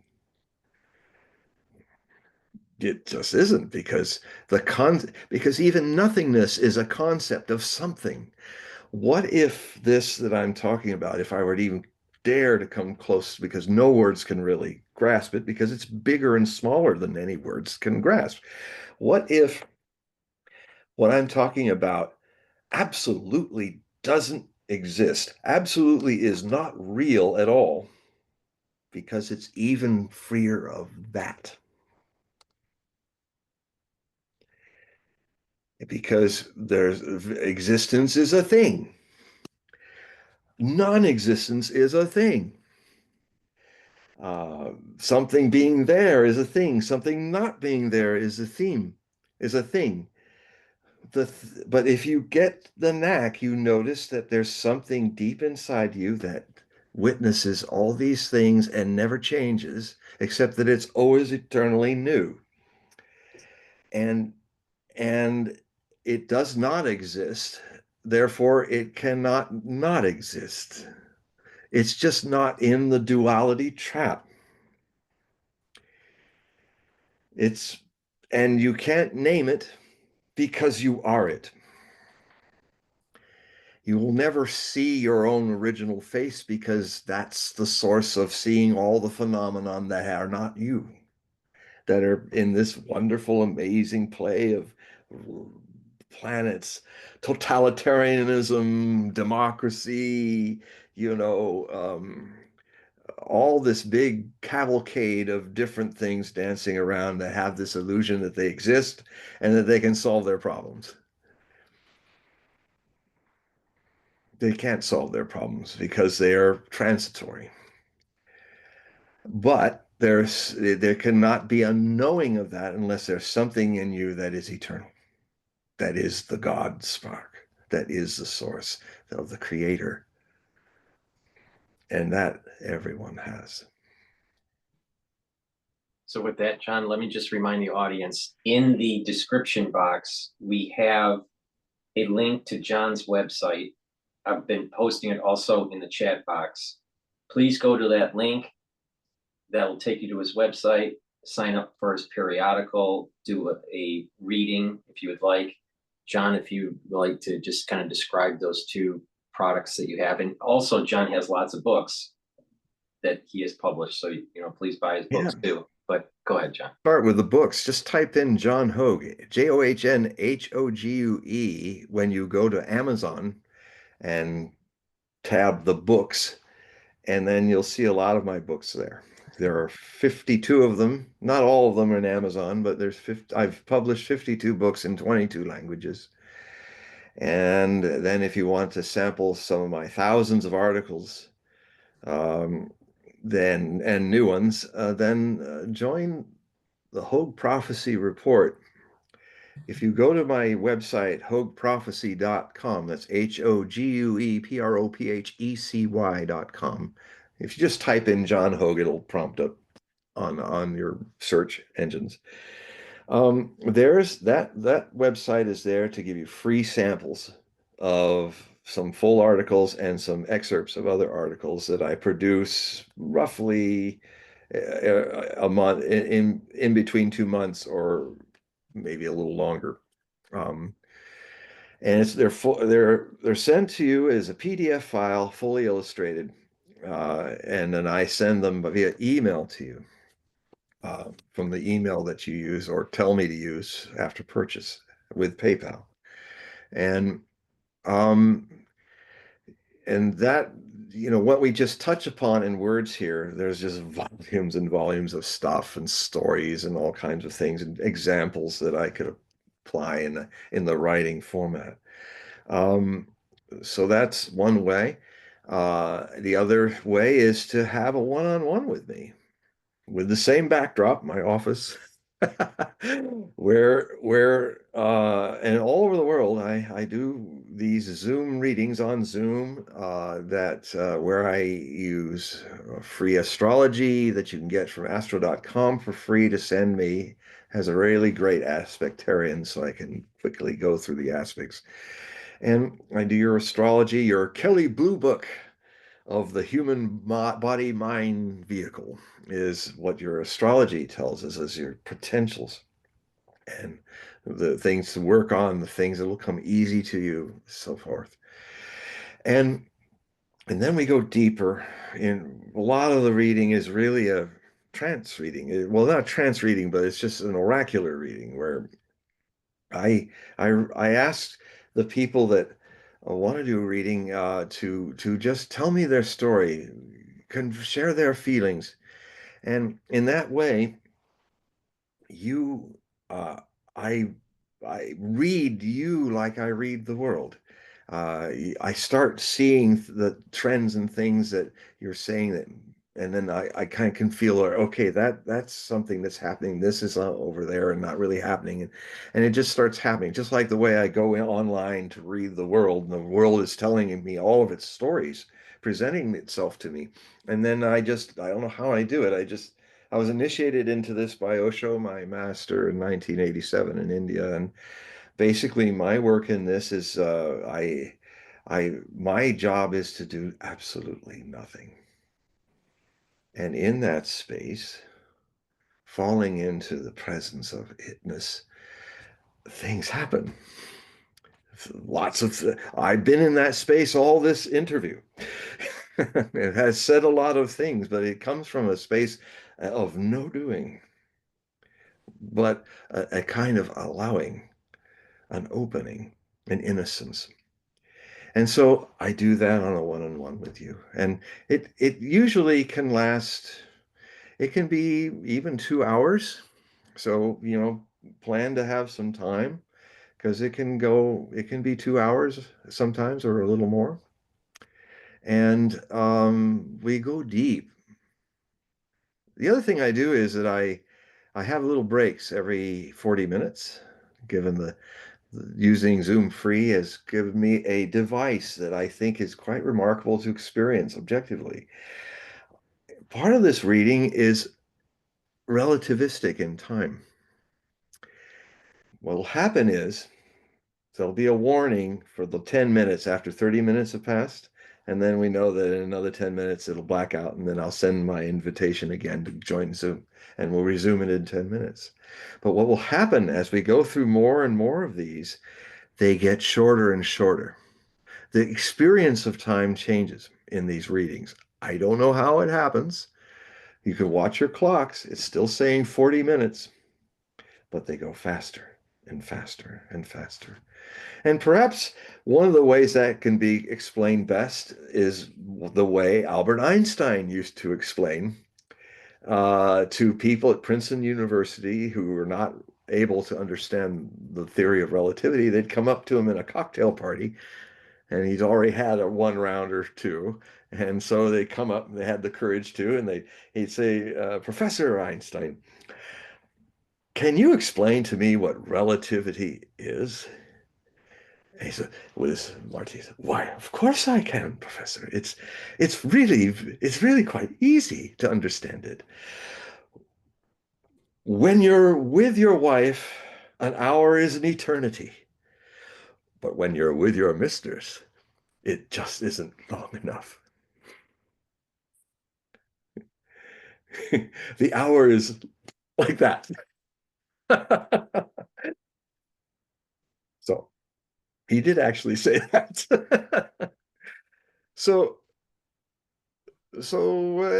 It just isn't, because because even nothingness is a concept of something. What if this that I'm talking about, if I were to even dare to come close, because no words can really grasp it, because it's bigger and smaller than any words can grasp. What if what I'm talking about absolutely doesn't exist, absolutely is not real at all, because it's even freer of that? Because existence is a thing. Non-existence is a thing. Something being there is a thing. Something not being there is a thing. But if you get the knack, you notice that there's something deep inside you that witnesses all these things and never changes, except that it's always eternally new. And it does not exist. Therefore, it cannot not exist. It's just not in the duality trap. And you can't name it because you are it. You will never see your own original face, because that's the source of seeing all the phenomenon that are not you, that are in this wonderful, amazing play of planets, totalitarianism, democracy, all this big cavalcade of different things dancing around that have this illusion that they exist and that they can solve their problems. They can't solve their problems because they are transitory. But there cannot be a knowing of that unless there's something in you that is eternal, that is the God spark, that is the source of the creator. And that everyone has. So with that, John, let me just remind the audience, in the description box, we have a link to John's website. I've been posting it also in the chat box. Please go to that link. That will take you to his website, sign up for his periodical, do a reading if you would like. John, if you would like to just kind of describe those two products that you have. And also, John has lots of books that he has published. So, please buy his books too. But go ahead, John. Start with the books. Just type in John Hogue, JOHNHOGUE, when you go to Amazon and tab the books, and then you'll see a lot of my books there. There are 52 of them. Not all of them are in Amazon, but I've published 52 books in 22 languages. And then if you want to sample some of my thousands of articles, then and new ones, then join the Hogue Prophecy Report. If you go to my website, hogueprophecy.com, that's HOGUEPROPHECY.com. If you just type in John Hogue, it'll prompt up on your search engines. There's that website is there to give you free samples of some full articles and some excerpts of other articles that I produce roughly a month in between 2 months, or maybe a little longer. And they're sent to you as a PDF file, fully illustrated, and then I send them via email to you from the email that you use or tell me to use after purchase with PayPal. And that, what we just touch upon in words here, there's just volumes and volumes of stuff and stories and all kinds of things and examples that I could apply in the writing format. So that's one way. The other way is to have a one-on-one with me with the same backdrop, my office, where and all over the world, I do these Zoom readings on Zoom where I use free astrology that you can get from astro.com for free to send me. Has a really great aspectarian, so I can quickly go through the aspects. And I do your astrology, your Kelly Blue Book of the human body mind vehicle is what your astrology tells us as your potentials and the things to work on, the things that will come easy to you, so forth. And then we go deeper. In a lot of the reading is really a trance reading. Well, not trance reading, but it's just an oracular reading where I asked the people that want to do a reading to just tell me their story, can share their feelings, and in that way, uh, I read you like I read the world. I start seeing the trends and things that you're saying that. And then I kind of can feel, okay, that's something that's happening. This is over there and not really happening. And it just starts happening, just like the way I go online to read the world, and the world is telling me all of its stories, presenting itself to me. And then I don't know how I do it. I was initiated into this by Osho, my master, in 1987 in India. And basically my work in this is my job is to do absolutely nothing. And in that space, falling into the presence of itness, things happen. I've been in that space all this interview. It has said a lot of things, but it comes from a space of no doing, but a kind of allowing, an opening, an innocence. And so I do that on a one-on-one with you. And it usually can last. It can be even 2 hours. So, plan to have some time, because it can be 2 hours sometimes, or a little more. And we go deep. The other thing I do is that I have little breaks every 40 minutes, given using Zoom free has given me a device that I think is quite remarkable to experience objectively. Part of this reading is relativistic in time. What will happen is there'll be a warning for the 10 minutes after 30 minutes have passed, and then we know that in another 10 minutes it'll black out, and then I'll send my invitation again to join Zoom, and we'll resume it in 10 minutes. But what will happen as we go through more and more of these, they get shorter and shorter. The experience of time changes in these readings. I don't know how it happens. You can watch your clocks. It's still saying 40 minutes, but they go faster and faster and faster. And perhaps one of the ways that can be explained best is the way Albert Einstein used to explain to people at Princeton University who were not able to understand the theory of relativity. They'd come up to him in a cocktail party, and he's already had a one round or two. And so they come up and they had the courage to, and he'd say, Professor Einstein, can you explain to me what relativity is? And he said, with Marty, said, why, of course I can, Professor. It's really quite easy to understand it. When you're with your wife, an hour is an eternity. But when you're with your mistress, it just isn't long enough. The hour is like that. So he did actually say that. So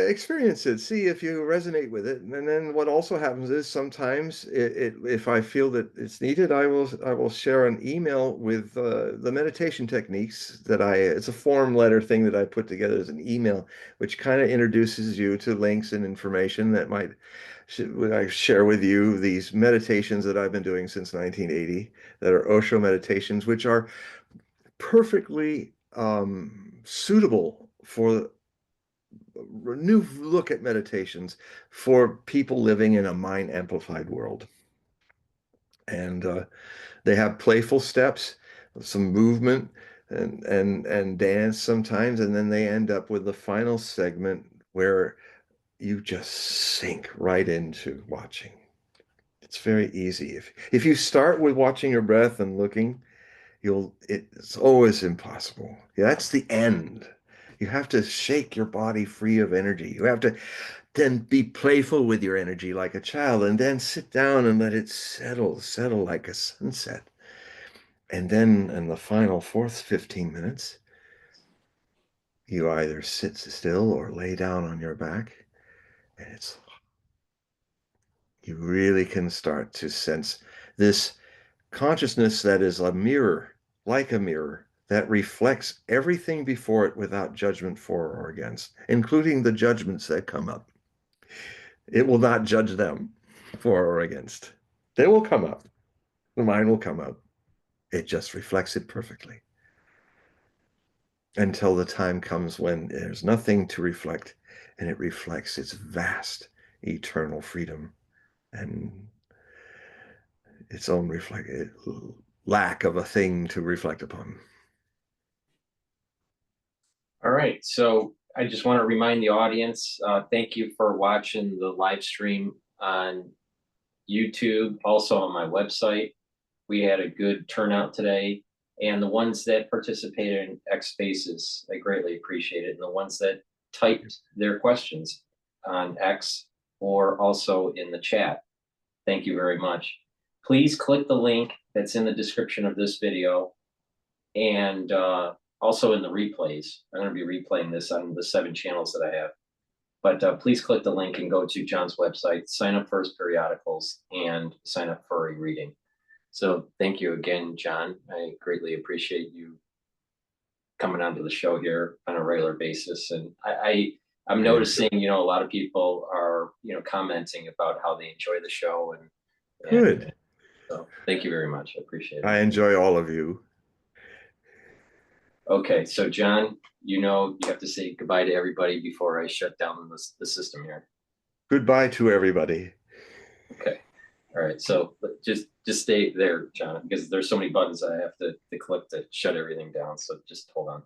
experience it, see if you resonate with it, and then what also happens is sometimes if I feel that it's needed, I will share an email with the meditation techniques that it's a form letter thing that I put together as an email, which kind of introduces you to links and information that I share with you these meditations that I've been doing since 1980 that are Osho meditations, which are perfectly suitable for a new look at meditations for people living in a mind amplified world. And they have playful steps, some movement and dance sometimes, and then they end up with the final segment where you just sink right into watching. It's very easy. If you start with watching your breath and looking, it's always impossible. Yeah, that's the end. You have to shake your body free of energy. You have to then be playful with your energy like a child, and then sit down and let it settle like a sunset. And then in the final fourth 15 minutes, you either sit still or lay down on your back, and you really can start to sense this consciousness that is a mirror, like a mirror, that reflects everything before it without judgment for or against, including the judgments that come up. It will not judge them for or against. They will come up. The mind will come up. It just reflects it perfectly until the time comes when there's nothing to reflect, and it reflects its vast eternal freedom and its own lack of a thing to reflect upon. All right, so I just want to remind the audience, thank you for watching the live stream on YouTube, also on my website. We had a good turnout today, and the ones that participated in X Spaces, I greatly appreciate it. And the ones that typed their questions on X or also in the chat, thank you very much. Please click the link that's in the description of this video, and also in the replays. I'm going to be replaying this on the 7 channels that I have. But please click the link and go to John's website, sign up for his periodicals, and sign up for a reading. So thank you again, John. I greatly appreciate you coming onto the show here on a regular basis. And I'm noticing, a lot of people are, commenting about how they enjoy the show. And Good. So thank you very much. I appreciate it. I enjoy all of you. Okay, so John, you have to say goodbye to everybody before I shut down the system here. Goodbye to everybody. Okay. All right. So just stay there, John, because there's so many buttons I have to click to shut everything down. So just hold on.